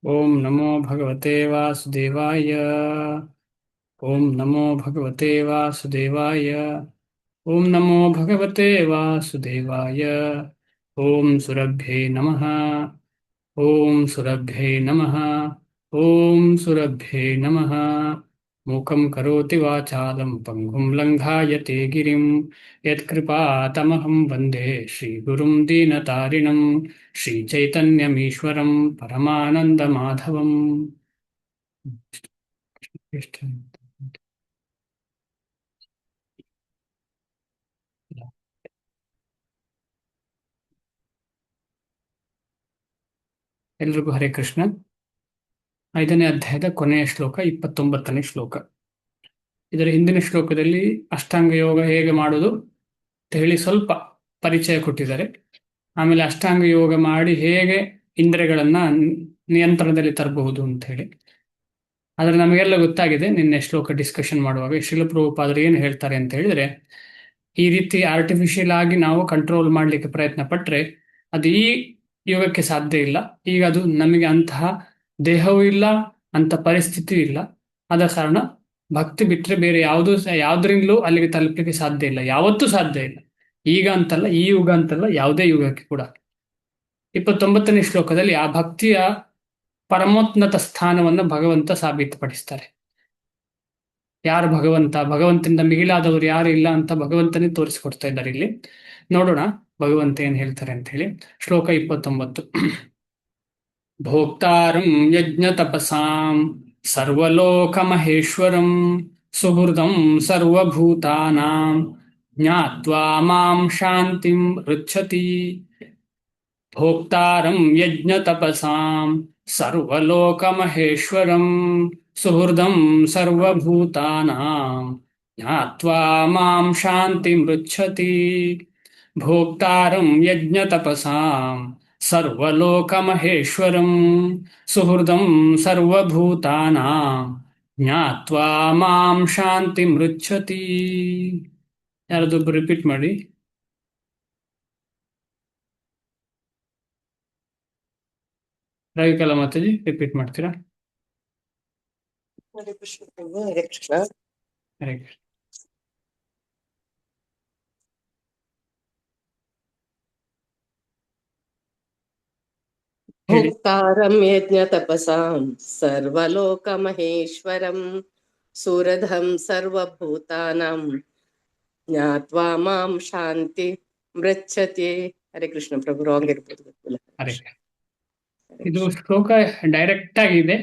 ಓಂ ನಮೋ ಭಗವತೆ ವಾಸುದೇವಾಯ. ಓಂ ನಮೋ ಭಗವತೆ ವಾಸುದೇವಾಯ. ಓಂ ನಮೋ ಭಗವತೆ ವಾಸುದೇವಾಯ. ಓಂ ಸುರಭ್ಯೇ ನಮಃ. ಓಂ ಸುರಭ್ಯೇ ನಮಃ. ಓಂ ಸುರಭ್ಯೇ ನಮಃ. ಮೂಕಂ ಕರೋತಿ ವಾಚಾಲಂ ಪಂಗುಂ ಲಂಘಾಯತೆ ಗಿರಿಂ ಯತ್ಕೃಪಾತಮಹಂ ವಂದೇ ಶ್ರೀಗುರುಂ ದೀನತಾರಿಣಂ ಶ್ರೀಚೈತನ್ಯಮೀಶ್ವರಂ ಪರಮಾನಂದಮಾಧವಂ. ಎಲ್ರಿಗೂ ಹರೇ ಕೃಷ್ಣ. 5ನೇ ಅಧ್ಯಾಯದ ಕೊನೆಯ ಶ್ಲೋಕ 29ನೇ ಶ್ಲೋಕ. ಇದರ ಹಿಂದಿನ ಶ್ಲೋಕದಲ್ಲಿ ಅಷ್ಟಾಂಗ ಯೋಗ ಹೇಗೆ ಮಾಡೋದು ಅಂತ ಹೇಳಿ ಸ್ವಲ್ಪ ಪರಿಚಯ ಕೊಟ್ಟಿದ್ದಾರೆ. ಆಮೇಲೆ ಅಷ್ಟಾಂಗ ಯೋಗ ಮಾಡಿ ಹೇಗೆ ಇಂದ್ರಿಯಗಳನ್ನ ನಿಯಂತ್ರಣದಲ್ಲಿ ತರಬಹುದು ಅಂತ ಹೇಳಿ. ಆದರೆ ನಮಗೆಲ್ಲ ಗೊತ್ತಾಗಿದೆ ನಿನ್ನೆ ಶ್ಲೋಕ ಡಿಸ್ಕಷನ್ ಮಾಡುವಾಗ ಶ್ರೀಲ ಪ್ರಭುಪಾದರು ಏನು ಹೇಳ್ತಾರೆ ಅಂತ ಹೇಳಿದ್ರೆ, ಈ ರೀತಿ ಆರ್ಟಿಫಿಷಿಯಲ್ ಆಗಿ ನಾವು ಕಂಟ್ರೋಲ್ ಮಾಡಲಿಕ್ಕೆ ಪ್ರಯತ್ನ ಪಟ್ಟರೆ ಅದು ಈ ಯೋಗಕ್ಕೆ ಸಾಧ್ಯ ಇಲ್ಲ. ಈಗ ಅದು ನಮಗೆ ಅಂತಹ ದೇಹವೂ ಇಲ್ಲ, ಅಂತ ಪರಿಸ್ಥಿತಿಯೂ ಇಲ್ಲ. ಆದ ಕಾರಣ ಭಕ್ತಿ ಬಿಟ್ಟರೆ ಬೇರೆ ಯಾವುದರಿಂದಲೂ ಅಲ್ಲಿಗೆ ತಲುಪಲಿಕ್ಕೆ ಸಾಧ್ಯ ಇಲ್ಲ, ಯಾವತ್ತೂ ಸಾಧ್ಯ ಇಲ್ಲ. ಈಗ ಅಂತಲ್ಲ, ಈ ಯುಗ ಅಂತಲ್ಲ, ಯಾವುದೇ ಯುಗಕ್ಕೆ ಕೂಡ. 29ನೇ ಶ್ಲೋಕದಲ್ಲಿ ಆ ಭಕ್ತಿಯ ಪರಮೋನ್ನತ ಸ್ಥಾನವನ್ನು ಭಗವಂತ ಸಾಬೀತುಪಡಿಸ್ತಾರೆ. ಯಾರು ಭಗವಂತ, ಭಗವಂತನಿಂದ ಮಿಗಿಲಾದವರು ಯಾರು ಇಲ್ಲ ಅಂತ ಭಗವಂತನೇ ತೋರಿಸಿಕೊಡ್ತಾ ಇದ್ದಾರೆ. ಇಲ್ಲಿ ನೋಡೋಣ ಭಗವಂತ ಏನ್ ಹೇಳ್ತಾರೆ ಅಂತ ಹೇಳಿ. ಶ್ಲೋಕ 29. ಭೋಕ್ತಾರಂ ಯಜ್ಞ ತಪಸಾಂ ಸರ್ವಲೋಕ ಮಹೇಶ್ವರಂ ಸುಹೃದಂ ಸರ್ವಭೂತಾನಾಂ ಜ್ಞಾತ್ವಾ ಮಾಂ ಶಾಂತಿಂ ರುಚ್ಛತಿ. ಭೋಕ್ತಾರಂ ಯಜ್ಞ ತಪಸಾಂ ಸರ್ವಲೋಕ ಮಹೇಶ್ವರಂ ಸುಹೃದಂ ಸರ್ವಭೂತಾನಾಂ ಜ್ಞಾತ್ವಾ ಮಾಂ ಶಾಂತಿಂ ರುಚ್ಛತಿ. ಭೋಕ್ತಾರಂ ಯಜ್ಞ ತಪಸಾಂ ಸರ್ವಲೋಕ ಮಹೇಶ್ವರಂ ಸುಹೃದಂ ಸರ್ವಭೂತಾನಾಂ ಜ್ಞಾತ್ವಾ ಮಾಂ ಶಾಂತಿಂ ರುಚ್ಛತಿ. ಯಾರದೊಬ್ಬರು ರಿಪೀಟ್ ಮಾಡಿ. ರವಿಕಲಾ ಮಾತಾಜಿ ರಿಪೀಟ್ ಮಾಡ್ತೀರಾ? ಹರೇ ಕೃಷ್ಣ ಪ್ರಭು, ಹರೇ ಕೃಷ್ಣ. ಹರೇ ಕೃಷ್ಣ. ಹೇಳಿ. ಭೋಕ್ತಾರಂ ಯಜ್ಞ ತಪಸಾಂ ಸರ್ವಲೋಕ ಮಹೇಶ್ವರಂ ಸುರಧಂ ಸರ್ವಭೂತಾನಾಂ ಜ್ಞಾತ್ವಾ ಮಾಂ ಶಾಂತಿ ಮೃಚ್ಛತಿ. ಹರೇ ಕೃಷ್ಣ ಪ್ರಭು, ರಾಂಗ್ ಇರ್ಬೋದು ಗೊತ್ತಿಲ್ಲ. ಹರೇ ಕೃಷ್ಣ. ಇದು ಶ್ಲೋಕ ಡೈರೆಕ್ಟ್ ಆಗಿದೆ,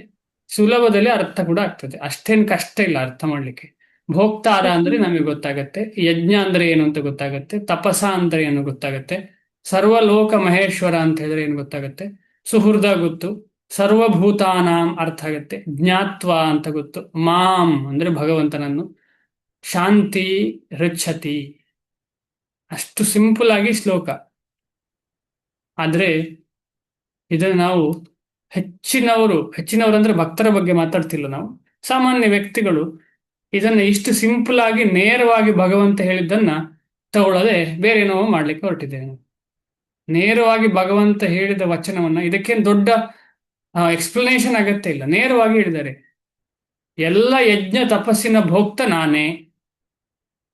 ಸುಲಭದಲ್ಲಿ ಅರ್ಥ ಕೂಡ ಆಗ್ತದೆ. ಅಷ್ಟೇನು ಕಷ್ಟ ಇಲ್ಲ ಅರ್ಥ ಮಾಡ್ಲಿಕ್ಕೆ. ಭೋಕ್ತಾರ ಅಂದ್ರೆ ನಮಗೆ ಗೊತ್ತಾಗತ್ತೆ, ಯಜ್ಞ ಅಂದ್ರೆ ಏನು ಅಂತ ಗೊತ್ತಾಗತ್ತೆ, ತಪಸ ಅಂದ್ರೆ ಏನು ಗೊತ್ತಾಗತ್ತೆ, ಸರ್ವಲೋಕ ಮಹೇಶ್ವರ ಅಂತ ಹೇಳಿದ್ರೆ ಏನು ಗೊತ್ತಾಗತ್ತೆ, ಸುಹೃದ ಗೊತ್ತು, ಸರ್ವಭೂತಾನಾಂ ಅರ್ಥ ಆಗತ್ತೆ, ಜ್ಞಾತ್ವ ಅಂತ ಗೊತ್ತು, ಮಾಂ ಅಂದ್ರೆ ಭಗವಂತನನ್ನು, ಶಾಂತಿ ರುಚ್ಛತಿ. ಅಷ್ಟು ಸಿಂಪಲ್ ಆಗಿ ಶ್ಲೋಕ. ಆದ್ರೆ ಇದನ್ನು ನಾವು ಹೆಚ್ಚಿನವರು ಅಂದ್ರೆ ಭಕ್ತರ ಬಗ್ಗೆ ಮಾತಾಡ್ತಿಲ್ಲ ನಾವು, ಸಾಮಾನ್ಯ ವ್ಯಕ್ತಿಗಳು ಇದನ್ನ ಇಷ್ಟು ಸಿಂಪಲ್ ಆಗಿ ನೇರವಾಗಿ ಭಗವಂತ ಹೇಳಿದ್ದನ್ನ ತಗೊಳ್ಳದೆ ಬೇರೆ ಏನೋ ಮಾಡ್ಲಿಕ್ಕೆ ಹೊರಟಿದ್ದೇವೆ. ನೇರವಾಗಿ ಭಗವಂತ ಹೇಳಿದ ವಚನವನ್ನ, ಇದಕ್ಕೇನು ದೊಡ್ಡ ಎಕ್ಸ್ಪ್ಲನೇಷನ್ ಅಗತ್ಯ ಇಲ್ಲ, ನೇರವಾಗಿ ಹೇಳಿದ್ದಾರೆ. ಎಲ್ಲ ಯಜ್ಞ ತಪಸ್ಸಿನ ಭೋಕ್ತ ನಾನೇ,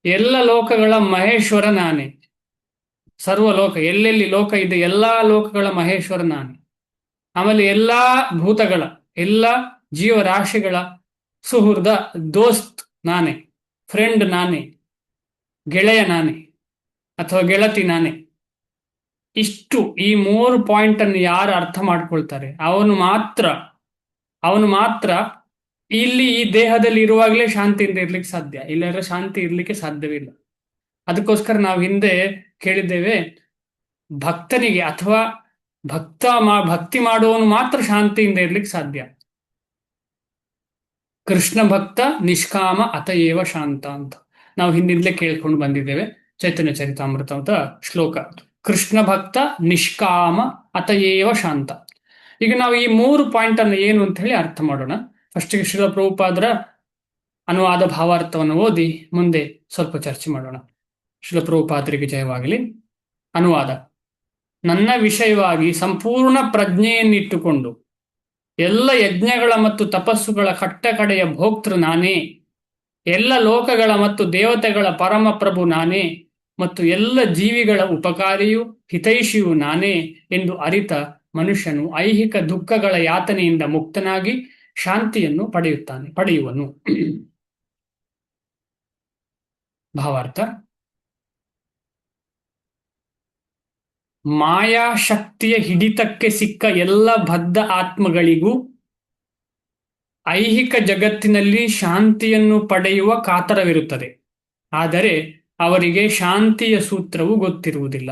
ಎಲ್ಲ ಲೋಕಗಳ ಮಹೇಶ್ವರ ನಾನೇ. ಸರ್ವಲೋಕ, ಎಲ್ಲೆಲ್ಲಿ ಲೋಕ ಇದೆ ಎಲ್ಲಾ ಲೋಕಗಳ ಮಹೇಶ್ವರ ನಾನೇ. ಆಮೇಲೆ ಎಲ್ಲಾ ಭೂತಗಳ, ಎಲ್ಲ ಜೀವರಾಶಿಗಳ ಸುಹೃದ, ದೋಸ್ತ್ ನಾನೇ, ಫ್ರೆಂಡ್ ನಾನೇ, ಗೆಳೆಯ ನಾನೇ ಅಥವಾ ಗೆಳತಿ ನಾನೇ. ಇಷ್ಟು ಈ 3 ಪಾಯಿಂಟ್ ಅನ್ನು ಯಾರು ಅರ್ಥ ಮಾಡ್ಕೊಳ್ತಾರೆ ಅವನು ಮಾತ್ರ ಇಲ್ಲಿ ಈ ದೇಹದಲ್ಲಿ ಇರುವಾಗಲೇ ಶಾಂತಿಯಿಂದ ಇರ್ಲಿಕ್ಕೆ ಸಾಧ್ಯ. ಇಲ್ಲಾಂದ್ರೆ ಶಾಂತಿ ಇರ್ಲಿಕ್ಕೆ ಸಾಧ್ಯವಿಲ್ಲ. ಅದಕ್ಕೋಸ್ಕರ ನಾವು ಹಿಂದೆ ಕೇಳಿದ್ದೇವೆ, ಭಕ್ತನಿಗೆ ಅಥವಾ ಭಕ್ತಿ ಮಾಡುವವನು ಮಾತ್ರ ಶಾಂತಿಯಿಂದ ಇರ್ಲಿಕ್ಕೆ ಸಾಧ್ಯ. ಕೃಷ್ಣ ಭಕ್ತ ನಿಷ್ಕಾಮ ಅತಯೇವ ಶಾಂತ ಅಂತ ನಾವು ಹಿಂದಿಂದಲೇ ಕೇಳ್ಕೊಂಡು ಬಂದಿದ್ದೇವೆ. ಚೈತನ್ಯ ಚರಿತಾಮೃತದ ಶ್ಲೋಕ, ಕೃಷ್ಣ ಭಕ್ತ ನಿಷ್ಕಾಮ ಅತಯೇವ ಶಾಂತ. ಈಗ ನಾವು ಈ 3 ಪಾಯಿಂಟ್ ಅನ್ನು ಏನು ಅಂತ ಹೇಳಿ ಅರ್ಥ ಮಾಡೋಣ. ಫಸ್ಟಿಗೆ ಶ್ರೀಲ ಪ್ರಭುಪಾದರ ಅನುವಾದ ಭಾವಾರ್ಥವನ್ನು ಓದಿ ಮುಂದೆ ಸ್ವಲ್ಪ ಚರ್ಚೆ ಮಾಡೋಣ. ಶ್ರೀಲ ಪ್ರಭುಪಾದರಿಗೆ ಜಯವಾಗಲಿ. ಅನುವಾದ: ನನ್ನ ವಿಷಯವಾಗಿ ಸಂಪೂರ್ಣ ಪ್ರಜ್ಞೆಯನ್ನಿಟ್ಟುಕೊಂಡು ಎಲ್ಲ ಯಜ್ಞಗಳ ಮತ್ತು ತಪಸ್ಸುಗಳ ಕಟ್ಟಕಡೆಯ ಭೋಕ್ತೃ ನಾನೇ, ಎಲ್ಲ ಲೋಕಗಳ ಮತ್ತು ದೇವತೆಗಳ ಪರಮ ಪ್ರಭು ನಾನೇ, ಮತ್ತು ಎಲ್ಲ ಜೀವಿಗಳ ಉಪಕಾರಿಯೂ ಹಿತೈಷಿಯೂ ನಾನೇ ಎಂದು ಅರಿತ ಮನುಷ್ಯನು ಐಹಿಕ ದುಃಖಗಳ ಯಾತನೆಯಿಂದ ಮುಕ್ತನಾಗಿ ಶಾಂತಿಯನ್ನು ಪಡೆಯುವನು. ಭಾವಾರ್ಥ: ಮಾಯಾಶಕ್ತಿಯ ಹಿಡಿತಕ್ಕೆ ಸಿಕ್ಕ ಎಲ್ಲ ಬದ್ಧ ಆತ್ಮಗಳಿಗೂ ಐಹಿಕ ಜಗತ್ತಿನಲ್ಲಿ ಶಾಂತಿಯನ್ನು ಪಡೆಯುವ ಕಾತರವಿರುತ್ತದೆ. ಆದರೆ ಅವರಿಗೆ ಶಾಂತಿಯ ಸೂತ್ರವು ಗೊತ್ತಿರುವುದಿಲ್ಲ.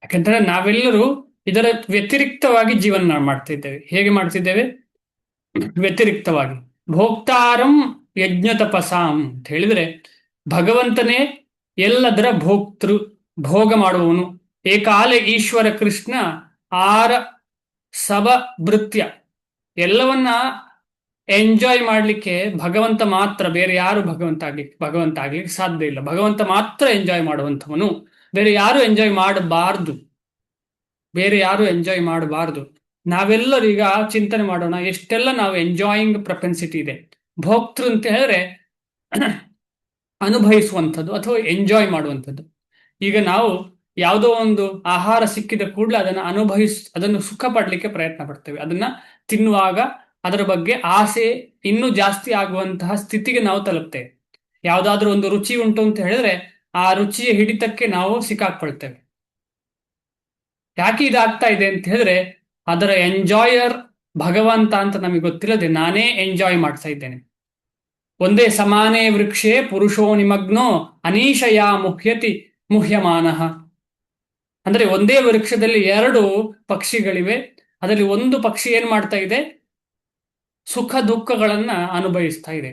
ಯಾಕಂದ್ರೆ ನಾವೆಲ್ಲರೂ ಇದರ ವ್ಯತಿರಿಕ್ತವಾಗಿ ಜೀವನ ಮಾಡ್ತಾ ಇದ್ದೇವೆ. ಹೇಗೆ ಮಾಡ್ತಿದ್ದೇವೆ? ವ್ಯತಿರಿಕ್ತವಾಗಿ. ಭೋಕ್ತಾರಂ ಯಜ್ಞ ತಪಸಾಂ ಅಂತ ಹೇಳಿದ್ರೆ, ಭಗವಂತನೇ ಎಲ್ಲದರ ಭೋಗ ಮಾಡುವವನು. ಏಕಾಲೆ ಈಶ್ವರ ಕೃಷ್ಣ ಆರ ಸಬಭೃತ್ಯ. ಎಲ್ಲವನ್ನ ಎಂಜಾಯ್ ಮಾಡ್ಲಿಕ್ಕೆ ಭಗವಂತ ಮಾತ್ರ, ಬೇರೆ ಯಾರು ಭಗವಂತ ಆಗ್ಲಿಕ್ಕೆ ಸಾಧ್ಯ ಇಲ್ಲ. ಭಗವಂತ ಮಾತ್ರ ಎಂಜಾಯ್ ಮಾಡುವಂಥವನು, ಬೇರೆ ಯಾರು ಎಂಜಾಯ್ ಮಾಡಬಾರ್ದು. ನಾವೆಲ್ಲರೂ ಈಗ ಚಿಂತನೆ ಮಾಡೋಣ, ಎಷ್ಟೆಲ್ಲ ನಾವು ಎಂಜಾಯಿಂಗ್ ಪ್ರಪೆನ್ಸಿಟಿ ಇದೆ. ಭೋಕ್ತೃ ಅಂತ ಹೇಳಿದ್ರೆ ಅನುಭವಿಸುವಂಥದ್ದು ಅಥವಾ ಎಂಜಾಯ್ ಮಾಡುವಂಥದ್ದು. ಈಗ ನಾವು ಯಾವುದೋ ಒಂದು ಆಹಾರ ಸಿಕ್ಕಿದ ಕೂಡಲೇ ಅದನ್ನು ಸುಖ ಪಡಲಿಕ್ಕೆ ಪ್ರಯತ್ನ ಪಡ್ತೇವೆ. ಅದನ್ನ ತಿನ್ನುವಾಗ ಅದರ ಬಗ್ಗೆ ಆಸೆ ಇನ್ನೂ ಜಾಸ್ತಿ ಆಗುವಂತಹ ಸ್ಥಿತಿಗೆ ನಾವು ತಲುಪ್ತೇವೆ. ಯಾವುದಾದ್ರೂ ಒಂದು ರುಚಿ ಉಂಟು ಅಂತ ಹೇಳಿದ್ರೆ ಆ ರುಚಿಯ ಹಿಡಿತಕ್ಕೆ ನಾವು ಸಿಕ್ಕಾಕೊಳ್ತೇವೆ. ಯಾಕೆ ಇದಾಗ್ತಾ ಇದೆ ಅಂತ ಹೇಳಿದ್ರೆ, ಅದರ ಎಂಜಾಯರ್ ಭಗವಂತ ಅಂತ ನಮಗೆ ಗೊತ್ತಿಲ್ಲದೆ ನಾನೇ ಎಂಜಾಯ್ ಮಾಡ್ತಾ ಇದ್ದೇನೆ. ಒಂದೇ ಸಮಾನೇ ವೃಕ್ಷೇ ಪುರುಷೋ ನಿಮಗ್ನೋ ಅನೀಶಯ ಮುಹ್ಯಮಾನಃ. ಅಂದ್ರೆ ಒಂದೇ ವೃಕ್ಷದಲ್ಲಿ 2 ಪಕ್ಷಿಗಳಿವೆ. ಅದರಲ್ಲಿ ಒಂದು ಪಕ್ಷಿ ಏನ್ ಮಾಡ್ತಾ ಇದೆ? ಸುಖ ದುಃಖಗಳನ್ನ ಅನುಭವಿಸ್ತಾ ಇದೆ.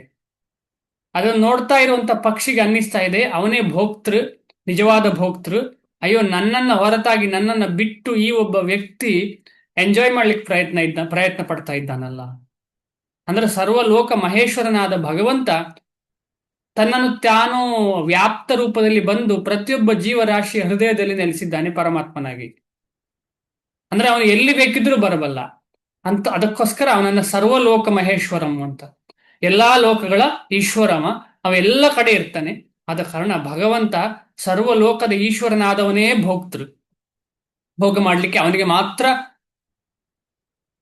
ಅದನ್ನು ನೋಡ್ತಾ ಇರುವಂತ ಪಕ್ಷಿಗೆ ಅನ್ನಿಸ್ತಾ ಇದೆ ಅವನೇ ನಿಜವಾದ ಭೋಕ್ತೃ. ಅಯ್ಯೋ, ನನ್ನನ್ನ ಹೊರತಾಗಿ, ನನ್ನನ್ನ ಬಿಟ್ಟು ಈ ಒಬ್ಬ ವ್ಯಕ್ತಿ ಎಂಜಾಯ್ ಮಾಡ್ಲಿಕ್ಕೆ ಪ್ರಯತ್ನ ಪಡ್ತಾ ಇದ್ದಾನಲ್ಲ. ಅಂದ್ರೆ ಸರ್ವಲೋಕ ಮಹೇಶ್ವರನಾದ ಭಗವಂತ ತನ್ನನ್ನು ತಾನು ವ್ಯಾಪ್ತ ರೂಪದಲ್ಲಿ ಬಂದು ಪ್ರತಿಯೊಬ್ಬ ಜೀವರಾಶಿಯ ಹೃದಯದಲ್ಲಿ ನೆಲೆಸಿದ್ದಾನೆ ಪರಮಾತ್ಮನಾಗಿ. ಅಂದ್ರೆ ಅವನು ಎಲ್ಲಿ ಬೇಕಿದ್ರೂ ಬರಬಲ್ಲ ಅಂತ. ಅದಕ್ಕೋಸ್ಕರ ಅವನನ್ನ ಸರ್ವಲೋಕ ಮಹೇಶ್ವರಂ ಅಂತ, ಎಲ್ಲಾ ಲೋಕಗಳ ಈಶ್ವರಮ, ಅವೆಲ್ಲ ಕಡೆ ಇರ್ತಾನೆ. ಆದ ಕಾರಣ ಭಗವಂತ ಸರ್ವಲೋಕದ ಈಶ್ವರನಾದವನೇ ಭೋಗ ಮಾಡ್ಲಿಕ್ಕೆ ಅವನಿಗೆ ಮಾತ್ರ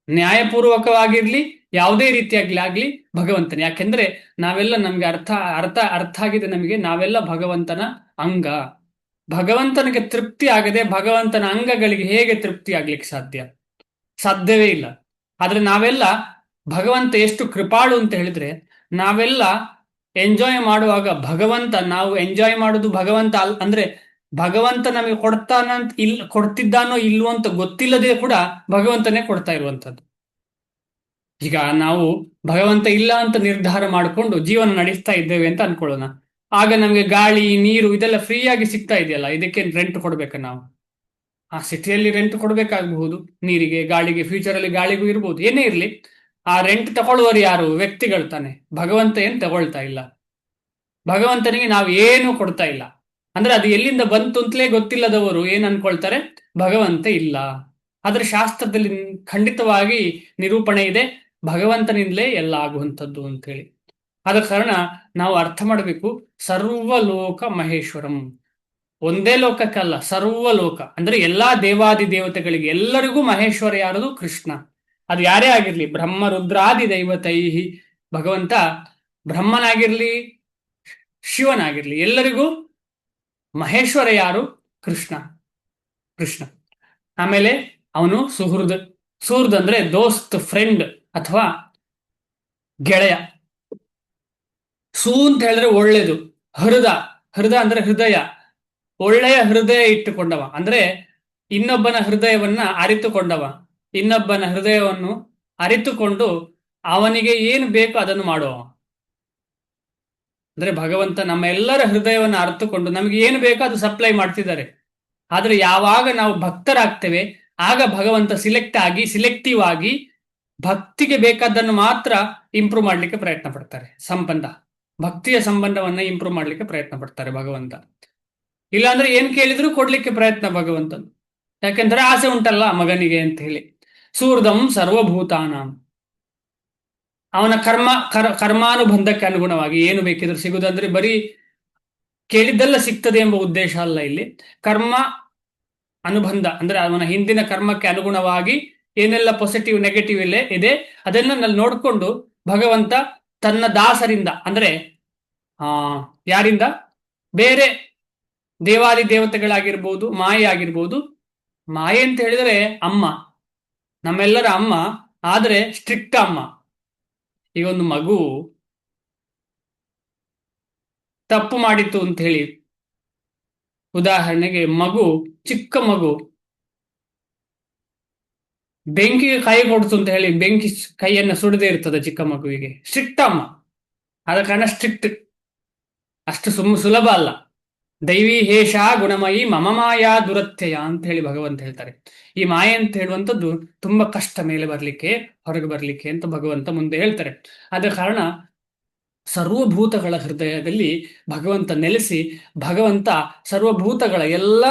ನ್ಯಾಯಪೂರ್ವಕವಾಗಿರ್ಲಿ, ಯಾವುದೇ ರೀತಿಯಾಗ್ಲಿ ಭಗವಂತನೇ. ಯಾಕೆಂದ್ರೆ ನಾವೆಲ್ಲ, ನಮ್ಗೆ ಅರ್ಥ ಆಗಿದೆ ನಮಗೆ, ನಾವೆಲ್ಲ ಭಗವಂತನ ಅಂಗ. ಭಗವಂತನಿಗೆ ತೃಪ್ತಿ ಆಗದೆ ಭಗವಂತನ ಅಂಗಗಳಿಗೆ ಹೇಗೆ ತೃಪ್ತಿ ಆಗ್ಲಿಕ್ಕೆ ಸಾಧ್ಯವೇ ಇಲ್ಲ. ಆದ್ರೆ ನಾವೆಲ್ಲ, ಭಗವಂತ ಎಷ್ಟು ಕೃಪಾಳು ಅಂತ ಹೇಳಿದ್ರೆ, ನಾವೆಲ್ಲ ಎಂಜಾಯ್ ಮಾಡುವಾಗ ನಾವು ಎಂಜಾಯ್ ಮಾಡೋದು ಭಗವಂತ ಅಂದ್ರೆ ಭಗವಂತ ನಮಗೆ ಕೊಡ್ತಿದ್ದಾನೋ ಇಲ್ವೋ ಅಂತ ಗೊತ್ತಿಲ್ಲದೆ ಕೂಡ ಭಗವಂತನೇ ಕೊಡ್ತಾ ಇರುವಂತದ್ದು. ಈಗ ನಾವು ಭಗವಂತ ಇಲ್ಲ ಅಂತ ನಿರ್ಧಾರ ಮಾಡಿಕೊಂಡು ಜೀವನ ನಡೆಸ್ತಾ ಇದ್ದೇವೆ ಅಂತ ಅನ್ಕೊಳ್ಳೋಣ. ಆಗ ನಮಗೆ ಗಾಳಿ, ನೀರು ಇದೆಲ್ಲ ಫ್ರೀಯಾಗಿ ಸಿಗ್ತಾ ಇದೆಯಲ್ಲ, ಇದಕ್ಕೆ ರೆಂಟ್ ಕೊಡ್ಬೇಕ ನಾವು? ಆ ಸಿಟಿಯಲ್ಲಿ ರೆಂಟ್ ಕೊಡ್ಬೇಕಾಗಬಹುದು ನೀರಿಗೆ, ಗಾಳಿಗೆ. ಫ್ಯೂಚರಲ್ಲಿ ಗಾಳಿಗೂ ಇರ್ಬೋದು, ಏನೇ ಇರ್ಲಿ. ಆ ರೆಂಟ್ ತಗೊಳ್ಳುವವರು ಯಾರು? ವ್ಯಕ್ತಿಗಳು ತಾನೆ. ಭಗವಂತ ಏನ್ ತಗೊಳ್ತಾ ಇಲ್ಲ. ಭಗವಂತನಿಗೆ ನಾವು ಏನು ಕೊಡ್ತಾ ಇಲ್ಲ. ಅಂದ್ರೆ ಅದು ಎಲ್ಲಿಂದ ಬಂತು ಅಂತಲೇ ಗೊತ್ತಿಲ್ಲದವರು ಏನ್ ಅನ್ಕೊಳ್ತಾರೆ? ಭಗವಂತ ಇಲ್ಲ. ಆದ್ರೆ ಶಾಸ್ತ್ರದಲ್ಲಿ ಖಂಡಿತವಾಗಿ ನಿರೂಪಣೆ ಇದೆ, ಭಗವಂತನಿಂದಲೇ ಎಲ್ಲ ಆಗುವಂಥದ್ದು ಅಂತೇಳಿ. ಆದ ಕಾರಣ ನಾವು ಅರ್ಥ ಮಾಡಬೇಕು, ಸರ್ವಲೋಕ ಮಹೇಶ್ವರಂ. ಒಂದೇ ಲೋಕಕ್ಕಲ್ಲ, ಸರ್ವಲೋಕ ಅಂದ್ರೆ ಎಲ್ಲಾ ದೇವಾದಿ ದೇವತೆಗಳಿಗೆ ಎಲ್ಲರಿಗೂ ಮಹೇಶ್ವರ ಯಾರದು? ಕೃಷ್ಣ. ಅದು ಯಾರೇ ಆಗಿರ್ಲಿ, ಬ್ರಹ್ಮ ರುದ್ರಾದಿ ದೈವತೈಹಿ. ಭಗವಂತ ಬ್ರಹ್ಮನಾಗಿರ್ಲಿ, ಶಿವನಾಗಿರ್ಲಿ, ಎಲ್ಲರಿಗೂ ಮಹೇಶ್ವರ ಯಾರು? ಕೃಷ್ಣ. ಆಮೇಲೆ ಅವನು ಸುಹೃದ್ ಅಂದ್ರೆ ದೋಸ್ತ್, ಫ್ರೆಂಡ್ ಅಥವಾ ಗೆಳೆಯ. ಅಂತ ಹೇಳಿದ್ರೆ ಒಳ್ಳೇದು. ಹೃದ ಅಂದ್ರೆ ಹೃದಯ, ಒಳ್ಳೆಯ ಹೃದಯ ಇಟ್ಟುಕೊಂಡವ ಅಂದ್ರೆ ಇನ್ನೊಬ್ಬನ ಹೃದಯವನ್ನ ಅರಿತುಕೊಂಡವ. ಇನ್ನೊಬ್ಬನ ಹೃದಯವನ್ನು ಅರಿತುಕೊಂಡು ಅವನಿಗೆ ಏನು ಬೇಕು ಅದನ್ನು ಮಾಡುವ. ಅಂದ್ರೆ ಭಗವಂತ ನಮ್ಮ ಎಲ್ಲರ ಹೃದಯವನ್ನು ಅರ್ಥಕೊಂಡು ನಮಗೆ ಏನು ಬೇಕೋ ಅದು ಸಪ್ಲೈ ಮಾಡ್ತಿದ್ದಾರೆ. ಆದ್ರೆ ಯಾವಾಗ ನಾವು ಭಕ್ತರಾಗ್ತೇವೆ ಆಗ ಭಗವಂತ ಸಿಲೆಕ್ಟಿವ್ ಆಗಿ ಭಕ್ತಿಗೆ ಬೇಕಾದ್ದನ್ನು ಮಾತ್ರ ಇಂಪ್ರೂವ್ ಮಾಡ್ಲಿಕ್ಕೆ ಪ್ರಯತ್ನ ಪಡ್ತಾರೆ. ಭಕ್ತಿಯ ಸಂಬಂಧವನ್ನ ಇಂಪ್ರೂವ್ ಮಾಡ್ಲಿಕ್ಕೆ ಪ್ರಯತ್ನ ಪಡ್ತಾರೆ ಭಗವಂತ. ಇಲ್ಲಾಂದ್ರೆ ಏನ್ ಕೇಳಿದ್ರು ಕೊಡ್ಲಿಕ್ಕೆ ಪ್ರಯತ್ನ ಭಗವಂತನು. ಯಾಕೆಂದ್ರೆ ಆಸೆ ಉಂಟಲ್ಲ ಮಗನಿಗೆ ಅಂತ ಹೇಳಿ. ಸೂರ್ಧಂ ಸರ್ವಭೂತಾನಾಂ. ಅವನ ಕರ್ಮಾನುಬಂಧಕ್ಕೆ ಅನುಗುಣವಾಗಿ ಏನು ಬೇಕಿದ್ರು ಸಿಗುದಂದ್ರೆ ಬರೀ ಕೇಳಿದ್ದೆಲ್ಲ ಸಿಗ್ತದೆ ಎಂಬ ಉದ್ದೇಶ ಅಲ್ಲ ಇಲ್ಲಿ. ಕರ್ಮ ಅನುಬಂಧ ಅಂದ್ರೆ ಅವನ ಹಿಂದಿನ ಕರ್ಮಕ್ಕೆ ಅನುಗುಣವಾಗಿ ಏನೆಲ್ಲ ಪಾಸಿಟಿವ್ ನೆಗೆಟಿವ್ ಇದೆ ಅದನ್ನ ನೋಡಿಕೊಂಡು ಭಗವಂತ ತನ್ನ ದಾಸರಿಂದ ಅಂದ್ರೆ ಆ ಯಾರಿಂದ, ಬೇರೆ ದೇವಾದಿ ದೇವತೆಗಳಾಗಿರ್ಬೋದು, ಮಾಯೆ ಆಗಿರ್ಬೋದು. ಮಾಯೆ ಅಂತ ಹೇಳಿದ್ರೆ ಅಮ್ಮ, ನಮ್ಮೆಲ್ಲರ ಅಮ್ಮ, ಆದ್ರೆ ಸ್ಟ್ರಿಕ್ಟ್ ಅಮ್ಮ. ಈಗ ಒಂದು ಮಗು ತಪ್ಪು ಮಾಡಿತು ಅಂತ ಹೇಳಿ, ಉದಾಹರಣೆಗೆ ಮಗು, ಚಿಕ್ಕ ಮಗು ಬೆಂಕಿಗೆ ಕೈ ಕೊಡ್ತು ಅಂತ ಹೇಳಿ ಬೆಂಕಿ ಕೈಯನ್ನ ಸುಡದೆ ಇರ್ತದೆ ಚಿಕ್ಕ ಮಗುವಿಗೆ, ಸ್ಟ್ರಿಕ್ಟ್ ಅಮ್ಮ. ಆದ ಕಾರಣ ಸ್ಟ್ರಿಕ್ಟ್ ಅಷ್ಟು ಸುಲಭ ಅಲ್ಲ. ದೈವಿ ಹೇಷ ಗುಣಮಯಿ ಮಮ ಮಾಯಾ ದುರತ್ಯಯ ಅಂತ ಹೇಳಿ ಭಗವಂತ ಹೇಳ್ತಾರೆ. ಈ ಮಾಯೆ ಅಂತ ಹೇಳುವಂಥದ್ದು ತುಂಬಾ ಕಷ್ಟ ಮೇಲೆ ಬರ್ಲಿಕ್ಕೆ, ಹೊರಗೆ ಬರ್ಲಿಕ್ಕೆ ಅಂತ ಭಗವಂತ ಮುಂದೆ ಹೇಳ್ತಾರೆ. ಆದ ಕಾರಣ ಸರ್ವಭೂತಗಳ ಹೃದಯದಲ್ಲಿ ಭಗವಂತ ನೆಲೆಸಿ, ಭಗವಂತ ಸರ್ವಭೂತಗಳ ಎಲ್ಲ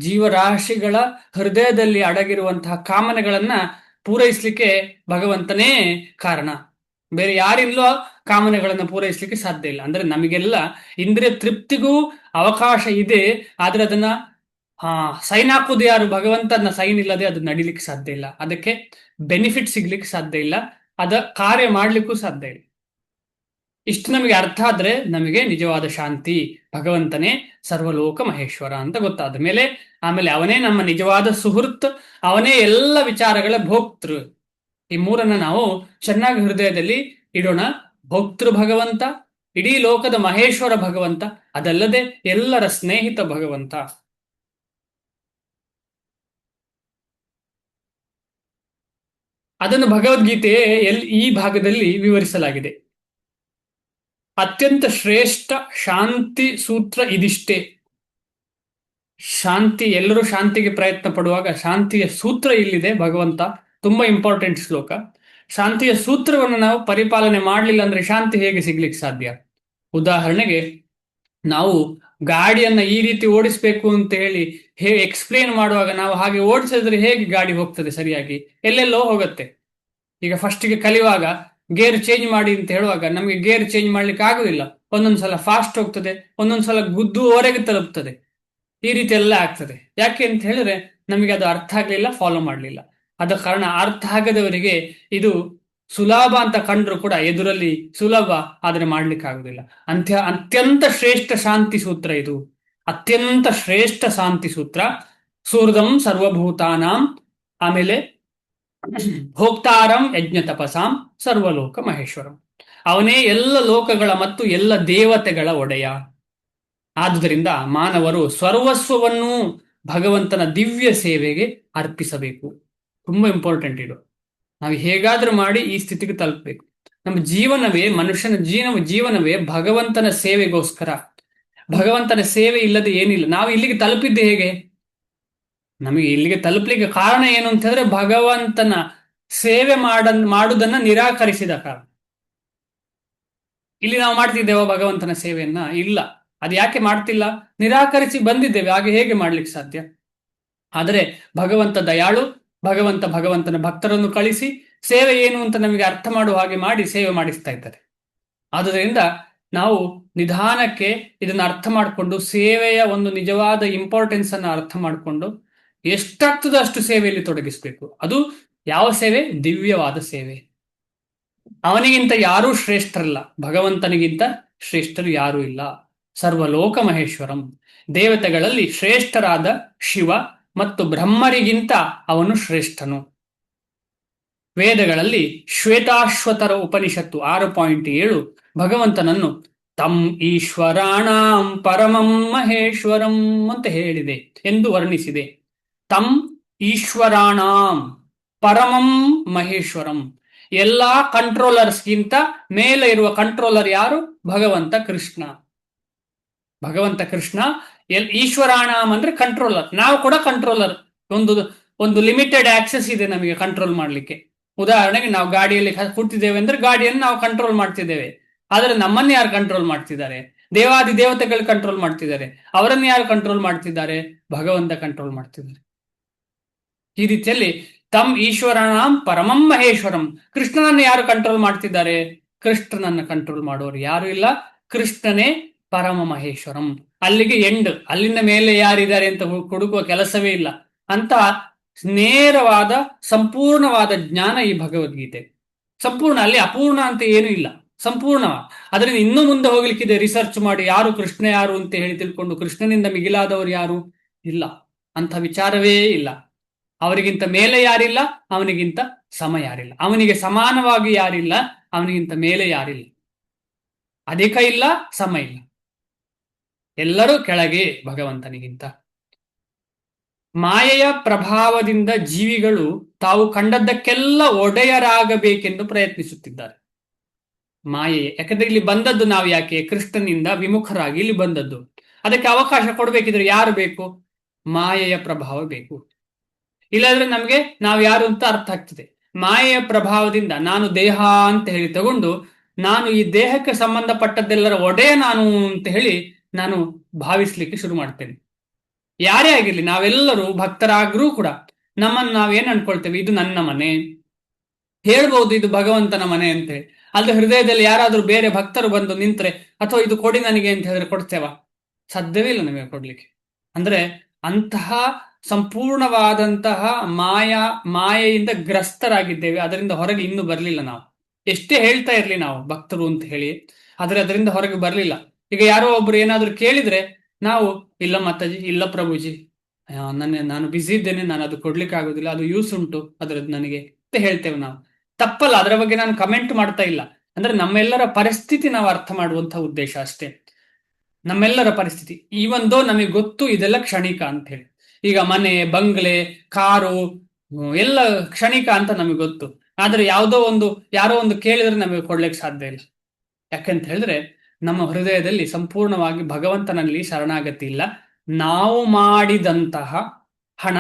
ಜೀವರಾಶಿಗಳ ಹೃದಯದಲ್ಲಿ ಅಡಗಿರುವಂತಹ ಕಾಮನೆಗಳನ್ನ ಪೂರೈಸಲಿಕ್ಕೆ ಭಗವಂತನೇ ಕಾರಣ. ಬೇರೆ ಯಾರಿಂದಲೂ ಕಾಮನೆಗಳನ್ನು ಪೂರೈಸಲಿಕ್ಕೆ ಸಾಧ್ಯ ಇಲ್ಲ. ಅಂದ್ರೆ ನಮಗೆಲ್ಲ ಇಂದ್ರಿಯ ತೃಪ್ತಿಗೂ ಅವಕಾಶ ಇದೆ, ಆದ್ರೆ ಅದನ್ನ ಸೈನ್ ಹಾಕುದು ಯಾರು? ಭಗವಂತನ ಸೈನ್ ಇಲ್ಲದೆ ಅದು ನಡಿಲಿಕ್ಕೆ ಸಾಧ್ಯ ಇಲ್ಲ. ಅದಕ್ಕೆ ಬೆನಿಫಿಟ್ ಸಿಗ್ಲಿಕ್ಕೆ ಸಾಧ್ಯ ಇಲ್ಲ, ಅದ ಕಾರ್ಯ ಮಾಡ್ಲಿಕ್ಕೂ ಸಾಧ್ಯ ಇಲ್ಲ. ಇಷ್ಟು ನಮಗೆ ಅರ್ಥ ಆದ್ರೆ ನಮಗೆ ನಿಜವಾದ ಶಾಂತಿ, ಭಗವಂತನೇ ಸರ್ವಲೋಕ ಮಹೇಶ್ವರ ಅಂತ ಗೊತ್ತಾದ ಮೇಲೆ, ಆಮೇಲೆ ಅವನೇ ನಮ್ಮ ನಿಜವಾದ ಸುಹೃತ್, ಅವನೇ ಎಲ್ಲ ವಿಚಾರಗಳ ಭೋಕ್ತೃ. ಈ ಮೂರನ್ನ ನಾವು ಚೆನ್ನಾಗಿ ಹೃದಯದಲ್ಲಿ ಇಡೋಣ. ಭೋಕ್ತೃ ಭಗವಂತ, ಇಡೀ ಲೋಕದ ಮಹೇಶ್ವರ ಭಗವಂತ, ಅದಲ್ಲದೆ ಎಲ್ಲರ ಸ್ನೇಹಿತ ಭಗವಂತ. ಅದನ್ನು ಭಗವದ್ಗೀತೆ ಈ ಭಾಗದಲ್ಲಿ ವಿವರಿಸಲಾಗಿದೆ. ಅತ್ಯಂತ ಶ್ರೇಷ್ಠ ಶಾಂತಿ ಸೂತ್ರ ಇದಿಷ್ಟೇ. ಶಾಂತಿ, ಎಲ್ಲರೂ ಶಾಂತಿಗೆ ಪ್ರಯತ್ನ ಪಡುವಾಗ ಶಾಂತಿಯ ಸೂತ್ರ ಇಲ್ಲಿದೆ. ಭಗವಂತ ತುಂಬಾ ಇಂಪಾರ್ಟೆಂಟ್ ಶ್ಲೋಕ. ಶಾಂತಿಯ ಸೂತ್ರವನ್ನು ನಾವು ಪರಿಪಾಲನೆ ಮಾಡಲಿಲ್ಲ ಅಂದ್ರೆ ಶಾಂತಿ ಹೇಗೆ ಸಿಗ್ಲಿಕ್ಕೆ ಸಾಧ್ಯ? ಉದಾಹರಣೆಗೆ, ನಾವು ಗಾಡಿಯನ್ನ ಈ ರೀತಿ ಓಡಿಸ್ಬೇಕು ಅಂತ ಹೇಳಿ ಎಕ್ಸ್ಪ್ಲೇನ್ ಮಾಡುವಾಗ ನಾವು ಹಾಗೆ ಓಡಿಸಿದ್ರೆ ಹೇಗೆ ಗಾಡಿ ಹೋಗ್ತದೆ ಸರಿಯಾಗಿ? ಎಲ್ಲೆಲ್ಲೋ ಹೋಗುತ್ತೆ. ಈಗ ಫಸ್ಟಿಗೆ ಕಲಿಯುವಾಗ ಗೇರ್ ಚೇಂಜ್ ಮಾಡಿ ಅಂತ ಹೇಳುವಾಗ ನಮಗೆ ಗೇರ್ ಚೇಂಜ್ ಮಾಡ್ಲಿಕ್ಕೆ ಆಗುದಿಲ್ಲ. ಒಂದೊಂದ್ಸಲ ಫಾಸ್ಟ್ ಹೋಗ್ತದೆ, ಒಂದೊಂದ್ಸಲ ಗುದ್ದುವರೆಗೆ ತಲುಪ್ತದೆ. ಈ ರೀತಿ ಎಲ್ಲ ಆಗ್ತದೆ. ಯಾಕೆ ಅಂತ ಹೇಳಿದ್ರೆ ನಮಗೆ ಅದು ಅರ್ಥ ಆಗ್ಲಿಲ್ಲ, ಫಾಲೋ ಮಾಡ್ಲಿಲ್ಲ. ಆದ ಕಾರಣ ಅರ್ಥ ಆಗದವರಿಗೆ ಇದು ಸುಲಭ ಅಂತ ಕಂಡ್ರು ಕೂಡ ಎದುರಲ್ಲಿ ಸುಲಭ, ಆದ್ರೆ ಮಾಡ್ಲಿಕ್ಕೆ ಆಗುದಿಲ್ಲ. ಅತ್ಯಂತ ಶ್ರೇಷ್ಠ ಶಾಂತಿ ಸೂತ್ರ ಇದು. ಅತ್ಯಂತ ಶ್ರೇಷ್ಠ ಶಾಂತಿ ಸೂತ್ರ. ಸೂರ್ಧಂ ಸರ್ವಭೂತಾನಾಂ, ಆಮೇಲೆ ಭೋಕ್ತಾರಂ ಯಜ್ಞ ತಪಸಾಂ ಸರ್ವಲೋಕ ಮಹೇಶ್ವರಂ. ಅವನೇ ಎಲ್ಲ ಲೋಕಗಳ ಮತ್ತು ಎಲ್ಲ ದೇವತೆಗಳ ಒಡೆಯ. ಆದುದರಿಂದ ಮಾನವರು ಸರ್ವಸ್ವವನ್ನು ಭಗವಂತನ ದಿವ್ಯ ಸೇವೆಗೆ ಅರ್ಪಿಸಬೇಕು. ತುಂಬಾ ಇಂಪಾರ್ಟೆಂಟ್ ಇದು. ನಾವು ಹೇಗಾದ್ರೂ ಮಾಡಿ ಈ ಸ್ಥಿತಿಗೆ ತಲುಪಬೇಕು. ನಮ್ಮ ಜೀವನವೇ, ಮನುಷ್ಯನ ಜೀವನವೇ ಭಗವಂತನ ಸೇವೆಗೋಸ್ಕರ. ಭಗವಂತನ ಸೇವೆ ಇಲ್ಲದೆ ಏನಿಲ್ಲ. ನಾವು ಇಲ್ಲಿಗೆ ತಲುಪಿದ್ದೆ ಹೇಗೆ? ನಮಗೆ ಇಲ್ಲಿಗೆ ತಲುಪಲಿಕ್ಕೆ ಕಾರಣ ಏನು ಅಂತ ಹೇಳಿದ್ರೆ ಭಗವಂತನ ಸೇವೆ ಮಾಡುವುದನ್ನ ನಿರಾಕರಿಸಿದ ಕಾರಣ. ಇಲ್ಲಿ ನಾವು ಮಾಡ್ತಿದ್ದೇವ ಭಗವಂತನ ಸೇವೆಯನ್ನ? ಇಲ್ಲ. ಅದು ಯಾಕೆ ಮಾಡ್ತಿಲ್ಲ? ನಿರಾಕರಿಸಿ ಬಂದಿದ್ದೇವೆ. ಹಾಗೆ ಹೇಗೆ ಮಾಡ್ಲಿಕ್ಕೆ ಸಾಧ್ಯ? ಆದರೆ ಭಗವಂತ ದಯಾಳು. ಭಗವಂತನ ಭಕ್ತರನ್ನು ಕಳಿಸಿ ಸೇವೆ ಏನು ಅಂತ ನಮಗೆ ಅರ್ಥ ಮಾಡುವ ಹಾಗೆ ಮಾಡಿ ಸೇವೆ ಮಾಡಿಸ್ತಾ ಇದ್ದಾರೆ. ಆದುದರಿಂದ ನಾವು ನಿಧಾನಕ್ಕೆ ಇದನ್ನು ಅರ್ಥ ಮಾಡಿಕೊಂಡು, ಸೇವೆಯ ಒಂದು ನಿಜವಾದ ಇಂಪಾರ್ಟೆನ್ಸ್ ಅನ್ನು ಅರ್ಥ ಮಾಡಿಕೊಂಡು ಎಷ್ಟಾಗ್ತದೋ ಅಷ್ಟು ಸೇವೆಯಲ್ಲಿ ತೊಡಗಿಸ್ಬೇಕು. ಅದು ಯಾವ ಸೇವೆ? ದಿವ್ಯವಾದ ಸೇವೆ. ಅವನಿಗಿಂತ ಯಾರೂ ಶ್ರೇಷ್ಠರಲ್ಲ, ಭಗವಂತನಿಗಿಂತ ಶ್ರೇಷ್ಠರು ಯಾರೂ ಇಲ್ಲ. ಸರ್ವಲೋಕ ಮಹೇಶ್ವರಂ. ದೇವತೆಗಳಲ್ಲಿ ಶ್ರೇಷ್ಠರಾದ ಶಿವ ಮತ್ತು ಬ್ರಹ್ಮರಿಗಿಂತ ಅವನು ಶ್ರೇಷ್ಠನು. ವೇದಗಳಲ್ಲಿ ಶ್ವೇತಾಶ್ವತರ ಉಪನಿಷತ್ತು 6.7 ಭಗವಂತನನ್ನು ತಂ ಈಶ್ವರಾಣಾಂ ಪರಮಂ ಮಹೇಶ್ವರಂ ಅಂತ ಹೇಳಿದೆ ಎಂದು ವರ್ಣಿಸಿದೆ. ತಂ ಈಶ್ವರಾಣಾಂ ಪರಮಂ ಮಹೇಶ್ವರಂ. ಎಲ್ಲಾ ಕಂಟ್ರೋಲರ್ಸ್ಗಿಂತ ಮೇಲೆ ಇರುವ ಕಂಟ್ರೋಲರ್ ಯಾರು? ಭಗವಂತ ಕೃಷ್ಣ. ಭಗವಂತ ಕೃಷ್ಣ ಈಶ್ವರಾಣಾಂ ಅಂದ್ರೆ ಕಂಟ್ರೋಲರ್. ನಾವು ಕೂಡ ಕಂಟ್ರೋಲರ್. ಒಂದು ಲಿಮಿಟೆಡ್ ಆಕ್ಸೆಸ್ ಇದೆ ನಮಗೆ ಕಂಟ್ರೋಲ್ ಮಾಡ್ಲಿಕ್ಕೆ. ಉದಾಹರಣೆಗೆ ನಾವು ಗಾಡಿಯಲ್ಲಿ ಕೂತಿದ್ದೇವೆ ಅಂದ್ರೆ ಗಾಡಿಯನ್ನು ನಾವು ಕಂಟ್ರೋಲ್ ಮಾಡ್ತಿದ್ದೇವೆ. ಆದ್ರೆ ನಮ್ಮನ್ನು ಯಾರು ಕಂಟ್ರೋಲ್ ಮಾಡ್ತಿದ್ದಾರೆ? ದೇವಾದಿ ದೇವತೆಗಳು ಕಂಟ್ರೋಲ್ ಮಾಡ್ತಿದ್ದಾರೆ. ಅವರನ್ನು ಯಾರು ಕಂಟ್ರೋಲ್ ಮಾಡ್ತಿದ್ದಾರೆ? ಭಗವಂತ ಕಂಟ್ರೋಲ್ ಮಾಡ್ತಿದ್ದಾರೆ. ಈ ರೀತಿಯಲ್ಲಿ ತಮ್ ಈಶ್ವರನಾಂ ಪರಮಂ ಮಹೇಶ್ವರಂ. ಕೃಷ್ಣನನ್ನು ಯಾರು ಕಂಟ್ರೋಲ್ ಮಾಡ್ತಿದ್ದಾರೆ? ಕೃಷ್ಣನನ್ನು ಕಂಟ್ರೋಲ್ ಮಾಡೋರು ಯಾರು ಇಲ್ಲ, ಕೃಷ್ಣನೇ ಪರಮ ಮಹೇಶ್ವರಂ. ಅಲ್ಲಿಗೆ ಎಂಡ್. ಅಲ್ಲಿಂದ ಮೇಲೆ ಯಾರಿದ್ದಾರೆ ಅಂತ ಹುಡುಕುವ ಕೆಲಸವೇ ಇಲ್ಲ. ಅಂತ ನೇರವಾದ ಸಂಪೂರ್ಣವಾದ ಜ್ಞಾನ ಈ ಭಗವದ್ಗೀತೆ. ಸಂಪೂರ್ಣ, ಅಲ್ಲಿ ಅಪೂರ್ಣ ಅಂತ ಏನೂ ಇಲ್ಲ, ಸಂಪೂರ್ಣ. ಅದರಿಂದ ಇನ್ನೂ ಮುಂದೆ ಹೋಗ್ಲಿಕ್ಕಿದೆ. ರಿಸರ್ಚ್ ಮಾಡಿ ಯಾರು ಕೃಷ್ಣ ಯಾರು ಅಂತ ಹೇಳಿ ತಿಳ್ಕೊಂಡು ಕೃಷ್ಣನಿಂದ ಮಿಗಿಲಾದವರು ಯಾರು ಇಲ್ಲ, ಅಂತ ವಿಚಾರವೇ ಇಲ್ಲ. ಅವರಿಗಿಂತ ಮೇಲೆ ಯಾರಿಲ್ಲ, ಅವನಿಗಿಂತ ಸಮ ಯಾರಿಲ್ಲ, ಅವನಿಗೆ ಸಮಾನವಾಗಿ ಯಾರಿಲ್ಲ, ಅವನಿಗಿಂತ ಮೇಲೆ ಯಾರಿಲ್ಲ. ಅಧಿಕ ಇಲ್ಲ, ಸಮ ಇಲ್ಲ, ಎಲ್ಲರೂ ಕೆಳಗೆ ಭಗವಂತನಿಗಿಂತ. ಮಾಯೆಯ ಪ್ರಭಾವದಿಂದ ಜೀವಿಗಳು ತಾವು ಕಂಡದ್ದಕ್ಕೆಲ್ಲ ಒಡೆಯರಾಗಬೇಕೆಂದು ಪ್ರಯತ್ನಿಸುತ್ತಿದ್ದಾರೆ. ಮಾಯೆಯೇ, ಯಾಕಂದ್ರೆ ಇಲ್ಲಿ ಬಂದದ್ದು ನಾವು ಯಾಕೆ? ಕೃಷ್ಣನಿಂದ ವಿಮುಖರಾಗಿ ಇಲ್ಲಿ ಬಂದದ್ದು. ಅದಕ್ಕೆ ಅವಕಾಶ ಕೊಡ್ಬೇಕಿದ್ರೆ ಯಾರು ಬೇಕು? ಮಾಯೆಯ ಪ್ರಭಾವ ಬೇಕು. ಇಲ್ಲಾಂದ್ರೆ ನಮಗೆ ನಾವು ಯಾರು ಅಂತ ಅರ್ಥ ಆಗ್ತದೆ. ಮಾಯೆಯ ಪ್ರಭಾವದಿಂದ ನಾನು ದೇಹ ಅಂತ ಹೇಳಿ ತಗೊಂಡು ನಾನು ಈ ದೇಹಕ್ಕೆ ಸಂಬಂಧಪಟ್ಟದ್ದೆಲ್ಲರ ಒಡೆಯ ನಾನು ಅಂತ ಹೇಳಿ ನಾನು ಭಾವಿಸ್ಲಿಕ್ಕೆ ಶುರು ಮಾಡ್ತೇನೆ. ಯಾರೇ ಆಗಿರ್ಲಿ, ನಾವೆಲ್ಲರೂ ಭಕ್ತರಾಗ್ರೂ ಕೂಡ ನಮ್ಮನ್ನು ನಾವೇನ್ ಅನ್ಕೊಳ್ತೇವೆ? ಇದು ನನ್ನ ಮನೆ, ಹೇಳ್ಬಹುದು ಇದು ಭಗವಂತನ ಮನೆ ಅಂತ ಹೇಳಿ. ಅಲ್ಲದೆ ಹೃದಯದಲ್ಲಿ ಯಾರಾದ್ರೂ ಬೇರೆ ಭಕ್ತರು ಬಂದು ನಿಂತ್ರೆ, ಅಥವಾ ಇದು ಕೊಡಿ ನನಗೆ ಅಂತ ಹೇಳಿದ್ರೆ ಕೊಡ್ತೇವಾ? ಸಾಧ್ಯವೇ ಇಲ್ಲ ನಮಗೆ ಕೊಡ್ಲಿಕ್ಕೆ. ಅಂದ್ರೆ ಅಂತಹ ಸಂಪೂರ್ಣವಾದಂತಹ ಮಾಯೆಯಿಂದ ಗ್ರಸ್ತರಾಗಿದ್ದೇವೆ. ಅದರಿಂದ ಹೊರಗೆ ಇನ್ನೂ ಬರಲಿಲ್ಲ ನಾವು. ಎಷ್ಟೇ ಹೇಳ್ತಾ ಇರ್ಲಿ ನಾವು ಭಕ್ತರು ಅಂತ ಹೇಳಿ, ಆದ್ರೆ ಅದರಿಂದ ಹೊರಗೆ ಬರಲಿಲ್ಲ. ಈಗ ಯಾರೋ ಒಬ್ರು ಏನಾದ್ರು ಕೇಳಿದ್ರೆ ನಾವು ಇಲ್ಲ ಮಾತಾಜಿ, ಇಲ್ಲ ಪ್ರಭುಜಿ, ನಾನು ಬಿಸಿ ಇದ್ದೇನೆ, ನಾನು ಅದು ಕೊಡ್ಲಿಕ್ಕೆ ಆಗೋದಿಲ್ಲ, ಅದು ಯೂಸ್ ಉಂಟು ಅದರದ್ದು ನನಗೆ ಅಂತ ಹೇಳ್ತೇವೆ ನಾವು. ತಪ್ಪಲ್ಲ, ಅದರ ಬಗ್ಗೆ ನಾನು ಕಮೆಂಟ್ ಮಾಡ್ತಾ ಇಲ್ಲ. ಅಂದ್ರೆ ನಮ್ಮೆಲ್ಲರ ಪರಿಸ್ಥಿತಿ ನಾವು ಅರ್ಥ ಮಾಡುವಂತಹ ಉದ್ದೇಶ ಅಷ್ಟೇ. ನಮ್ಮೆಲ್ಲರ ಪರಿಸ್ಥಿತಿ ಈವೊಂದೋ ನಮಗೆ ಗೊತ್ತು ಇದೆಲ್ಲ ಕ್ಷಣಿಕ ಅಂತ ಹೇಳಿ. ಈಗ ಮನೆ, ಬಂಗ್ಲೆ, ಕಾರು ಎಲ್ಲ ಕ್ಷಣಿಕ ಅಂತ ನಮಗೆ ಗೊತ್ತು. ಆದ್ರೆ ಯಾರೋ ಒಂದು ಕೇಳಿದ್ರೆ ನಮಗೆ ಕೊಡ್ಲಿಕ್ಕೆ ಸಾಧ್ಯ ಇಲ್ಲ. ಯಾಕಂತ ಹೇಳಿದ್ರೆ ನಮ್ಮ ಹೃದಯದಲ್ಲಿ ಸಂಪೂರ್ಣವಾಗಿ ಭಗವಂತನಲ್ಲಿ ಶರಣಾಗತಿ ಇಲ್ಲ. ನಾವು ಮಾಡಿದಂತಹ ಹಣ,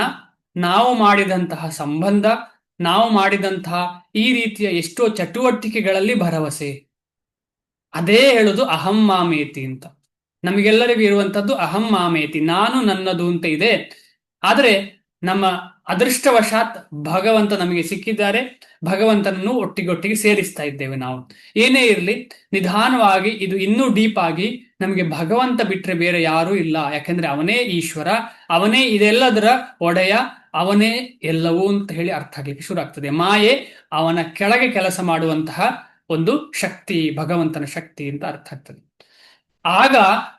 ನಾವು ಮಾಡಿದಂತಹ ಸಂಬಂಧ, ನಾವು ಮಾಡಿದಂತಹ ಈ ರೀತಿಯ ಎಷ್ಟೋ ಚಟುವಟಿಕೆಗಳಲ್ಲಿ ಭರವಸೆ. ಅದೇ ಹೇಳುದು ಅಹಂ ಮಾಮೇತಿ ಅಂತ. ನಮಗೆಲ್ಲರಿಗೂ ಇರುವಂತದ್ದು ಅಹಂ ಮಾಮೇತಿ, ನಾನು ನನ್ನದು ಅಂತ ಇದೆ. ಆದ್ರೆ ನಮ್ಮ ಅದೃಷ್ಟವಶಾತ್ ಭಗವಂತ ನಮಗೆ ಸಿಕ್ಕಿದ್ದಾರೆ. ಭಗವಂತನನ್ನು ಒಟ್ಟಿಗೊಟ್ಟಿಗೆ ಸೇರಿಸ್ತಾ ಇದ್ದೇವೆ ನಾವು. ಏನೇ ಇರಲಿ, ನಿಧಾನವಾಗಿ ಇದು ಇನ್ನೂ ಡೀಪ್ ಆಗಿ ನಮಗೆ ಭಗವಂತ ಬಿಟ್ರೆ ಬೇರೆ ಯಾರೂ ಇಲ್ಲ. ಯಾಕೆಂದ್ರೆ ಅವನೇ ಈಶ್ವರ, ಅವನೇ ಇದೆಲ್ಲದರ ಒಡೆಯ, ಅವನೇ ಎಲ್ಲವೂ ಅಂತ ಹೇಳಿ ಅರ್ಥ ಆಗ್ಲಿಕ್ಕೆ ಶುರು ಆಗ್ತದೆ. ಮಾಯೆ ಅವನ ಕೆಳಗೆ ಕೆಲಸ ಮಾಡುವಂತಹ ಒಂದು ಶಕ್ತಿ, ಭಗವಂತನ ಶಕ್ತಿ ಅಂತ ಅರ್ಥ ಆಗ್ತದೆ. ಆಗ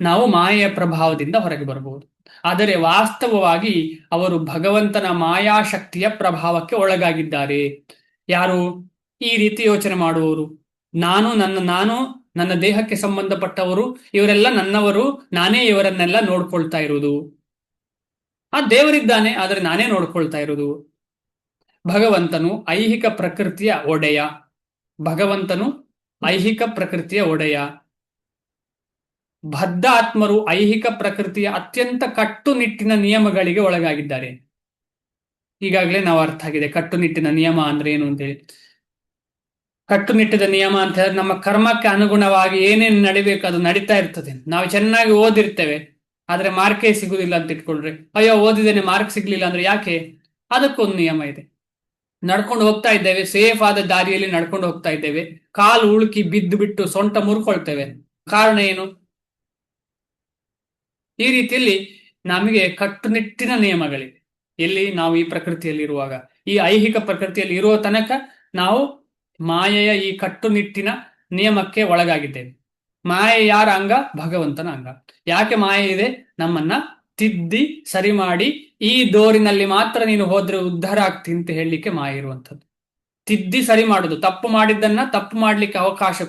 ನಾವು ಮಾಯೆಯ ಪ್ರಭಾವದಿಂದ ಹೊರಗೆ ಬರಬಹುದು. ಆದರೆ ವಾಸ್ತವವಾಗಿ ಅವರು ಭಗವಂತನ ಮಾಯಾಶಕ್ತಿಯ ಪ್ರಭಾವಕ್ಕೆ ಒಳಗಾಗಿದ್ದಾರೆ. ಯಾರು ಈ ರೀತಿ ಯೋಚನೆ ಮಾಡುವವರು? ನಾನು ನನ್ನ ದೇಹಕ್ಕೆ ಸಂಬಂಧಪಟ್ಟವರು, ಇವರೆಲ್ಲ ನನ್ನವರು, ನಾನೇ ಇವರನ್ನೆಲ್ಲ ನೋಡ್ಕೊಳ್ತಾ ಇರುವುದು. ಆ ದೇವರಿದ್ದಾನೆ, ಆದರೆ ನಾನೇ ನೋಡ್ಕೊಳ್ತಾ ಇರುವುದು. ಭಗವಂತನು ಐಹಿಕ ಪ್ರಕೃತಿಯ ಒಡೆಯ. ಭಗವಂತನು ಐಹಿಕ ಪ್ರಕೃತಿಯ ಒಡೆಯ. ಬದ್ಧಾತ್ಮರು ಐಹಿಕ ಪ್ರಕೃತಿಯ ಅತ್ಯಂತ ಕಟ್ಟುನಿಟ್ಟಿನ ನಿಯಮಗಳಿಗೆ ಒಳಗಾಗಿದ್ದಾರೆ. ಈಗಾಗಲೇ ನಾವು ಅರ್ಥ ಆಗಿದೆ ಕಟ್ಟುನಿಟ್ಟಿನ ನಿಯಮ ಅಂದ್ರೆ ಏನು ಅಂತೇಳಿ. ಕಟ್ಟುನಿಟ್ಟಿದ ನಿಯಮ ಅಂತ ಹೇಳಿದ್ರೆ ನಮ್ಮ ಕರ್ಮಕ್ಕೆ ಅನುಗುಣವಾಗಿ ಏನೇನು ನಡಿಬೇಕು ಅದು ನಡೀತಾ ಇರ್ತದೆ. ನಾವು ಚೆನ್ನಾಗಿ ಓದಿರ್ತೇವೆ, ಆದ್ರೆ ಮಾರ್ಕೇ ಸಿಗುದಿಲ್ಲ ಅಂತ ಇಟ್ಕೊಳ್ರಿ. ಅಯ್ಯೋ ಓದಿದ್ದೇನೆ ಮಾರ್ಕ್ ಸಿಗ್ಲಿಲ್ಲ ಅಂದ್ರೆ ಯಾಕೆ? ಅದಕ್ಕೊಂದು ನಿಯಮ ಇದೆ. ನಡ್ಕೊಂಡು ಹೋಗ್ತಾ ಇದ್ದೇವೆ, ಸೇಫ್ ಆದ ದಾರಿಯಲ್ಲಿ ನಡ್ಕೊಂಡು ಹೋಗ್ತಾ ಇದ್ದೇವೆ, ಕಾಲು ಉಳುಕಿ ಬಿದ್ದು ಬಿಟ್ಟು ಸೊಂಟ ಮುರ್ಕೊಳ್ತೇವೆ. ಕಾರಣ ಏನು? ಈ ರೀತಿಯಲ್ಲಿ ನಮಗೆ ಕಟ್ಟುನಿಟ್ಟಿನ ನಿಯಮಗಳಿವೆ. ಎಲ್ಲಿ? ನಾವು ಈ ಪ್ರಕೃತಿಯಲ್ಲಿ ಇರುವಾಗ, ಈ ಐಹಿಕ ಪ್ರಕೃತಿಯಲ್ಲಿ ಇರುವ ತನಕ ನಾವು ಮಾಯೆಯ ಈ ಕಟ್ಟುನಿಟ್ಟಿನ ನಿಯಮಕ್ಕೆ ಒಳಗಾಗಿದ್ದೇವೆ. ಮಾಯೆ ಯಾರ ಅಂಗ? ಭಗವಂತನ ಅಂಗ. ಯಾಕೆ ಮಾಯೆ ಇದೆ? ನಮ್ಮನ್ನ ತಿದ್ದಿ ಸರಿ ಮಾಡಿ, ಈ ಡೋರಿನಲ್ಲಿ ಮಾತ್ರ ನೀನು ಹೋದ್ರೆ ಉದ್ಧಾರ ಆಗ್ತಿ ಅಂತ ಹೇಳಲಿಕ್ಕೆ ಮಾಯೆ ಇರುವಂಥದ್ದು. ತಿದ್ದಿ ಸರಿ ಮಾಡುದು, ತಪ್ಪು ಮಾಡಿದ್ದನ್ನ ತಪ್ಪು ಮಾಡ್ಲಿಕ್ಕೆ ಅವಕಾಶ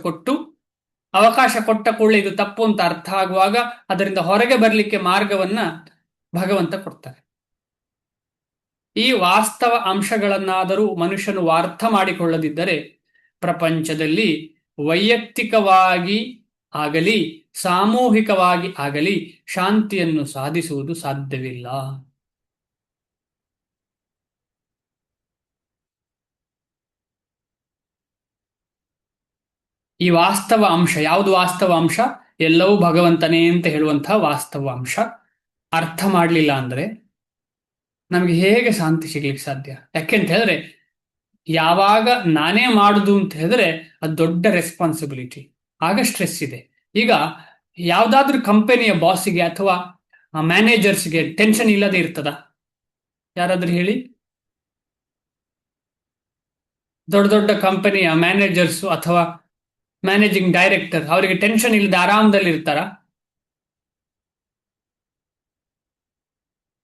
ಕೊಟ್ಟ ಕೂಡಲೇ ಇದು ತಪ್ಪು ಅಂತ ಅರ್ಥ ಆಗುವಾಗ ಅದರಿಂದ ಹೊರಗೆ ಬರಲಿಕ್ಕೆ ಮಾರ್ಗವನ್ನ ಭಗವಂತ ಕೊಡ್ತಾರೆ. ಈ ವಾಸ್ತವ ಅಂಶಗಳನ್ನಾದರೂ ಮನುಷ್ಯನು ಅರ್ಥ ಮಾಡಿಕೊಳ್ಳದಿದ್ದರೆ ಪ್ರಪಂಚದಲ್ಲಿ ವೈಯಕ್ತಿಕವಾಗಿ ಆಗಲಿ ಸಾಮೂಹಿಕವಾಗಿ ಆಗಲಿ ಶಾಂತಿಯನ್ನು ಸಾಧಿಸುವುದು ಸಾಧ್ಯವಿಲ್ಲ. ಈ ವಾಸ್ತವ ಅಂಶ ಯಾವುದು? ವಾಸ್ತವ ಅಂಶ ಎಲ್ಲವೂ ಭಗವಂತನೇ ಅಂತ ಹೇಳುವಂತಹ ವಾಸ್ತವ ಅಂಶ ಅರ್ಥ ಮಾಡಲಿಲ್ಲ ಅಂದ್ರೆ ನಮಗೆ ಹೇಗೆ ಶಾಂತಿ ಸಿಗ್ಲಿಕ್ಕೆ ಸಾಧ್ಯ? ಯಾಕೆಂತ ಹೇಳಿದ್ರೆ, ಯಾವಾಗ ನಾನೇ ಮಾಡುದು ಅಂತ ಹೇಳಿದ್ರೆ ಅದು ದೊಡ್ಡ ರೆಸ್ಪಾನ್ಸಿಬಿಲಿಟಿ, ಆಗ ಸ್ಟ್ರೆಸ್ ಇದೆ. ಈಗ ಯಾವ್ದಾದ್ರೂ ಕಂಪನಿಯ ಬಾಸಿಗೆ ಅಥವಾ ಮ್ಯಾನೇಜರ್ಸ್ಗೆ ಟೆನ್ಷನ್ ಇಲ್ಲದೆ ಇರ್ತದ? ಯಾರಾದ್ರೂ ಹೇಳಿ. ದೊಡ್ಡ ದೊಡ್ಡ ಕಂಪನಿಯ ಮ್ಯಾನೇಜರ್ಸ್ ಅಥವಾ ಮ್ಯಾನೇಜಿಂಗ್ ಡೈರೆಕ್ಟರ್ ಅವರಿಗೆ ಟೆನ್ಷನ್ ಇಲ್ಲದೆ ಆರಾಮದಲ್ಲಿ ಇರ್ತಾರ?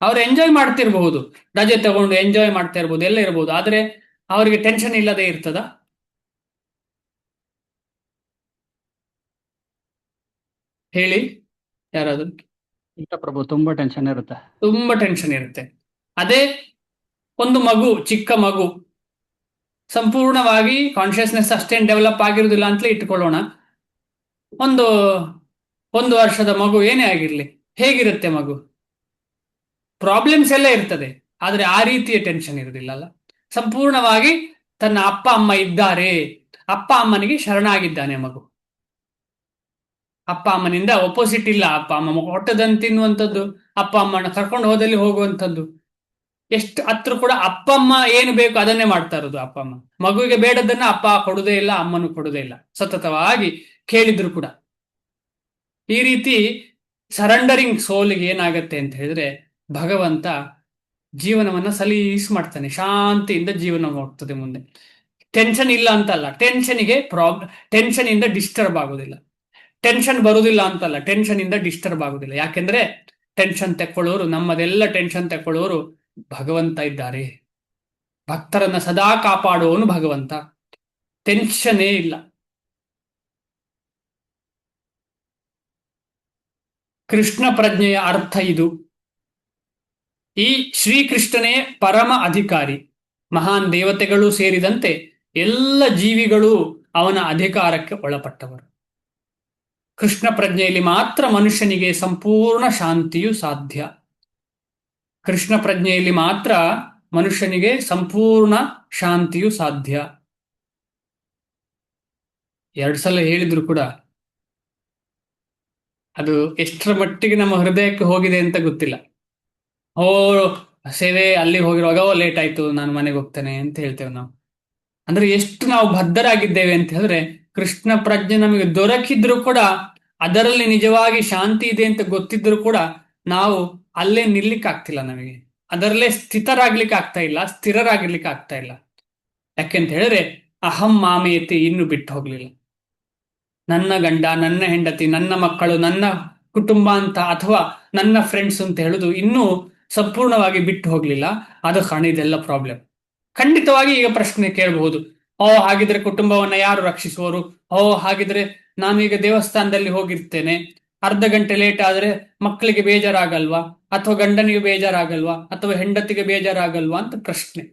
ಅವ್ರು ಎಂಜಾಯ್ ಮಾಡ್ತಿರ್ಬಹುದು, ರಜೆ ತಗೊಂಡು ಎಂಜಾಯ್ ಮಾಡ್ತಾ ಇರ್ಬೋದು, ಎಲ್ಲ ಇರ್ಬೋದು, ಆದ್ರೆ ಅವರಿಗೆ ಟೆನ್ಷನ್ ಇಲ್ಲದೆ ಇರ್ತದ? ಹೇಳಿ ಯಾರಾದ್ರೂ. ಇಲ್ಲ ಪ್ರಭು, ತುಂಬಾ ಟೆನ್ಷನ್ ಇರುತ್ತೆ. ತುಂಬಾ ಟೆನ್ಷನ್ ಇರುತ್ತೆ. ಅದೇ ಒಂದು ಮಗು, ಚಿಕ್ಕ ಮಗು, ಸಂಪೂರ್ಣವಾಗಿ ಕಾನ್ಶಿಯಸ್ನೆಸ್ ಅಷ್ಟೇನು ಡೆವಲಪ್ ಆಗಿರುವುದಿಲ್ಲ ಅಂತಲೇ ಇಟ್ಕೊಳ್ಳೋಣ. ಒಂದು 1 ವರ್ಷದ ಮಗು ಏನೇ ಆಗಿರ್ಲಿ, ಹೇಗಿರುತ್ತೆ ಮಗು? ಪ್ರಾಬ್ಲಮ್ಸ್ ಎಲ್ಲ ಇರ್ತದೆ, ಆದ್ರೆ ಆ ರೀತಿಯ ಟೆನ್ಷನ್ ಇರುವುದಿಲ್ಲ ಅಲ್ಲ. ಸಂಪೂರ್ಣವಾಗಿ ತನ್ನ ಅಪ್ಪ ಅಮ್ಮ ಇದ್ದಾರೆ, ಅಪ್ಪ ಅಮ್ಮನಿಗೆ ಶರಣಾಗಿದ್ದಾನೆ ಮಗು. ಅಪ್ಪ ಅಮ್ಮನಿಂದ ಒಪೋಸಿಟ್ ಇಲ್ಲ. ಅಪ್ಪ ಅಮ್ಮ ಹೊಟ್ಟದನ್ನು ತಿನ್ನುವಂಥದ್ದು, ಅಪ್ಪ ಅಮ್ಮನ ಕರ್ಕೊಂಡು ಹೋದಲ್ಲಿ ಹೋಗುವಂಥದ್ದು, ಎಷ್ಟು ಹತ್ರ ಕೂಡ ಅಪ್ಪ ಅಮ್ಮ ಏನು ಬೇಕು ಅದನ್ನೇ ಮಾಡ್ತಾ ಇರೋದು. ಅಪ್ಪ ಅಮ್ಮ ಮಗುವಿಗೆ ಬೇಡದನ್ನ ಅಪ್ಪ ಕೊಡುದೇ ಇಲ್ಲ, ಅಮ್ಮನು ಕೊಡುದೇ ಇಲ್ಲ, ಸತತವಾಗಿ ಕೇಳಿದ್ರು ಕೂಡ. ಈ ರೀತಿ ಸರೆಂಡರಿಂಗ್ ಸೋಲಿಗೆ ಏನಾಗತ್ತೆ ಅಂತ ಹೇಳಿದ್ರೆ, ಭಗವಂತ ಜೀವನವನ್ನ ಸಲೀಸ್ ಮಾಡ್ತಾನೆ, ಶಾಂತಿಯಿಂದ ಜೀವನ ಹೋಗ್ತದೆ ಮುಂದೆ. ಟೆನ್ಷನ್ ಇಲ್ಲ ಅಂತಲ್ಲ, ಟೆನ್ಷನ್ ಇಂದ ಡಿಸ್ಟರ್ಬ್ ಆಗೋದಿಲ್ಲ. ಟೆನ್ಷನ್ ಬರುವುದಿಲ್ಲ ಅಂತಲ್ಲ, ಟೆನ್ಷನ್ ಇಂದ ಡಿಸ್ಟರ್ಬ್ ಆಗುದಿಲ್ಲ. ಯಾಕೆಂದ್ರೆ ಟೆನ್ಷನ್ ತೆಕ್ಕೊಳ್ಳೋರು, ನಮ್ಮದೆಲ್ಲ ಟೆನ್ಷನ್ ತೆಕ್ಕೊಳ್ಳೋರು ಭಗವಂತ ಇದ್ದಾರೆ. ಭಕ್ತರನ್ನ ಸದಾ ಕಾಪಾಡುವವನು ಭಗವಂತ. ಟೆನ್ಷನ್ನೇ ಇಲ್ಲ. ಕೃಷ್ಣ ಪ್ರಜ್ಞೆಯ ಅರ್ಥ ಇದು. ಈ ಶ್ರೀಕೃಷ್ಣನೇ ಪರಮ ಅಧಿಕಾರಿ. ಮಹಾನ್ ದೇವತೆಗಳು ಸೇರಿದಂತೆ ಎಲ್ಲ ಜೀವಿಗಳು ಅವನ ಅಧಿಕಾರಕ್ಕೆ ಒಳಪಟ್ಟವರು. ಕೃಷ್ಣ ಪ್ರಜ್ಞೆಯಲ್ಲಿ ಮಾತ್ರ ಮನುಷ್ಯನಿಗೆ ಸಂಪೂರ್ಣ ಶಾಂತಿಯು ಸಾಧ್ಯ. ಕೃಷ್ಣ ಪ್ರಜ್ಞೆಯಲ್ಲಿ ಮಾತ್ರ ಮನುಷ್ಯನಿಗೆ ಸಂಪೂರ್ಣ ಶಾಂತಿಯು ಸಾಧ್ಯ. 2 ಸಲ ಹೇಳಿದ್ರು ಕೂಡ ಅದು ಎಷ್ಟರ ಮಟ್ಟಿಗೆ ನಮ್ಮ ಹೃದಯಕ್ಕೆ ಹೋಗಿದೆ ಅಂತ ಗೊತ್ತಿಲ್ಲ. ಓ ಸೇವೆ ಅಲ್ಲಿ ಹೋಗಿರುವಾಗ ಲೇಟ್ ಆಯ್ತು, ನಾನು ಮನೆಗೆ ಹೋಗ್ತೇನೆ ಅಂತ ಹೇಳ್ತೇವೆ ನಾವು. ಅಂದ್ರೆ ಎಷ್ಟು ನಾವು ಬದ್ಧರಾಗಿದ್ದೇವೆ ಅಂತ ಹೇಳಿದ್ರೆ, ಕೃಷ್ಣ ಪ್ರಜ್ಞೆ ನಮಗೆ ದೊರಕಿದ್ರು ಕೂಡ, ಅದರಲ್ಲಿ ನಿಜವಾಗಿ ಶಾಂತಿ ಇದೆ ಅಂತ ಗೊತ್ತಿದ್ರು ಕೂಡ ನಾವು ಅಲ್ಲೇ ನಿಲ್ಲಿಕ್ಕೆ ಆಗ್ತಿಲ್ಲ. ನಮಗೆ ಅದರಲ್ಲೇ ಸ್ಥಿರರಾಗಿರ್ಲಿಕ್ಕೆ ಆಗ್ತಾ ಇಲ್ಲ. ಯಾಕೆಂತ ಹೇಳಿದ್ರೆ, ಅಹಂ ಮಾಮೇತಿ ಇನ್ನು ಬಿಟ್ಟು ಹೋಗ್ಲಿಲ್ಲ. ನನ್ನ ಗಂಡ, ನನ್ನ ಹೆಂಡತಿ, ನನ್ನ ಮಕ್ಕಳು, ನನ್ನ ಕುಟುಂಬ ಅಂತ ಅಥವಾ ನನ್ನ ಫ್ರೆಂಡ್ಸ್ ಅಂತ ಹೇಳುದು ಇನ್ನೂ ಸಂಪೂರ್ಣವಾಗಿ ಬಿಟ್ಟು ಹೋಗ್ಲಿಲ್ಲ. ಅದು ಕಾರಣ ಇದೆಲ್ಲ ಪ್ರಾಬ್ಲಮ್. ಖಂಡಿತವಾಗಿ ಈಗ ಪ್ರಶ್ನೆ ಕೇಳಬಹುದು, ಹಾಗಿದ್ರೆ ಕುಟುಂಬವನ್ನ ಯಾರು ರಕ್ಷಿಸುವರು? ಹಾಗಿದ್ರೆ ನಾನೀಗ ದೇವಸ್ಥಾನದಲ್ಲಿ ಹೋಗಿರ್ತೇನೆ, ಅರ್ಧ ಗಂಟೆ ಲೇಟ್ ಆದ್ರೆ ಮಕ್ಕಳಿಗೆ ಬೇಜಾರಾಗಲ್ವಾ? ಅಥವಾ ಗಂಡನಿಗೆ ಬೇಜಾರಾಗಲ್ವಾ? ಅಥವಾ ಹೆಂಡತಿಗೆ ಬೇಜಾರಾಗಲ್ವಾ ಅಂತ ಪ್ರಶ್ನೆ.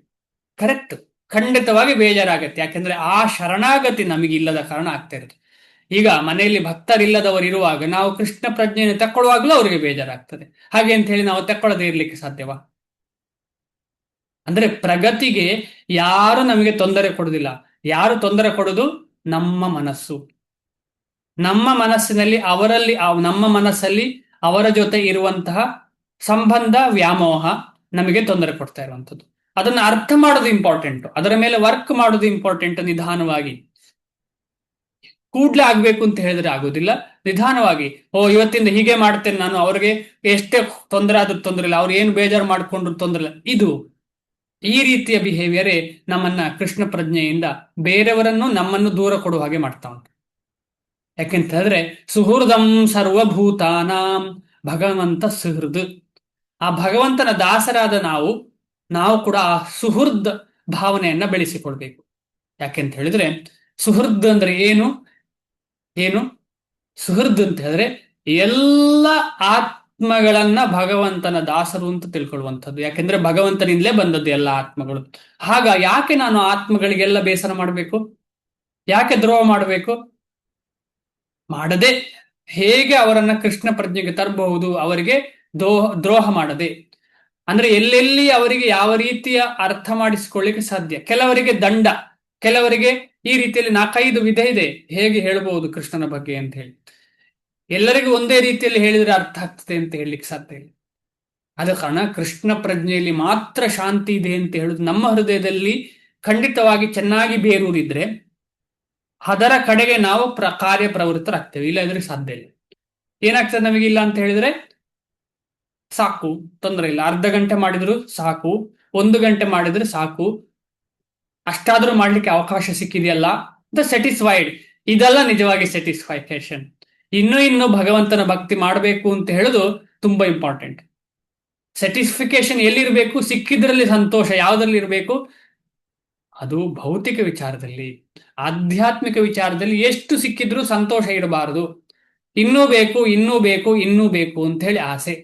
ಕರೆಕ್ಟ್, ಖಂಡಿತವಾಗಿ ಬೇಜಾರಾಗತ್ತೆ. ಯಾಕೆಂದ್ರೆ ಆ ಶರಣಾಗತಿ ನಮಗೆ ಇಲ್ಲದ ಕಾರಣ ಆಗ್ತಾ ಇರುತ್ತೆ. ಈಗ ಮನೆಯಲ್ಲಿ ಭಕ್ತರಿಲ್ಲದವರು ಇರುವಾಗ ನಾವು ಕೃಷ್ಣ ಪ್ರಜ್ಞೆಯನ್ನು ತಕ್ಕೊಳ್ಳುವಾಗಲೂ ಅವರಿಗೆ ಬೇಜಾರಾಗ್ತದೆ. ಹಾಗೆ ಅಂತ ಹೇಳಿ ನಾವು ತಕ್ಕೊಳ್ಳದೆ ಇರ್ಲಿಕ್ಕೆ ಸಾಧ್ಯವಾ? ಅಂದ್ರೆ ಪ್ರಗತಿಗೆ ಯಾರು ನಮಗೆ ತೊಂದರೆ ಕೊಡುದಿಲ್ಲ. ಯಾರು ತೊಂದರೆ ಕೊಡುದು? ನಮ್ಮ ಮನಸ್ಸು. ನಮ್ಮ ಮನಸ್ಸಿನಲ್ಲಿ ನಮ್ಮ ಮನಸ್ಸಲ್ಲಿ ಅವರ ಜೊತೆ ಇರುವಂತಹ ಸಂಬಂಧ, ವ್ಯಾಮೋಹ ನಮಗೆ ತೊಂದರೆ ಕೊಡ್ತಾ ಇರುವಂಥದ್ದು. ಅದನ್ನು ಅರ್ಥ ಮಾಡೋದು ಇಂಪಾರ್ಟೆಂಟ್, ಅದರ ಮೇಲೆ ವರ್ಕ್ ಮಾಡೋದು ಇಂಪಾರ್ಟೆಂಟ್. ನಿಧಾನವಾಗಿ, ಕೂಡ್ಲೆ ಆಗ್ಬೇಕು ಅಂತ ಹೇಳಿದ್ರೆ ಆಗೋದಿಲ್ಲ. ನಿಧಾನವಾಗಿ, ಇವತ್ತಿಂದ ಹೀಗೆ ಮಾಡ್ತೇನೆ ನಾನು, ಅವ್ರಿಗೆ ಎಷ್ಟೇ ತೊಂದರೆ ಆದ್ರೂ ತೊಂದರೆ ಇಲ್ಲ, ಅವ್ರು ಏನು ಬೇಜಾರು ಮಾಡ್ಕೊಂಡ್ರು ತೊಂದರೆ ಇಲ್ಲ. ಈ ರೀತಿಯ ಬಿಹೇವಿಯರೇ ನಮ್ಮನ್ನ ಕೃಷ್ಣ ಪ್ರಜ್ಞೆಯಿಂದ ಬೇರೆಯವರನ್ನು, ನಮ್ಮನ್ನು ದೂರ ಕೊಡುವ ಹಾಗೆ ಮಾಡ್ತಾ ಉಂಟು. ಯಾಕೆಂತ ಹೇಳಿದ್ರೆ, ಸುಹೃದಂ ಸರ್ವಭೂತಾನಾಂ ಭಗವಂತ ಸುಹೃದ್. ಆ ಭಗವಂತನ ದಾಸರಾದ ನಾವು ಕೂಡ ಆ ಸುಹೃದ್ ಭಾವನೆಯನ್ನ ಬೆಳೆಸಿಕೊಳ್ಬೇಕು. ಯಾಕೆಂತ ಹೇಳಿದ್ರೆ, ಸುಹೃದ್ ಅಂದ್ರೆ ಏನು? ಸುಹೃದ್ ಅಂತ ಹೇಳಿದ್ರೆ ಎಲ್ಲ ಆತ್ಮಗಳನ್ನ ಭಗವಂತನ ದಾಸರು ಅಂತ ತಿಳ್ಕೊಳ್ಳುವಂಥದ್ದು. ಯಾಕೆಂದ್ರೆ ಭಗವಂತನಿಂದಲೇ ಬಂದದ್ದು ಎಲ್ಲ ಆತ್ಮಗಳು. ಯಾಕೆ ನಾನು ಆತ್ಮಗಳಿಗೆಲ್ಲ ಬೇಸರ ಮಾಡಬೇಕು? ಯಾಕೆ ದ್ರೋಹ ಮಾಡಬೇಕು? ಮಾಡದೆ ಹೇಗೆ ಅವರನ್ನ ಕೃಷ್ಣ ಪ್ರಜ್ಞೆಗೆ ತರಬಹುದು? ಅವರಿಗೆ ದ್ರೋಹ ಮಾಡದೆ ಅಂದ್ರೆ ಎಲ್ಲೆಲ್ಲಿ ಅವರಿಗೆ ಯಾವ ರೀತಿಯ ಅರ್ಥ ಮಾಡಿಸಿಕೊಳ್ಳಿಕ್ಕೆ ಸಾಧ್ಯ? ಕೆಲವರಿಗೆ ದಂಡ, ಕೆಲವರಿಗೆ ಈ ರೀತಿಯಲ್ಲಿ 4-5 ವಿಧ ಇದೆ ಹೇಗೆ ಹೇಳಬಹುದು ಕೃಷ್ಣನ ಬಗ್ಗೆ ಅಂತ ಹೇಳಿ. ಎಲ್ಲರಿಗೂ ಒಂದೇ ರೀತಿಯಲ್ಲಿ ಹೇಳಿದ್ರೆ ಅರ್ಥ ಆಗ್ತದೆ ಅಂತ ಹೇಳಲಿಕ್ಕೆ ಸಾಧ್ಯ ಇಲ್ಲ. ಆದ ಕಾರಣ ಕೃಷ್ಣ ಪ್ರಜ್ಞೆಯಲ್ಲಿ ಮಾತ್ರ ಶಾಂತಿ ಇದೆ ಅಂತ ಹೇಳುದು ನಮ್ಮ ಹೃದಯದಲ್ಲಿ ಖಂಡಿತವಾಗಿ ಚೆನ್ನಾಗಿ ಬೇರೂರಿದ್ರೆ ಅದರ ಕಡೆಗೆ ನಾವು ಕಾರ್ಯಪ್ರವೃತ್ತರಾಗ್ತೇವೆ. ಇಲ್ಲದ್ರೆ ಸಾಧ್ಯ ಇಲ್ಲ. ಏನಾಗ್ತದೆ ನಮಗೆ ಇಲ್ಲ ಅಂತ ಹೇಳಿದ್ರೆ ಸಾಕು, ತೊಂದರೆ ಇಲ್ಲ, ಅರ್ಧ ಗಂಟೆ ಮಾಡಿದ್ರು ಸಾಕು, 1 ಗಂಟೆ ಮಾಡಿದ್ರೆ ಸಾಕು, ಅಷ್ಟಾದ್ರೂ ಮಾಡ್ಲಿಕ್ಕೆ ಅವಕಾಶ ಸಿಕ್ಕಿದೆಯಲ್ಲ, ದ ಸ್ಯಾಟಿಸ್ಫೈಡ್. ಇದೆಲ್ಲ ನಿಜವಾಗಿ ಸ್ಯಾಟಿಸ್ಫೈಕೇಶನ್. ಇನ್ನು ಭಗವಂತನ ಭಕ್ತಿ ಮಾಡಬೇಕು ಅಂತ ಹೇಳುದು ತುಂಬಾ ಇಂಪಾರ್ಟೆಂಟ್. ಸ್ಯಾಟಿಸ್ಫಿಕೇಶನ್ ಎಲ್ಲಿರ್ಬೇಕು? ಸಿಕ್ಕಿದ್ರಲ್ಲಿ ಸಂತೋಷ ಯಾವ್ದ್ರಲ್ಲಿ ಇರಬೇಕು? ಅದು ಭೌತಿಕ ವಿಚಾರದಲ್ಲಿ. ಆಧ್ಯಾತ್ಮಿಕ ವಿಚಾರದಲ್ಲಿ ಎಷ್ಟು ಸಿಕ್ಕಿದ್ರೂ ಸಂತೋಷ ಇರಬಾರದು. ಇನ್ನೂ ಬೇಕು, ಇನ್ನೂ ಬೇಕು, ಇನ್ನೂ ಬೇಕು ಅಂತ ಹೇಳಿ ಆಸೆ.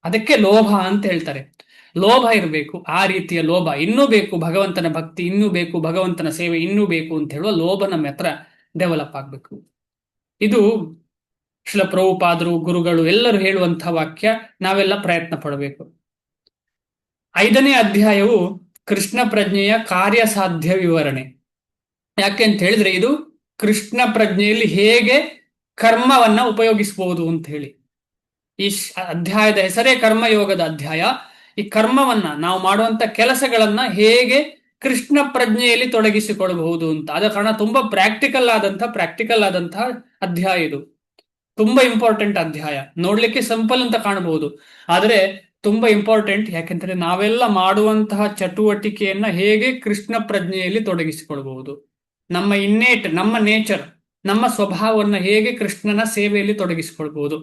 ಅದಕ್ಕೆ ಲೋಭ ಅಂತ ಹೇಳ್ತಾರೆ. ಲೋಭ ಇರಬೇಕು, ಆ ರೀತಿಯ ಲೋಭ. ಇನ್ನೂ ಬೇಕು ಭಗವಂತನ ಭಕ್ತಿ, ಇನ್ನೂ ಬೇಕು ಭಗವಂತನ ಸೇವೆ, ಇನ್ನೂ ಬೇಕು ಅಂತ ಹೇಳುವ ಲೋಭ ನಮ್ಮ ಹತ್ರ ಡೆವಲಪ್ ಆಗ್ಬೇಕು. ಇದು ಶ್ರೀಲ ಪ್ರಭುಪಾದರು, ಗುರುಗಳು ಎಲ್ಲರೂ ಹೇಳುವಂತಹ ವಾಕ್ಯ. ನಾವೆಲ್ಲ ಪ್ರಯತ್ನ ಪಡಬೇಕು. 5ನೇ ಅಧ್ಯಾಯವು ಕೃಷ್ಣ ಪ್ರಜ್ಞೆಯ ಕಾರ್ಯಸಾಧ್ಯ ವಿವರಣೆ. ಯಾಕೆ ಅಂತ ಹೇಳಿದ್ರೆ ಇದು ಕೃಷ್ಣ ಪ್ರಜ್ಞೆಯಲ್ಲಿ ಹೇಗೆ ಕರ್ಮವನ್ನ ಉಪಯೋಗಿಸಬಹುದು ಅಂತ ಹೇಳಿ. ಈ ಅಧ್ಯಾಯದ ಹೆಸರೇ ಕರ್ಮಯೋಗದ ಅಧ್ಯಾಯ. ಈ ಕರ್ಮವನ್ನ, ನಾವು ಮಾಡುವಂತ ಕೆಲಸಗಳನ್ನ ಹೇಗೆ ಕೃಷ್ಣ ಪ್ರಜ್ಞೆಯಲ್ಲಿ ತೊಡಗಿಸಿಕೊಳ್ಳಬಹುದು ಅಂತ. ಆದ ಕಾರಣ ತುಂಬಾ ಪ್ರಾಕ್ಟಿಕಲ್ ಆದಂತಹ ಅಧ್ಯಾಯ ಇದು. ತುಂಬಾ ಇಂಪಾರ್ಟೆಂಟ್ ಅಧ್ಯಾಯ. ನೋಡ್ಲಿಕ್ಕೆ ಸಿಂಪಲ್ ಅಂತ ಕಾಣಬಹುದು, ಆದರೆ ತುಂಬಾ ಇಂಪಾರ್ಟೆಂಟ್. ಯಾಕೆಂದ್ರೆ ನಾವೆಲ್ಲ ಮಾಡುವಂತಹ ಚಟುವಟಿಕೆಯನ್ನ ಹೇಗೆ ಕೃಷ್ಣ ಪ್ರಜ್ಞೆಯಲ್ಲಿ ತೊಡಗಿಸಿಕೊಳ್ಬಹುದು, ನಮ್ಮ ನಮ್ಮ ನೇಚರ್, ನಮ್ಮ ಸ್ವಭಾವವನ್ನು ಹೇಗೆ ಕೃಷ್ಣನ ಸೇವೆಯಲ್ಲಿ ತೊಡಗಿಸಿಕೊಳ್ಬಹುದು,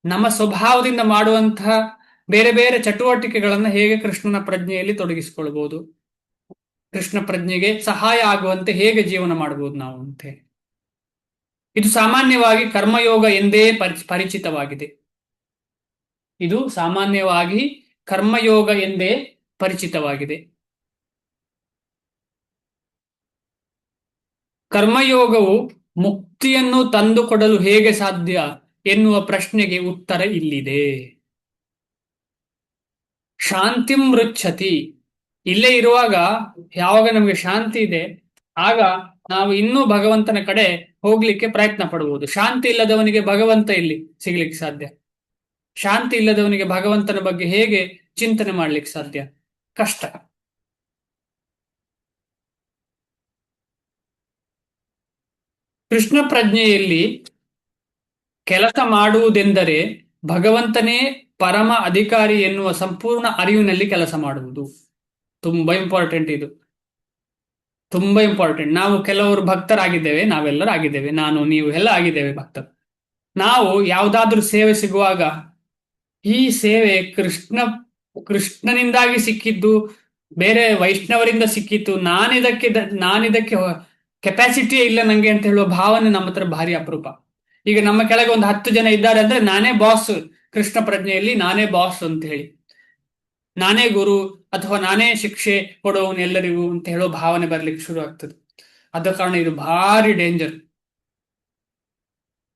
ನಮ್ಮ ಸ್ವಭಾವದಿಂದ ಮಾಡುವಂತಹ ಬೇರೆ ಬೇರೆ ಚಟುವಟಿಕೆಗಳನ್ನ ಹೇಗೆ ಕೃಷ್ಣನ ಪ್ರಜ್ಞೆಯಲ್ಲಿ ತೊಡಗಿಸಿಕೊಳ್ಬಹುದು, ಕೃಷ್ಣ ಪ್ರಜ್ಞೆಗೆ ಸಹಾಯ ಆಗುವಂತೆ ಹೇಗೆ ಜೀವನ ಮಾಡಬಹುದು ನಾವು ಅಂತ. ಇದು ಸಾಮಾನ್ಯವಾಗಿ ಕರ್ಮಯೋಗ ಎಂದೇ ಪರಿಚಿತವಾಗಿದೆ. ಇದು ಸಾಮಾನ್ಯವಾಗಿ ಕರ್ಮಯೋಗ ಎಂದೇ ಪರಿಚಿತವಾಗಿದೆ. ಕರ್ಮಯೋಗವು ಮುಕ್ತಿಯನ್ನು ತಂದುಕೊಡಲು ಹೇಗೆ ಸಾಧ್ಯ ಎನ್ನುವ ಪ್ರಶ್ನೆಗೆ ಉತ್ತರ ಇಲ್ಲಿದೆ. ಶಾಂತಿಂ ಮೃಚ್ಛತಿ. ಇಲ್ಲೇ ಇರುವಾಗ ಯಾವಾಗ ನಮಗೆ ಶಾಂತಿ ಇದೆ ಆಗ ನಾವು ಇನ್ನೂ ಭಗವಂತನ ಕಡೆ ಹೋಗ್ಲಿಕ್ಕೆ ಪ್ರಯತ್ನ ಪಡುವುದು. ಶಾಂತಿ ಇಲ್ಲದವನಿಗೆ ಭಗವಂತ ಎಲ್ಲಿ ಸಿಗ್ಲಿಕ್ಕೆ ಸಾಧ್ಯ? ಶಾಂತಿ ಇಲ್ಲದವನಿಗೆ ಭಗವಂತನ ಬಗ್ಗೆ ಹೇಗೆ ಚಿಂತನೆ ಮಾಡ್ಲಿಕ್ಕೆ ಸಾಧ್ಯ? ಕಷ್ಟ. ಕೃಷ್ಣ ಪ್ರಜ್ಞೆಯಲ್ಲಿ ಕೆಲಸ ಮಾಡುವುದೆಂದರೆ ಭಗವಂತನೇ ಪರಮ ಅಧಿಕಾರಿ ಎನ್ನುವ ಸಂಪೂರ್ಣ ಅರಿವಿನಲ್ಲಿ ಕೆಲಸ ಮಾಡುವುದು. ತುಂಬಾ ಇಂಪಾರ್ಟೆಂಟ್ ಇದು, ತುಂಬಾ ಇಂಪಾರ್ಟೆಂಟ್. ನಾವು ಕೆಲವರು ಭಕ್ತರಾಗಿದ್ದೇವೆ, ನಾವೆಲ್ಲರೂ ಆಗಿದ್ದೇವೆ, ನಾನು ನೀವು ಎಲ್ಲ ಆಗಿದ್ದೇವೆ ಭಕ್ತರು. ನಾವು ಯಾವುದಾದ್ರೂ ಸೇವೆ ಸಿಗುವಾಗ ಈ ಸೇವೆ ಕೃಷ್ಣನಿಂದಾಗಿ ಸಿಕ್ಕಿದ್ದು, ಬೇರೆ ವೈಷ್ಣವರಿಂದ ಸಿಕ್ಕಿತ್ತು, ನಾನಿದಕ್ಕೆ ಕೆಪಾಸಿಟಿಯೇ ಇಲ್ಲ ನಂಗೆ ಅಂತ ಹೇಳುವ ಭಾವನೆ ನಮ್ಮ ಹತ್ರ ಭಾರಿ ಅಪರೂಪ. ಈಗ ನಮ್ಮ ಕೆಳಗೆ ಒಂದು 10 ಜನ ಇದ್ದಾರೆ ಅಂದ್ರೆ ನಾನೇ ಬಾಸ್, ಕೃಷ್ಣ ಪ್ರಜ್ಞೆಯಲ್ಲಿ ನಾನೇ ಬಾಸ್ ಅಂತ ಹೇಳಿ, ನಾನೇ ಗುರು ಅಥವಾ ನಾನೇ ಶಿಕ್ಷೆ ಕೊಡುವವನು ಎಲ್ಲರಿಗೂ ಅಂತ ಹೇಳೋ ಭಾವನೆ ಬರ್ಲಿಕ್ಕೆ ಶುರು ಆಗ್ತದೆ. ಆದ ಕಾರಣ ಇದು ಭಾರಿ ಡೇಂಜರ್.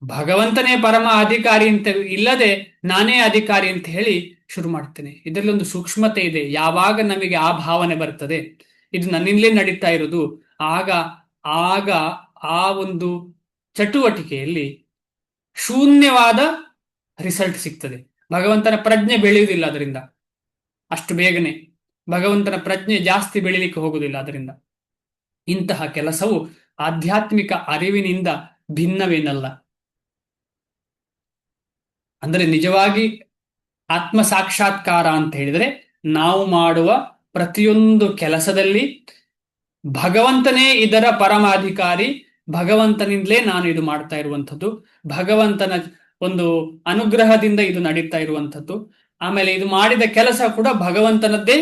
ಭಗವಂತನೇ ಪರಮ ಅಧಿಕಾರಿ ಅಂತ ಇಲ್ಲದೆ ನಾನೇ ಅಧಿಕಾರಿ ಅಂತ ಹೇಳಿ ಶುರು ಮಾಡ್ತೇನೆ. ಇದರಲ್ಲಿ ಒಂದು ಸೂಕ್ಷ್ಮತೆ ಇದೆ. ಯಾವಾಗ ನಮಗೆ ಆ ಭಾವನೆ ಬರ್ತದೆ, ಇದು ನನ್ನಿಂದಲೇ ನಡೀತಾ ಇರೋದು, ಆಗ ಆ ಒಂದು ಚಟುವಟಿಕೆಯಲ್ಲಿ ಶೂನ್ಯವಾದ ರಿಸಲ್ಟ್ ಸಿಗ್ತದೆ. ಭಗವಂತನ ಪ್ರಜ್ಞೆ ಬೆಳೆಯುವುದಿಲ್ಲ ಅದರಿಂದ ಅಷ್ಟು ಬೇಗನೆ. ಭಗವಂತನ ಪ್ರಜ್ಞೆ ಜಾಸ್ತಿ ಬೆಳಿಲಿಕ್ಕೆ ಹೋಗುವುದಿಲ್ಲ ಅದರಿಂದ. ಇಂತಹ ಕೆಲಸವು ಆಧ್ಯಾತ್ಮಿಕ ಅರಿವಿನಿಂದ ಭಿನ್ನವೇನಲ್ಲ. ಅಂದರೆ ನಿಜವಾಗಿ ಆತ್ಮ ಸಾಕ್ಷಾತ್ಕಾರ ಅಂತ ಹೇಳಿದ್ರೆ ನಾವು ಮಾಡುವ ಪ್ರತಿಯೊಂದು ಕೆಲಸದಲ್ಲಿ ಭಗವಂತನೇ ಇದರ ಪರಮಾಧಿಕಾರಿ, ಭಗವಂತನಿಂದಲೇ ನಾನು ಇದು ಮಾಡ್ತಾ ಇರುವಂಥದ್ದು, ಭಗವಂತನ ಒಂದು ಅನುಗ್ರಹದಿಂದ ಇದು ನಡೀತಾ ಇರುವಂಥದ್ದು. ಆಮೇಲೆ ಇದು ಮಾಡಿದ ಕೆಲಸ ಕೂಡ ಭಗವಂತನದ್ದೇ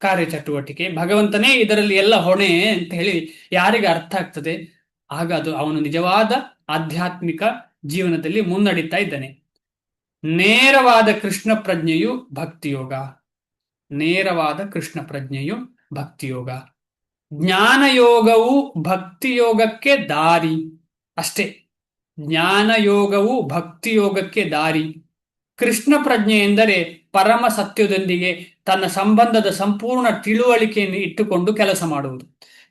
ಕಾರ್ಯಚಟುವಟಿಕೆ, ಭಗವಂತನೇ ಇದರಲ್ಲಿ ಎಲ್ಲ ಹೊಣೆ ಅಂತ ಹೇಳಿ ಯಾರಿಗೆ ಅರ್ಥ ಆಗ್ತದೆ, ಆಗ ಅದು ಅವನು ನಿಜವಾದ ಆಧ್ಯಾತ್ಮಿಕ ಜೀವನದಲ್ಲಿ ಮುನ್ನಡೀತಾ ಇದ್ದಾನೆ. ನೇರವಾದ ಕೃಷ್ಣ ಪ್ರಜ್ಞೆಯು ಭಕ್ತಿಯೋಗ. ನೇರವಾದ ಕೃಷ್ಣ ಪ್ರಜ್ಞೆಯು ಭಕ್ತಿಯೋಗ. ಜ್ಞಾನಯೋಗವು ಭಕ್ತಿಯೋಗಕ್ಕೆ ದಾರಿ ಅಷ್ಟೇ. ಜ್ಞಾನಯೋಗವು ಭಕ್ತಿಯೋಗಕ್ಕೆ ದಾರಿ. ಕೃಷ್ಣ ಪ್ರಜ್ಞೆ ಎಂದರೆ ಪರಮ ಸತ್ಯದೊಂದಿಗೆ ತನ್ನ ಸಂಬಂಧದ ಸಂಪೂರ್ಣ ತಿಳುವಳಿಕೆಯನ್ನು ಇಟ್ಟುಕೊಂಡು ಕೆಲಸ ಮಾಡುವುದು.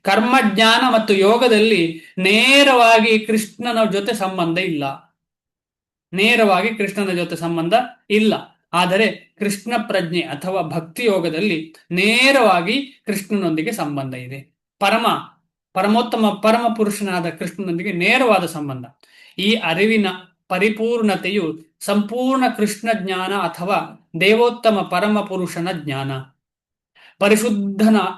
ಕರ್ಮಜ್ಞಾನ ಮತ್ತು ಯೋಗದಲ್ಲಿ ನೇರವಾಗಿ ಕೃಷ್ಣನ ಜೊತೆ ಸಂಬಂಧ ಇಲ್ಲ. ನೇರವಾಗಿ ಕೃಷ್ಣನ ಜೊತೆ ಸಂಬಂಧ ಇಲ್ಲ. ಆದರೆ ಕೃಷ್ಣ ಪ್ರಜ್ಞೆ ಅಥವಾ ಭಕ್ತಿ ಯೋಗದಲ್ಲಿ ನೇರವಾಗಿ ಕೃಷ್ಣನೊಂದಿಗೆ ಸಂಬಂಧ ಇದೆ. ಪರಮೋತ್ತಮ ಪರಮ ಪುರುಷನಾದ ಕೃಷ್ಣನೊಂದಿಗೆ ನೇರವಾದ ಸಂಬಂಧ. ಈ ಅರಿವಿನ ಪರಿಪೂರ್ಣತೆಯು ಸಂಪೂರ್ಣ ಕೃಷ್ಣ ಜ್ಞಾನ ಅಥವಾ ದೇವೋತ್ತಮ ಪರಮ ಪುರುಷನ ಜ್ಞಾನ.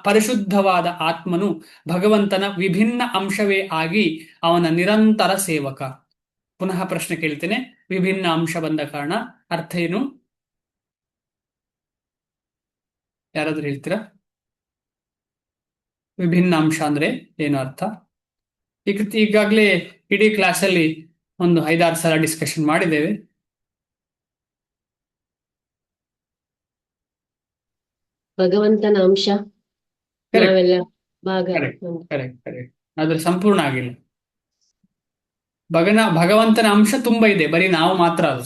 ಪರಿಶುದ್ಧವಾದ ಆತ್ಮನು ಭಗವಂತನ ವಿಭಿನ್ನ ಅಂಶವೇ ಆಗಿ ಅವನ ನಿರಂತರ ಸೇವಕ. ಪುನಃ ಪ್ರಶ್ನೆ ಕೇಳ್ತೇನೆ. ವಿಭಿನ್ನ ಅಂಶ ಬಂದ ಕಾರಣ ಅರ್ಥ ಏನು? ಯಾರಾದ್ರೂ ಹೇಳ್ತೀರಾ? ವಿಭಿನ್ನ ಅಂಶ ಅಂದ್ರೆ ಏನು ಅರ್ಥ? ಈಗಾಗಲೇ ಇಡೀ ಕ್ಲಾಸಲ್ಲಿ ಒಂದು 5-6 ಸಲ ಡಿಸ್ಕಷನ್ ಮಾಡಿದ್ದೇವೆ. ಭಗವಂತನ ಅಂಶ ನಾವೆಲ್ಲ ಭಾಗ. ಕರೆಕ್ಟ್. ಆದ್ರೆ ಸಂಪೂರ್ಣ ಆಗಿಲ್ಲ. ಭಗವಂತನ ಅಂಶ ತುಂಬಾ ಇದೆ, ಬರೀ ನಾವು ಮಾತ್ರ ಅಲ್ಲ.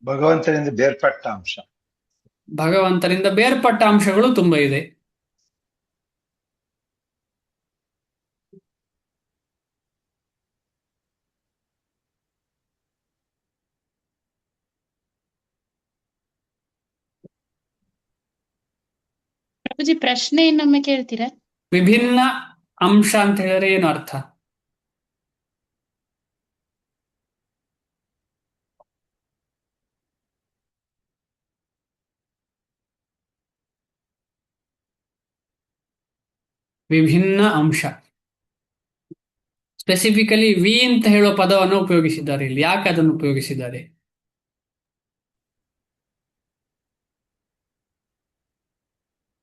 ಭಗವಂತನಿಂದ ಬೇರ್ಪಟ್ಟ ಅಂಶ, ಭಗವಂತನಿಂದ ಬೇರ್ಪಟ್ಟ ಅಂಶಗಳು ತುಂಬಾ ಇದೆ. ಪ್ರಭುಜಿ, ಪ್ರಶ್ನೆ ಇನ್ನೊಮ್ಮೆ ಕೇಳ್ತೀರಾ? ವಿಭಿನ್ನ ಅಂಶ ಅಂತ ಹೇಳಿದ್ರೆ ಏನು ಅರ್ಥ? ವಿಭಿನ್ನ ಅಂಶ, ಸ್ಪೆಸಿಫಿಕಲಿ ವಿ ಅಂತ ಹೇಳುವ ಪದವನ್ನು ಉಪಯೋಗಿಸಿದ್ದಾರೆ ಇಲ್ಲಿ. ಯಾಕೆ ಅದನ್ನು ಉಪಯೋಗಿಸಿದ್ದಾರೆ?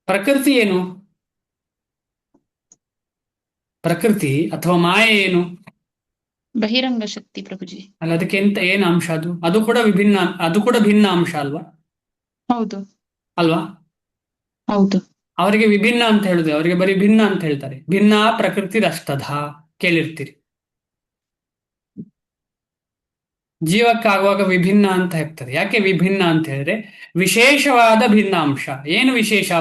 ಪ್ರಕೃತಿ ಏನು? ಪ್ರಕೃತಿ ಅಥವಾ ಮಾಯೆ ಏನು? ಬಹಿರಂಗ ಶಕ್ತಿ ಪ್ರಭುಜಿ. ಅಲ್ಲ, ಅದಕ್ಕೆ ಏನು ಅಂಶ? ಅದು ಕೂಡ ಭಿನ್ನ ಅಂಶ ಅಲ್ವಾ? ಹೌದು ಅಲ್ವಾ? ಹೌದು. ಅವರಿಗೆ ವಿಭಿನ್ನ ಅಂತ ಹೇಳುದು, ಅವರಿಗೆ ಬರೀ ಭಿನ್ನ ಅಂತ ಹೇಳ್ತಾರೆ. ಭಿನ್ನ ಪ್ರಕೃತಿ ರಷ್ಟಧ ಕೇಳಿರ್ತೀರಿ. ಜೀವಕ್ಕಾಗುವಾಗ ವಿಭಿನ್ನ ಅಂತ ಹೇಳ್ತಾರೆ. ಯಾಕೆ ವಿಭಿನ್ನ ಅಂತ ಹೇಳಿದ್ರೆ ವಿಶೇಷವಾದ ಭಿನ್ನ ಅಂಶ. ಏನು ವಿಶೇಷ?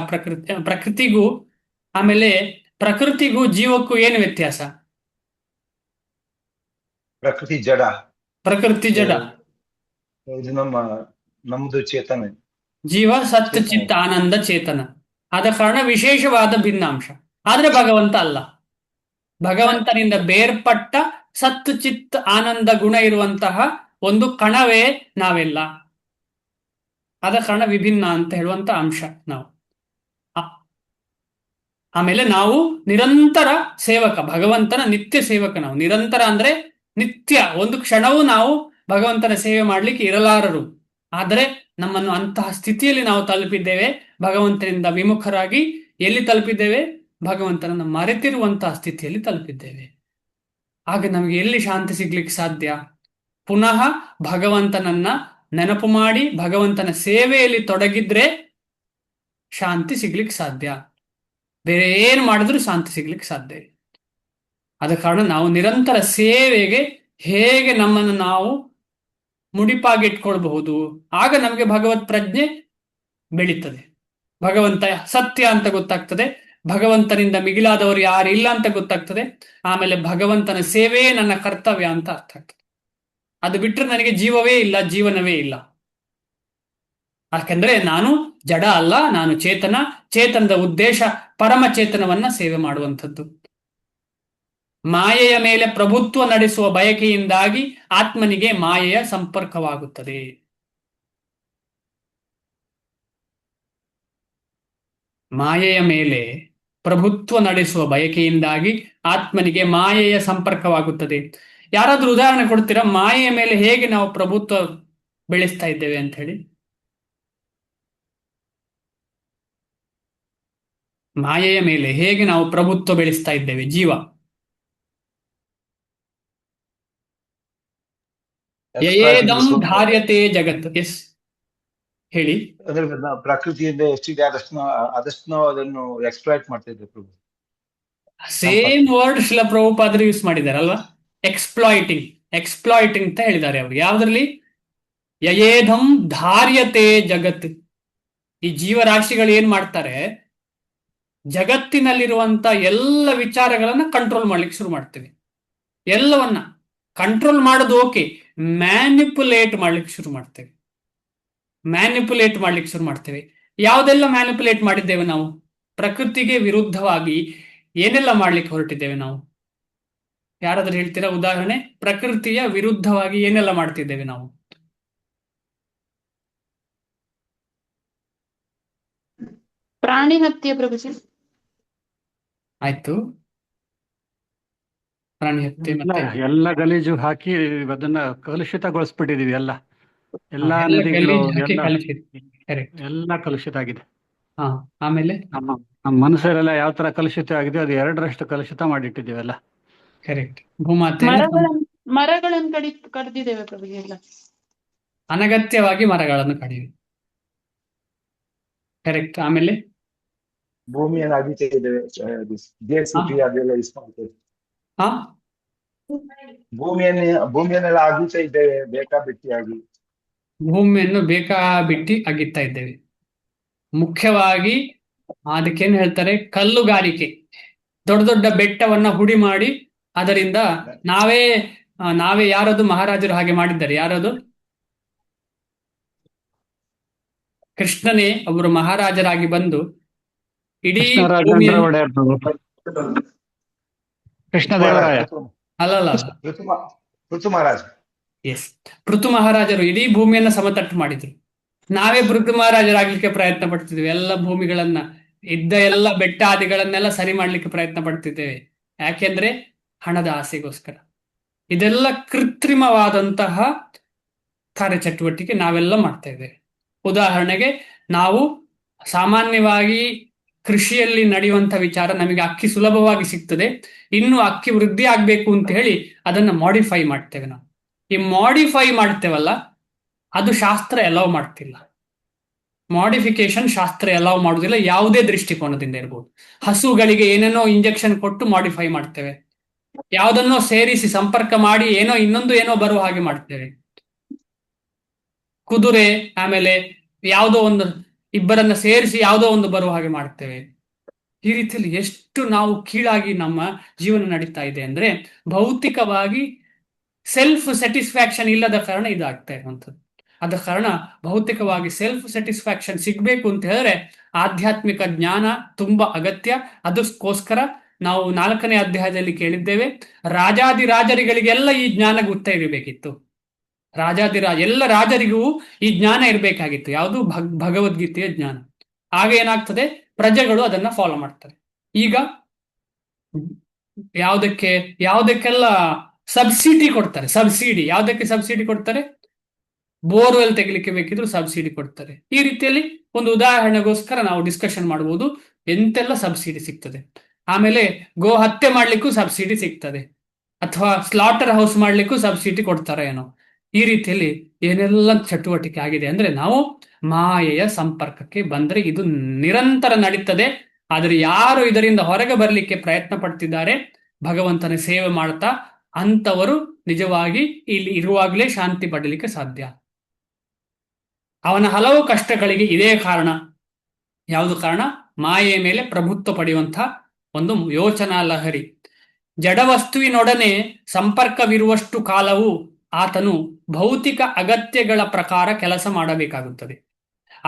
ಪ್ರಕೃತಿಗೂ ಆಮೇಲೆ ಪ್ರಕೃತಿಗೂ ಜೀವಕ್ಕೂ ಏನು ವ್ಯತ್ಯಾಸ? ಪ್ರಕೃತಿ ಜಡ, ಪ್ರಕೃತಿ ಜಡ, ಇದು ನಮ್ಮದು ಚೇತನ. ಜೀವ ಸತ್ ಚಿತ್ತ ಆನಂದ ಚೇತನ. ಆದ ಕಾರಣ ವಿಶೇಷವಾದ ಭಿನ್ನಾಂಶ. ಆದ್ರೆ ಭಗವಂತ ಅಲ್ಲ. ಭಗವಂತನಿಂದ ಬೇರ್ಪಟ್ಟ ಸತ್ ಚಿತ್ ಆನಂದ ಗುಣ ಇರುವಂತಹ ಒಂದು ಕಣವೇ ನಾವೆಲ್ಲ. ಆದ ಕಾರಣ ವಿಭಿನ್ನ ಅಂತ ಹೇಳುವಂತ ಅಂಶ ನಾವು. ಆಮೇಲೆ ನಾವು ನಿರಂತರ ಸೇವಕ, ಭಗವಂತನ ನಿತ್ಯ ಸೇವಕ. ನಾವು ನಿರಂತರ ಅಂದ್ರೆ ನಿತ್ಯ, ಒಂದು ಕ್ಷಣವೂ ನಾವು ಭಗವಂತನ ಸೇವೆ ಮಾಡ್ಲಿಕ್ಕೆ ಇರಲಾರರು. ಆದರೆ ನಮ್ಮನ್ನು ಅಂತಹ ಸ್ಥಿತಿಯಲ್ಲಿ ನಾವು ತಲುಪಿದ್ದೇವೆ. ಭಗವಂತನಿಂದ ವಿಮುಖರಾಗಿ ಎಲ್ಲಿ ತಲುಪಿದ್ದೇವೆ? ಭಗವಂತನನ್ನು ಮರೆತಿರುವಂತಹ ಸ್ಥಿತಿಯಲ್ಲಿ ತಲುಪಿದ್ದೇವೆ. ಆಗ ನಮಗೆ ಎಲ್ಲಿ ಶಾಂತಿ ಸಿಗ್ಲಿಕ್ಕೆ ಸಾಧ್ಯ? ಪುನಃ ಭಗವಂತನನ್ನ ನೆನಪು ಮಾಡಿ ಭಗವಂತನ ಸೇವೆಯಲ್ಲಿ ತೊಡಗಿದ್ರೆ ಶಾಂತಿ ಸಿಗ್ಲಿಕ್ಕೆ ಸಾಧ್ಯ. ಬೇರೆ ಏನು ಮಾಡಿದ್ರೂ ಶಾಂತಿ ಸಿಗ್ಲಿಕ್ಕೆ ಸಾಧ್ಯ. ಆದ ಕಾರಣ ನಾವು ನಿರಂತರ ಸೇವೆಗೆ ಹೇಗೆ ನಮ್ಮನ್ನು ನಾವು ಮುಡಿಪಾಗಿಟ್ಕೊಳ್ಬಹುದು, ಆಗ ನಮಗೆ ಭಗವತ್ ಪ್ರಜ್ಞೆ ಬೆಳೀತದೆ. ಭಗವಂತ ಸತ್ಯ ಅಂತ ಗೊತ್ತಾಗ್ತದೆ. ಭಗವಂತನಿಂದ ಮಿಗಿಲಾದವರು ಯಾರು ಇಲ್ಲ ಅಂತ ಗೊತ್ತಾಗ್ತದೆ. ಆಮೇಲೆ ಭಗವಂತನ ಸೇವೆಯೇ ನನ್ನ ಕರ್ತವ್ಯ ಅಂತ ಅರ್ಥ ಆಗ್ತದೆ. ಅದು ಬಿಟ್ಟರೆ ನನಗೆ ಜೀವವೇ ಇಲ್ಲ, ಜೀವನವೇ ಇಲ್ಲ. ಯಾಕೆಂದ್ರೆ ನಾನು ಜಡ ಅಲ್ಲ, ನಾನು ಚೇತನ. ಚೇತನದ ಉದ್ದೇಶ ಪರಮಚೇತನವನ್ನ ಸೇವೆ ಮಾಡುವಂಥದ್ದು. ಮಾಯೆಯ ಮೇಲೆ ಪ್ರಭುತ್ವ ನಡೆಸುವ ಬಯಕೆಯಿಂದಾಗಿ ಆತ್ಮನಿಗೆ ಮಾಯೆಯ ಸಂಪರ್ಕವಾಗುತ್ತದೆ. ಮಾಯೆಯ ಮೇಲೆ ಪ್ರಭುತ್ವ ನಡೆಸುವ ಬಯಕೆಯಿಂದಾಗಿ ಆತ್ಮನಿಗೆ ಮಾಯೆಯ ಸಂಪರ್ಕವಾಗುತ್ತದೆ. ಯಾರಾದ್ರೂ ಉದಾಹರಣೆ ಕೊಡ್ತೀರಾ? ಮಾಯೆಯ ಮೇಲೆ ಹೇಗೆ ನಾವು ಪ್ರಭುತ್ವ ಬೆಳೆಸ್ತಾ ಇದ್ದೇವೆ ಅಂತ ಹೇಳಿ. ಮಾಯೆಯ ಮೇಲೆ ಹೇಗೆ ನಾವು ಪ್ರಭುತ್ವ ಬೆಳೆಸ್ತಾ ಇದ್ದೇವೆ? ಜೀವ ಯಯೇದಂ ಧಾರ್ಯತೆ ಜಗತ್. ಎಸ್, ಹೇಳಿ. ಅಂದ್ರೆ ಪ್ರಕೃತಿಯಿಂದ ಎಷ್ಟಿದೆ ಆದಷ್ಟು ನಾವು ಅದನ್ನು ಎಕ್ಸ್ಪ್ಲಾಯ್ಟ್ ಮಾಡ್ತಾ ಇದ್ದೇವೆ ಪ್ರಭು. ಸೇಮ್ ವರ್ಡ್ ಶಿಲ ಪ್ರಭುಪಾದರು ಯೂಸ್ ಮಾಡಿದ್ದಾರೆ ಅಲ್ವಾ? ಎಕ್ಸ್ಪ್ಲಾಯ್ಟಿಂಗ್ ಅಂತ ಹೇಳಿದ್ದಾರೆ ಅವರು. ಯಾವ್ದ್ರಲ್ಲಿ? ಯಯೇಧಂ ಧಾರ್ಯತೆ ಜಗತ್. ಈ ಜೀವರಾಶಿಗಳು ಏನ್ ಮಾಡ್ತಾರೆ? ಜಗತ್ತಿನಲ್ಲಿರುವಂತ ಎಲ್ಲ ವಿಚಾರಗಳನ್ನ ಕಂಟ್ರೋಲ್ ಮಾಡ್ಲಿಕ್ಕೆ ಶುರು ಮಾಡ್ತೇವೆ. ಎಲ್ಲವನ್ನ ಕಂಟ್ರೋಲ್ ಮಾಡೋದು ಓಕೆ, ಮ್ಯಾನಿಪುಲೇಟ್ ಮಾಡ್ಲಿಕ್ಕೆ ಶುರು ಮಾಡ್ತೇವೆ. ಯಾವುದೆಲ್ಲ ಮ್ಯಾನಿಪುಲೇಟ್ ಮಾಡಿದ್ದೇವೆ ನಾವು? ಪ್ರಕೃತಿಗೆ ವಿರುದ್ಧವಾಗಿ ಏನೆಲ್ಲ ಮಾಡ್ಲಿಕ್ಕೆ ಹೊರಟಿದ್ದೇವೆ ನಾವು? ಯಾರಾದ್ರೂ ಹೇಳ್ತೀರಾ ಉದಾಹರಣೆ? ಪ್ರಕೃತಿಯ ವಿರುದ್ಧವಾಗಿ ಏನೆಲ್ಲ ಮಾಡ್ತಿದ್ದೇವೆ ನಾವು? ಪ್ರಾಣಿ ಹತ್ಯೆ ಪ್ರಭುಜಿ. ಆಯ್ತು, ಪ್ರಾಣಿ ಹತ್ಯೆ ಎಲ್ಲ ಮತ್ತೆ ಎಲ್ಲ ಗಲೀಜು ಹಾಕಿ ಅದನ್ನ ಕಲುಷಿತಗೊಳಿಸ್ಬಿಟ್ಟಿದೀವಿ ಎಲ್ಲ ಎಲ್ಲಾ ಎಲ್ಲ ನದಿಗಳು ಗಲೀಜ್ ಹಾಕಿ ಎಲ್ಲ ಕಲಿಸಿ. ಕರೆಕ್ಟ್. ಎಲ್ಲ ಕಲುಷಿತ ಆಗಿದೆ. ಹಾ, ಆಮೇಲೆ ನಮ್ಮ ಮನುಷ್ಯರೆಲ್ಲ ಯಾವ ತರ ಕಲುಷಿತ ಆಗಿದೆ ಅದು 2ರಷ್ಟು ಕಲುಷಿತ ಮಾಡಿಟ್ಟಿದ್ದೀವಲ್ಲ. ಕರೆಕ್ಟ್. ಭೂಮಾತೆಯನ್ನು ಮರಗಳನ್ನು ಕಡಿದಿದ್ದೇವೆ ಪ್ರಭುಜಿ ಎಲ್ಲ. ಅನಗತ್ಯವಾಗಿ ಮರಗಳನ್ನು ಕಡಿವೆ. ಕರೆಕ್ಟ್. ಆಮೇಲೆ ಭೂಮಿಯನ್ನು ಅಗಿತಾ ಇದ್ದೇವೆ, JCB ಅದೆಲ್ಲ ಯೂಸ್ ಮಾಡ್ತೇವೆ. ಹಾ, ಭೂಮಿಯನ್ನೆಲ್ಲ ಅಗಿತಾ ಇದ್ದೇವೆ ಬೇಕಾಬಿಟ್ಟಿಯಾಗಿ. ಭೂಮಿಯನ್ನು ಬೇಕಾಬಿಟ್ಟಿ ಅಗಿತಾ ಇದ್ದೇವೆ. ಮುಖ್ಯವಾಗಿ ಅದಕ್ಕೇನು ಹೇಳ್ತಾರೆ, ಕಲ್ಲುಗಾರಿಕೆ. ದೊಡ್ಡ ದೊಡ್ಡ ಬೆಟ್ಟವನ್ನ ಹುಡಿ ಮಾಡಿ ಅದರಿಂದ ನಾವೇ ಯಾರದು ಮಹಾರಾಜರು ಹಾಗೆ ಮಾಡಿದ್ದಾರೆ? ಯಾರದು? ಕೃಷ್ಣನೇ ಒಬ್ಬರು ಮಹಾರಾಜರಾಗಿ ಬಂದು ಇಡೀ ಕೃಷ್ಣರಾಜೇಂದ್ರ ಒಡೆಯರ್ ಕೃಷ್ಣದೇವರಾಯ ಅಲ್ಲಲ್ಲ, ಋತು ಮಹಾರಾಜ. ಎಸ್, ಪೃಥು ಮಹಾರಾಜರು ಇಡೀ ಭೂಮಿಯನ್ನ ಸಮತಟ್ಟು ಮಾಡಿದ್ರು. ನಾವೇ ಪೃಥು ಮಹಾರಾಜರಾಗ್ಲಿಕ್ಕೆ ಪ್ರಯತ್ನ ಪಡ್ತಿದ್ವಿ. ಎಲ್ಲ ಭೂಮಿಗಳನ್ನ, ಇದ್ದ ಎಲ್ಲ ಬೆಟ್ಟ ಆದಿಗಳನ್ನೆಲ್ಲ ಸರಿ ಮಾಡ್ಲಿಕ್ಕೆ ಪ್ರಯತ್ನ ಪಡ್ತಿದ್ದೇವೆ. ಯಾಕೆಂದ್ರೆ ಹಣದ ಆಸೆಗೋಸ್ಕರ. ಇದೆಲ್ಲ ಕೃತ್ರಿಮವಾದಂತಹ ಕಾರ್ಯಚಟುವಟಿಕೆ ನಾವೆಲ್ಲ ಮಾಡ್ತಾ ಇದ್ದೇವೆ. ಉದಾಹರಣೆಗೆ, ನಾವು ಸಾಮಾನ್ಯವಾಗಿ ಕೃಷಿಯಲ್ಲಿ ನಡೆಯುವಂತಹ ವಿಚಾರ, ನಮಗೆ ಅಕ್ಕಿ ಸುಲಭವಾಗಿ ಸಿಗ್ತದೆ, ಇನ್ನು ಅಕ್ಕಿ ವೃದ್ಧಿ ಆಗ್ಬೇಕು ಅಂತ ಹೇಳಿ ಅದನ್ನ ಮಾಡಿಫೈ ಮಾಡ್ತೇವೆ ನಾವು. ಈ ಮಾಡಿಫೈ ಮಾಡ್ತೇವಲ್ಲ, ಅದು ಶಾಸ್ತ್ರ ಅಲೌ ಮಾಡ್ತಿಲ್ಲ. ಮಾಡಿಫಿಕೇಶನ್ ಶಾಸ್ತ್ರ ಅಲೌ ಮಾಡುದಿಲ್ಲ, ಯಾವುದೇ ದೃಷ್ಟಿಕೋನದಿಂದ ಇರ್ಬೋದು. ಹಸುಗಳಿಗೆ ಏನೇನೋ ಇಂಜೆಕ್ಷನ್ ಕೊಟ್ಟು ಮಾಡಿಫೈ ಮಾಡ್ತೇವೆ, ಯಾವುದನ್ನೋ ಸೇರಿಸಿ ಸಂಪರ್ಕ ಮಾಡಿ ಇನ್ನೊಂದು ಏನೋ ಬರುವ ಹಾಗೆ ಮಾಡ್ತೇವೆ. ಕುದುರೆ, ಆಮೇಲೆ ಯಾವುದೋ ಒಂದು ಇಬ್ಬರನ್ನ ಸೇರಿಸಿ ಯಾವುದೋ ಒಂದು ಬರುವ ಹಾಗೆ ಮಾಡ್ತೇವೆ. ಈ ರೀತಿಯಲ್ಲಿ ಎಷ್ಟು ನಾವು ಕೀಳಾಗಿ ನಮ್ಮ ಜೀವನ ನಡೀತಾ ಇದೆ ಅಂದ್ರೆ, ಭೌತಿಕವಾಗಿ ಸೆಲ್ಫ್ ಸ್ಯಾಟಿಸ್ಫ್ಯಾಕ್ಷನ್ ಇಲ್ಲದ ಕಾರಣ ಇದಾಗ್ತಾ ಇರುವಂಥದ್ದು. ಆದ ಕಾರಣ ಭೌತಿಕವಾಗಿ ಸೆಲ್ಫ್ ಸ್ಯಾಟಿಸ್ಫ್ಯಾಕ್ಷನ್ ಸಿಗ್ಬೇಕು ಅಂತ ಹೇಳಿದ್ರೆ ಆಧ್ಯಾತ್ಮಿಕ ಜ್ಞಾನ ತುಂಬಾ ಅಗತ್ಯ. ಅದಕ್ಕೋಸ್ಕರ ನಾವು 4ನೇ ಅಧ್ಯಾಯದಲ್ಲಿ ಕೇಳಿದ್ದೇವೆ, ರಾಜಾದಿರಾಜರಿಗಳಿಗೆಲ್ಲ ಈ ಜ್ಞಾನ ಗೊತ್ತಿರಬೇಕಿತ್ತು. ಎಲ್ಲ ರಾಜರಿಗೂ ಈ ಜ್ಞಾನ ಇರಬೇಕಾಗಿತ್ತು. ಯಾವುದು? ಭಗವದ್ಗೀತೆಯ ಜ್ಞಾನ. ಆಗ ಏನಾಗ್ತದೆ, ಪ್ರಜೆಗಳು ಅದನ್ನ ಫಾಲೋ ಮಾಡ್ತಾರೆ. ಈಗ ಯಾವುದಕ್ಕೆಲ್ಲ ಸಬ್ಸಿಡಿ ಕೊಡ್ತಾರೆ. ಯಾವುದಕ್ಕೆ ಸಬ್ಸಿಡಿ ಕೊಡ್ತಾರೆ? ಬೋರ್ವೆಲ್ ತೆಗಿಲಿಕ್ಕೆ ಬೇಕಿದ್ರು ಸಬ್ಸಿಡಿ ಕೊಡ್ತಾರೆ. ಈ ರೀತಿಯಲ್ಲಿ ಒಂದು ಉದಾಹರಣೆಗೋಸ್ಕರ ನಾವು ಡಿಸ್ಕಷನ್ ಮಾಡಬಹುದು, ಎಂತೆಲ್ಲ ಸಬ್ಸಿಡಿ ಸಿಗ್ತದೆ. ಆಮೇಲೆ ಗೋ ಹತ್ಯೆ ಮಾಡ್ಲಿಕ್ಕೂ ಸಬ್ಸಿಡಿ ಸಿಗ್ತದೆ, ಅಥವಾ ಸ್ಲಾಟರ್ ಹೌಸ್ ಮಾಡ್ಲಿಕ್ಕೂ ಸಬ್ಸಿಡಿ ಕೊಡ್ತಾರೆ ಏನೋ. ಈ ರೀತಿಯಲ್ಲಿ ಏನೆಲ್ಲ ಚಟುವಟಿಕೆ ಆಗಿದೆ ಅಂದ್ರೆ, ನಾವು ಮಾಯೆಯ ಸಂಪರ್ಕಕ್ಕೆ ಬಂದ್ರೆ ಇದು ನಿರಂತರ ನಡೀತದೆ. ಆದರೆ ಯಾರು ಇದರಿಂದ ಹೊರಗೆ ಬರಲಿಕ್ಕೆ ಪ್ರಯತ್ನ ಪಡ್ತಿದ್ದಾರೆ, ಭಗವಂತನ ಸೇವೆ ಮಾಡ್ತಾ, ಅಂತವರು ನಿಜವಾಗಿ ಇಲ್ಲಿ ಇರುವಾಗಲೇ ಶಾಂತಿ ಪಡಲಿಕ್ಕೆ ಸಾಧ್ಯ. ಅವನ ಹಲವು ಕಷ್ಟಗಳಿಗೆ ಇದೇ ಕಾರಣ. ಯಾವುದು ಕಾರಣ? ಮಾಯೆಯ ಮೇಲೆ ಪ್ರಭುತ್ವ ಪಡೆಯುವಂತಹ ಒಂದು ಯೋಚನಾ ಲಹರಿ. ಜಡವಸ್ತುವಿನೊಡನೆ ಸಂಪರ್ಕವಿರುವಷ್ಟು ಕಾಲವು ಆತನು ಭೌತಿಕ ಅಗತ್ಯಗಳ ಪ್ರಕಾರ ಕೆಲಸ ಮಾಡಬೇಕಾಗುತ್ತದೆ.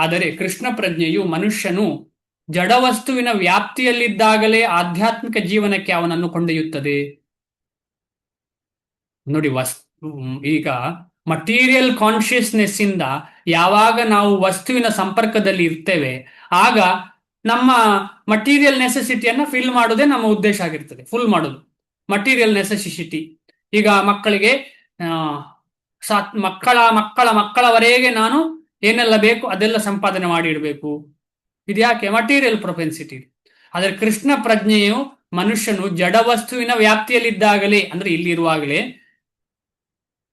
ಆದರೆ ಕೃಷ್ಣ ಪ್ರಜ್ಞೆಯು ಮನುಷ್ಯನು ಜಡವಸ್ತುವಿನ ವ್ಯಾಪ್ತಿಯಲ್ಲಿದ್ದಾಗಲೇ ಆಧ್ಯಾತ್ಮಿಕ ಜೀವನಕ್ಕೆ ಅವನನ್ನು ಕೊಂಡೊಯ್ಯುತ್ತದೆ. ನೋಡಿ, ಈಗ ಮಟೀರಿಯಲ್ ಕಾನ್ಶಿಯಸ್ನೆಸ್ ಇಂದ ಯಾವಾಗ ನಾವು ವಸ್ತುವಿನ ಸಂಪರ್ಕದಲ್ಲಿ ಇರ್ತೇವೆ, ಆಗ ನಮ್ಮ ಮಟೀರಿಯಲ್ ನೆಸೆಸಿಟಿಯನ್ನ ಫಿಲ್ ಮಾಡೋದೇ ನಮ್ಮ ಉದ್ದೇಶ ಆಗಿರ್ತದೆ. ಫುಲ್ ಮಾಡೋದು ಮಟೀರಿಯಲ್ ನೆಸೆಸಿಟಿ. ಈಗ ಮಕ್ಕಳಿಗೆ ಮಕ್ಕಳವರೆಗೆ ನಾನು ಏನೆಲ್ಲ ಬೇಕು ಅದೆಲ್ಲ ಸಂಪಾದನೆ ಮಾಡಿ ಇಡಬೇಕು. ಇದ್ಯಾಕೆ? Material propensity. ಆದರೆ ಕೃಷ್ಣ ಪ್ರಜ್ಞೆಯು ಮನುಷ್ಯನು ಜಡವಸ್ತುವಿನ ವ್ಯಾಪ್ತಿಯಲ್ಲಿದ್ದಾಗಲೇ, ಅಂದ್ರೆ ಇಲ್ಲಿರುವಾಗಲೇ,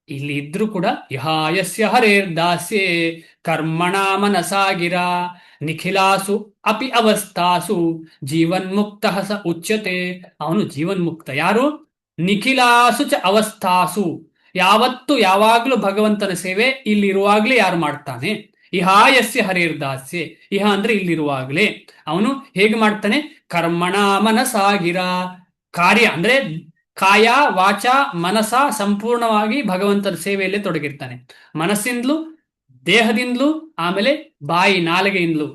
ಇಲ್ಲಿ ಇದ್ರೂ ಕೂಡ ಯಹಾಯಸ್ಯ ಹರೇರ್ ದಾಸ್ಯೆ ಕರ್ಮಣ ಮನಸಾಗಿರ ನಿಖಿಲಾಸು ಅಪಿ ಅವಸ್ಥಾಸು ಜೀವನ್ಮುಕ್ತ ಸ ಉಚ್ಯತೆ. ಅವನು ಜೀವನ್ಮುಕ್ತ. ಯಾರು? ನಿಖಿಲಾಸು ಚ ಅವಸ್ಥಾಸು. ಯಾವಾಗ್ಲೂ ಭಗವಂತನ ಸೇವೆ ಇಲ್ಲಿರುವಾಗ್ಲೇ ಯಾರು ಮಾಡ್ತಾನೆ, ಇಹಾಯಸ್ಯ ಹರೇರ್ ದಾಸ್ಯೆ. ಇಹ ಅಂದ್ರೆ ಇಲ್ಲಿರುವಾಗಲೇ ಅವನು ಹೇಗೆ ಮಾಡ್ತಾನೆ? ಕರ್ಮಣ ಮನಸಾಗಿರ. ಕಾರ್ಯ ಅಂದ್ರೆ ಕಾಯ ವಾಚ ಮನಸ ಸಂಪೂರ್ಣವಾಗಿ ಭಗವಂತನ ಸೇವೆಯಲ್ಲಿ ತೊಡಗಿರ್ತಾನೆ. ಮನಸ್ಸಿಂದಲೂ, ದೇಹದಿಂದಲೂ, ಆಮೇಲೆ ಬಾಯಿ ನಾಲಿಗೆಯಿಂದಲೂ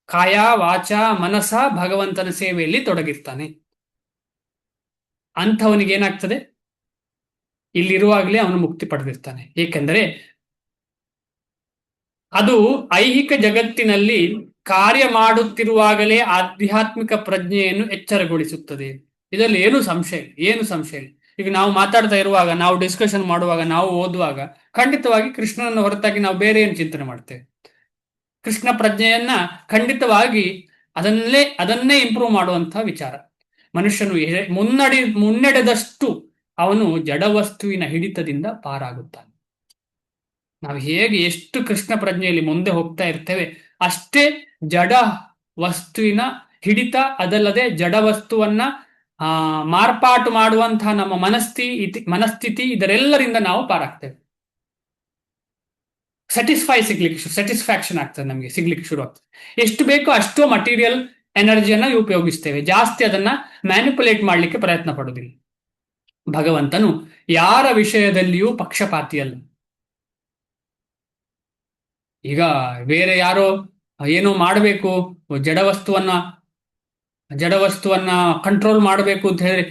ಕಾಯ ವಾಚ ಮನಸ ಭಗವಂತನ ಸೇವೆಯಲ್ಲಿ ತೊಡಗಿರ್ತಾನೆ. ಅಂಥವನಿಗೇನಾಗ್ತದೆ? ಇಲ್ಲಿರುವಾಗಲೇ ಅವನು ಮುಕ್ತಿ ಪಡೆದಿರ್ತಾನೆ. ಏಕೆಂದರೆ ಅದು ಐಹಿಕ ಜಗತ್ತಿನಲ್ಲಿ ಕಾರ್ಯ ಮಾಡುತ್ತಿರುವಾಗಲೇ ಆಧ್ಯಾತ್ಮಿಕ ಪ್ರಜ್ಞೆಯನ್ನು ಎಚ್ಚರಗೊಳಿಸುತ್ತದೆ. ಇದರಲ್ಲಿ ಏನು ಸಂಶಯ ಇಲ್ಲ. ಈಗ ನಾವು ಮಾತಾಡ್ತಾ ಇರುವಾಗ, ನಾವು ಡಿಸ್ಕಷನ್ ಮಾಡುವಾಗ, ನಾವು ಓದುವಾಗ ಖಂಡಿತವಾಗಿ ಕೃಷ್ಣನನ್ನು ಹೊರತಾಗಿ ನಾವು ಬೇರೆ ಏನು ಚಿಂತನೆ ಮಾಡ್ತೇವೆ? ಕೃಷ್ಣ ಪ್ರಜ್ಞೆಯನ್ನ ಖಂಡಿತವಾಗಿ ಅದನ್ನೇ ಇಂಪ್ರೂವ್ ಮಾಡುವಂತಹ ವಿಚಾರ. ಮನುಷ್ಯನು ಮುನ್ನಡೆದಷ್ಟು ಅವನು ಜಡವಸ್ತುವಿನ ಹಿಡಿತದಿಂದ ಪಾರಾಗುತ್ತಾನೆ. ನಾವು ಹೇಗೆ ಎಷ್ಟು ಕೃಷ್ಣ ಪ್ರಜ್ಞೆಯಲ್ಲಿ ಮುಂದೆ ಹೋಗ್ತಾ ಇರ್ತೇವೆ, ಅಷ್ಟೇ ಜಡ ವಸ್ತುವಿನ ಹಿಡಿತ, ಅದಲ್ಲದೆ ಜಡ ವಸ್ತುವನ್ನ ಮಾರ್ಪಾಟು ಮಾಡುವಂತಹ ನಮ್ಮ ಮನಸ್ಥಿತಿ ಇದರೆಲ್ಲರಿಂದ ನಾವು ಪಾರಾಗ್ತೇವೆ. ಸ್ಯಾಟಿಸ್ಫ್ಯಾಕ್ಷನ್ ಆಗ್ತದೆ, ನಮಗೆ ಸಿಗ್ಲಿಕ್ಕೆ ಶುರು ಆಗ್ತದೆ. ಎಷ್ಟು ಬೇಕೋ ಅಷ್ಟು ಮಟೀರಿಯಲ್ ಎನರ್ಜಿಯನ್ನ ಉಪಯೋಗಿಸ್ತೇವೆ, ಜಾಸ್ತಿ ಅದನ್ನ ಮ್ಯಾನಿಪುಲೇಟ್ ಮಾಡಲಿಕ್ಕೆ ಪ್ರಯತ್ನ ಪಡುವುದಿಲ್ಲ. ಭಗವಂತನು ಯಾರ ವಿಷಯದಲ್ಲಿಯೂ ಪಕ್ಷಪಾತಿಯಲ್ಲ. ಈಗ ಬೇರೆ ಯಾರೋ ಏನೋ ಮಾಡಬೇಕು, ಜಡವಸ್ತುವನ್ನ ಕಂಟ್ರೋಲ್ ಮಾಡಬೇಕು ಅಂತ ಹೇಳಿ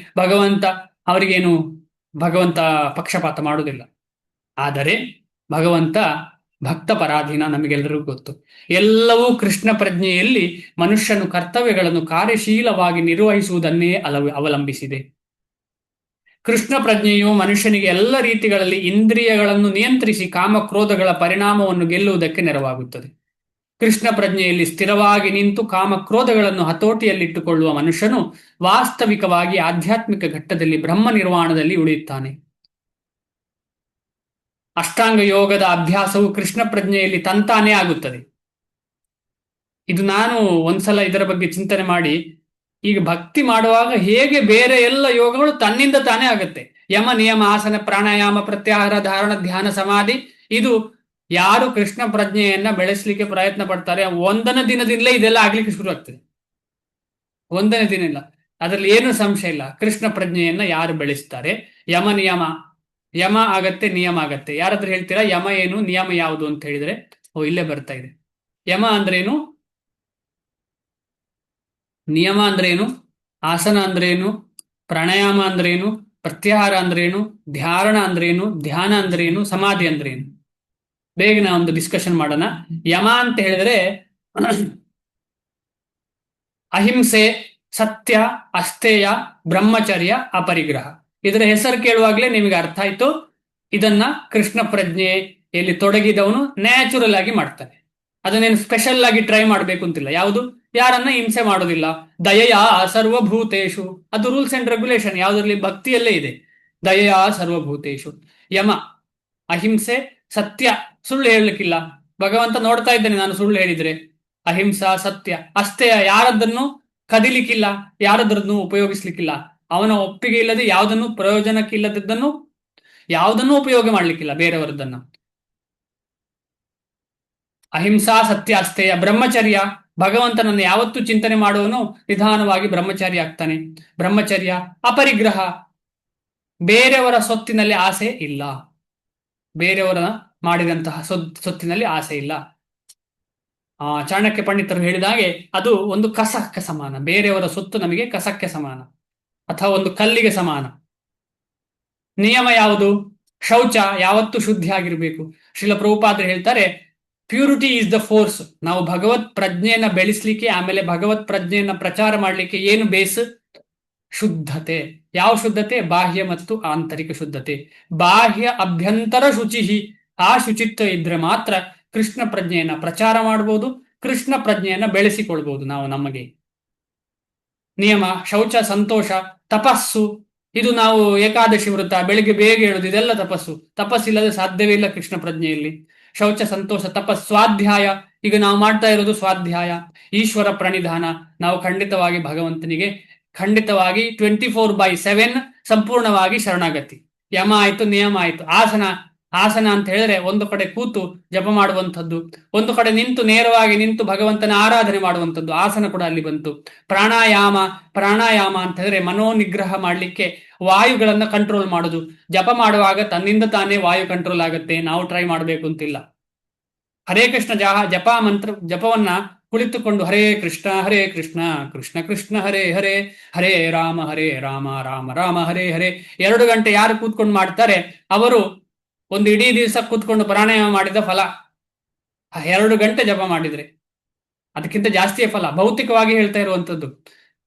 ಭಗವಂತ ಪಕ್ಷಪಾತ ಮಾಡುವುದಿಲ್ಲ. ಆದರೆ ಭಗವಂತ ಭಕ್ತ ಪರಾಧೀನ, ನಮಗೆಲ್ಲರಿಗೂ ಗೊತ್ತು. ಎಲ್ಲವೂ ಕೃಷ್ಣ ಪ್ರಜ್ಞೆಯಲ್ಲಿ ಮನುಷ್ಯನು ಕರ್ತವ್ಯಗಳನ್ನು ಕಾರ್ಯಶೀಲವಾಗಿ ನಿರ್ವಹಿಸುವುದನ್ನೇ ಅವಲಂಬಿಸಿದೆ. ಕೃಷ್ಣ ಪ್ರಜ್ಞೆಯು ಮನುಷ್ಯನಿಗೆ ಎಲ್ಲ ರೀತಿಗಳಲ್ಲಿ ಇಂದ್ರಿಯಗಳನ್ನು ನಿಯಂತ್ರಿಸಿ ಕಾಮಕ್ರೋಧಗಳ ಪರಿಣಾಮವನ್ನು ಗೆಲ್ಲುವುದಕ್ಕೆ ನೆರವಾಗುತ್ತದೆ. ಕೃಷ್ಣ ಪ್ರಜ್ಞೆಯಲ್ಲಿ ಸ್ಥಿರವಾಗಿ ನಿಂತು ಕಾಮಕ್ರೋಧಗಳನ್ನು ಹತೋಟಿಯಲ್ಲಿಟ್ಟುಕೊಳ್ಳುವ ಮನುಷ್ಯನು ವಾಸ್ತವಿಕವಾಗಿ ಆಧ್ಯಾತ್ಮಿಕ ಘಟ್ಟದಲ್ಲಿ ಬ್ರಹ್ಮ ನಿರ್ವಾಣದಲ್ಲಿ ಉಳಿಯುತ್ತಾನೆ. ಅಷ್ಟಾಂಗ ಯೋಗದ ಅಭ್ಯಾಸವು ಕೃಷ್ಣ ಪ್ರಜ್ಞೆಯಲ್ಲಿ ತಂತಾನೇ ಆಗುತ್ತದೆ. ಇದು ನಾನು ಒಂದ್ಸಲ ಇದರ ಬಗ್ಗೆ ಚಿಂತನೆ ಮಾಡಿ, ಈಗ ಭಕ್ತಿ ಮಾಡುವಾಗ ಹೇಗೆ ಬೇರೆ ಎಲ್ಲ ಯೋಗಗಳು ತನ್ನಿಂದ ತಾನೇ ಆಗುತ್ತೆ. ಯಮ, ನಿಯಮ, ಆಸನ, ಪ್ರಾಣಾಯಾಮ, ಪ್ರತ್ಯಾಹಾರ, ಧಾರಣ, ಧ್ಯಾನ, ಸಮಾಧಿ, ಇದು ಯಾರು ಕೃಷ್ಣ ಪ್ರಜ್ಞೆಯನ್ನ ಬೆಳೆಸಲಿಕ್ಕೆ ಪ್ರಯತ್ನ ಪಡ್ತಾರೆ, ಒಂದನೇ ದಿನದಿಂದಲೇ ಇದೆಲ್ಲ ಆಗ್ಲಿಕ್ಕೆ ಶುರು ಆಗ್ತದೆ. ಒಂದನೇ ದಿನ ಇಲ್ಲ, ಅದರಲ್ಲಿ ಏನು ಸಂಶಯ ಇಲ್ಲ. ಕೃಷ್ಣ ಪ್ರಜ್ಞೆಯನ್ನ ಯಾರು ಬೆಳೆಸ್ತಾರೆ, ಯಮ ಆಗತ್ತೆ, ನಿಯಮ ಆಗತ್ತೆ. ಯಾರಾದ್ರೂ ಹೇಳ್ತೀರಾ ಯಮ ಏನು, ನಿಯಮ ಯಾವುದು ಅಂತ ಹೇಳಿದ್ರೆ, ಇಲ್ಲೇ ಬರ್ತಾ ಇದೆ. ಯಮ ಅಂದ್ರೇನು, ನಿಯಮ ಅಂದ್ರೇನು, ಆಸನ ಅಂದ್ರೇನು, ಪ್ರಾಣಾಯಾಮ ಅಂದ್ರೇನು, ಪ್ರತ್ಯಾಹಾರ ಅಂದ್ರೇನು, ಧಾರಣ ಅಂದ್ರೇನು, ಧ್ಯಾನ ಅಂದ್ರೇನು, ಸಮಾಧಿ ಅಂದ್ರೇನು? ಬೇಗನೆ ಒಂದು ಡಿಸ್ಕಷನ್ ಮಾಡೋಣ. ಯಮ ಅಂತ ಹೇಳಿದ್ರೆ ಅಹಿಂಸೆ, ಸತ್ಯ, ಅಸ್ಥೇಯ, ಬ್ರಹ್ಮಚರ್ಯ, ಅಪರಿಗ್ರಹ. ಇದರ ಹೆಸರು ಕೇಳುವಾಗಲೇ ನಿಮಗೆ ಅರ್ಥ ಆಯ್ತು, ಇದನ್ನ ಕೃಷ್ಣ ಪ್ರಜ್ಞೆಯಲ್ಲಿ ತೊಡಗಿದವನು ನ್ಯಾಚುರಲ್ ಆಗಿ ಮಾಡ್ತಾನೆ. ಅದನ್ನೇನು ಸ್ಪೆಷಲ್ ಆಗಿ ಟ್ರೈ ಮಾಡಬೇಕು ಅಂತಿಲ್ಲ. ಯಾವುದು? ಯಾರನ್ನ ಹಿಂಸೆ ಮಾಡೋದಿಲ್ಲ. ದಯೆಯ ಸರ್ವಭೂತೇಶು, ಅದು ರೂಲ್ಸ್ ಅಂಡ್ ರೆಗ್ಯುಲೇಷನ್, ಯಾವುದರಲ್ಲಿ? ಭಕ್ತಿಯಲ್ಲೇ ಇದೆ. ದಯೆಯ ಸರ್ವಭೂತೇಶು. ಯಮ ಅಹಿಂಸೆ, ಸತ್ಯ, ಸುಳ್ಳು ಹೇಳಲಿಕ್ಕಿಲ್ಲ. ಭಗವಂತ ನೋಡ್ತಾ ಇದ್ದಾನೆ ನಾನು ಸುಳ್ಳು ಹೇಳಿದ್ರೆ. ಅಹಿಂಸಾ, ಸತ್ಯ, ಅಸ್ಥೇಯ, ಯಾರದ್ದನ್ನು ಕದಿಲಿಕ್ಕಿಲ್ಲ, ಯಾರದ್ರನ್ನು ಉಪಯೋಗಿಸ್ಲಿಕ್ಕಿಲ್ಲ. ಅವನ ಒಪ್ಪಿಗೆ ಇಲ್ಲದೆ ಯಾವುದನ್ನು ಪ್ರಯೋಜನಕ್ಕಿಲ್ಲದದ್ದನ್ನು ಯಾವುದನ್ನೂ ಉಪಯೋಗ ಮಾಡ್ಲಿಕ್ಕಿಲ್ಲ, ಬೇರೆಯವರದನ್ನ. ಅಹಿಂಸಾ, ಸತ್ಯ, ಅಸ್ಥೇಯ. ಬ್ರಹ್ಮಚರ್ಯ, ಭಗವಂತನನ್ನು ಯಾವತ್ತೂ ಚಿಂತನೆ ಮಾಡುವನು ನಿಧಾನವಾಗಿ ಬ್ರಹ್ಮಚಾರಿ ಆಗ್ತಾನೆ. ಬ್ರಹ್ಮಚರ್ಯ. ಅಪರಿಗ್ರಹ, ಬೇರೆಯವರ ಸೊತ್ತಿನಲ್ಲಿ ಆಸೆ ಇಲ್ಲ, ಬೇರೆಯವರ ಮಾಡಿದಂತಹ ಸೊತ್ತಿನಲ್ಲಿ ಆಸೆ ಇಲ್ಲ. ಚಾಣಕ್ಯ ಪಂಡಿತರು ಹೇಳಿದ ಹಾಗೆ ಅದು ಒಂದು ಕಸಕ್ಕೆ ಸಮಾನ. ಬೇರೆಯವರ ಸೊತ್ತು ನಮಗೆ ಕಸಕ್ಕೆ ಸಮಾನ, ಅಥವಾ ಒಂದು ಕಲ್ಲಿಗೆ ಸಮಾನ. ನಿಯಮ ಯಾವುದು? ಶೌಚ, ಯಾವತ್ತೂ ಶುದ್ಧಿ ಆಗಿರ್ಬೇಕು. ಶ್ರೀಲ ಪ್ರಭುಪಾದರು ಹೇಳ್ತಾರೆ, ಪ್ಯೂರಿಟಿ ಈಸ್ ದ ಫೋರ್ಸ್. ನಾವು ಭಗವತ್ ಪ್ರಜ್ಞೆಯನ್ನ ಬೆಳೆಸಲಿಕ್ಕೆ, ಆಮೇಲೆ ಭಗವತ್ ಪ್ರಜ್ಞೆಯನ್ನ ಪ್ರಚಾರ ಮಾಡಲಿಕ್ಕೆ ಏನು ಬೇಸ್? ಶುದ್ಧತೆ. ಯಾವ ಶುದ್ಧತೆ? ಬಾಹ್ಯ ಮತ್ತು ಆಂತರಿಕ ಶುದ್ಧತೆ. ಬಾಹ್ಯ ಅಭ್ಯಂತರ ಶುಚಿ, ಆ ಶುಚಿತ್ವ ಇದ್ರೆ ಮಾತ್ರ ಕೃಷ್ಣ ಪ್ರಜ್ಞೆಯನ್ನ ಪ್ರಚಾರ ಮಾಡಬಹುದು, ಕೃಷ್ಣ ಪ್ರಜ್ಞೆಯನ್ನ ಬೆಳೆಸಿಕೊಳ್ಬಹುದು ನಾವು ನಮಗೆ. ನಿಯಮ, ಶೌಚ, ಸಂತೋಷ, ತಪಸ್ಸು, ಇದು ನಾವು ಏಕಾದಶಿ ವೃತ್ತ, ಬೆಳಿಗ್ಗೆ ಬೇಗ ಹೇಳುದು, ಇದೆಲ್ಲ ತಪಸ್ಸು. ತಪಸ್ಸಿಲ್ಲದೆ ಸಾಧ್ಯವೇ ಇಲ್ಲ ಕೃಷ್ಣ ಪ್ರಜ್ಞೆಯಲ್ಲಿ. ಶೌಚ, ಸಂತೋಷ, ತಪಸ್. ಸ್ವಾಧ್ಯಾಯ, ಈಗ ನಾವು ಮಾಡ್ತಾ ಇರೋದು ಸ್ವಾಧ್ಯಾಯ. ಈಶ್ವರ ಪ್ರಣಿಧಾನ, ನಾವು ಖಂಡಿತವಾಗಿ ಭಗವಂತನಿಗೆ 24/7 ಸಂಪೂರ್ಣವಾಗಿ ಶರಣಾಗತಿ. ಯಮ ಆಯ್ತು, ನಿಯಮ ಆಯ್ತು. ಆಸನ ಅಂತ ಹೇಳಿದ್ರೆ ಒಂದು ಕಡೆ ಕೂತು ಜಪ ಮಾಡುವಂಥದ್ದು, ಒಂದು ಕಡೆ ನೇರವಾಗಿ ನಿಂತು ಭಗವಂತನ ಆರಾಧನೆ ಮಾಡುವಂಥದ್ದು, ಆಸನ ಕೂಡ ಅಲ್ಲಿ ಬಂತು. ಪ್ರಾಣಾಯಾಮ ಅಂತ ಹೇಳಿದ್ರೆ ಮನೋನಿಗ್ರಹ ಮಾಡಲಿಕ್ಕೆ ವಾಯುಗಳನ್ನ ಕಂಟ್ರೋಲ್ ಮಾಡೋದು. ಜಪ ಮಾಡುವಾಗ ತನ್ನಿಂದ ತಾನೇ ವಾಯು ಕಂಟ್ರೋಲ್ ಆಗುತ್ತೆ, ನಾವು ಟ್ರೈ ಮಾಡಬೇಕು ಅಂತಿಲ್ಲ. ಹರೇ ಕೃಷ್ಣ ಜಪ ಮಂತ್ರ ಜಪವನ್ನ ಕುಳಿತುಕೊಂಡು ಹರೇ ಕೃಷ್ಣ ಕೃಷ್ಣ ಕೃಷ್ಣ ಹರೇ ಹರೇ ಹರೇ ರಾಮ ರಾಮ ರಾಮ ಹರೇ ಹರೇ 2 ಗಂಟೆ ಯಾರು ಕೂತ್ಕೊಂಡು ಮಾಡ್ತಾರೆ ಅವರು ಒಂದು ಇಡೀ ದಿವಸ ಕೂತ್ಕೊಂಡು ಪ್ರಾಣಾಯಾಮ ಮಾಡಿದ ಫಲ. 2 ಗಂಟೆ ಜಪ ಮಾಡಿದ್ರೆ ಅದಕ್ಕಿಂತ ಜಾಸ್ತಿಯೇ ಫಲ. ಭೌತಿಕವಾಗಿ ಹೇಳ್ತಾ ಇರುವಂತದ್ದು,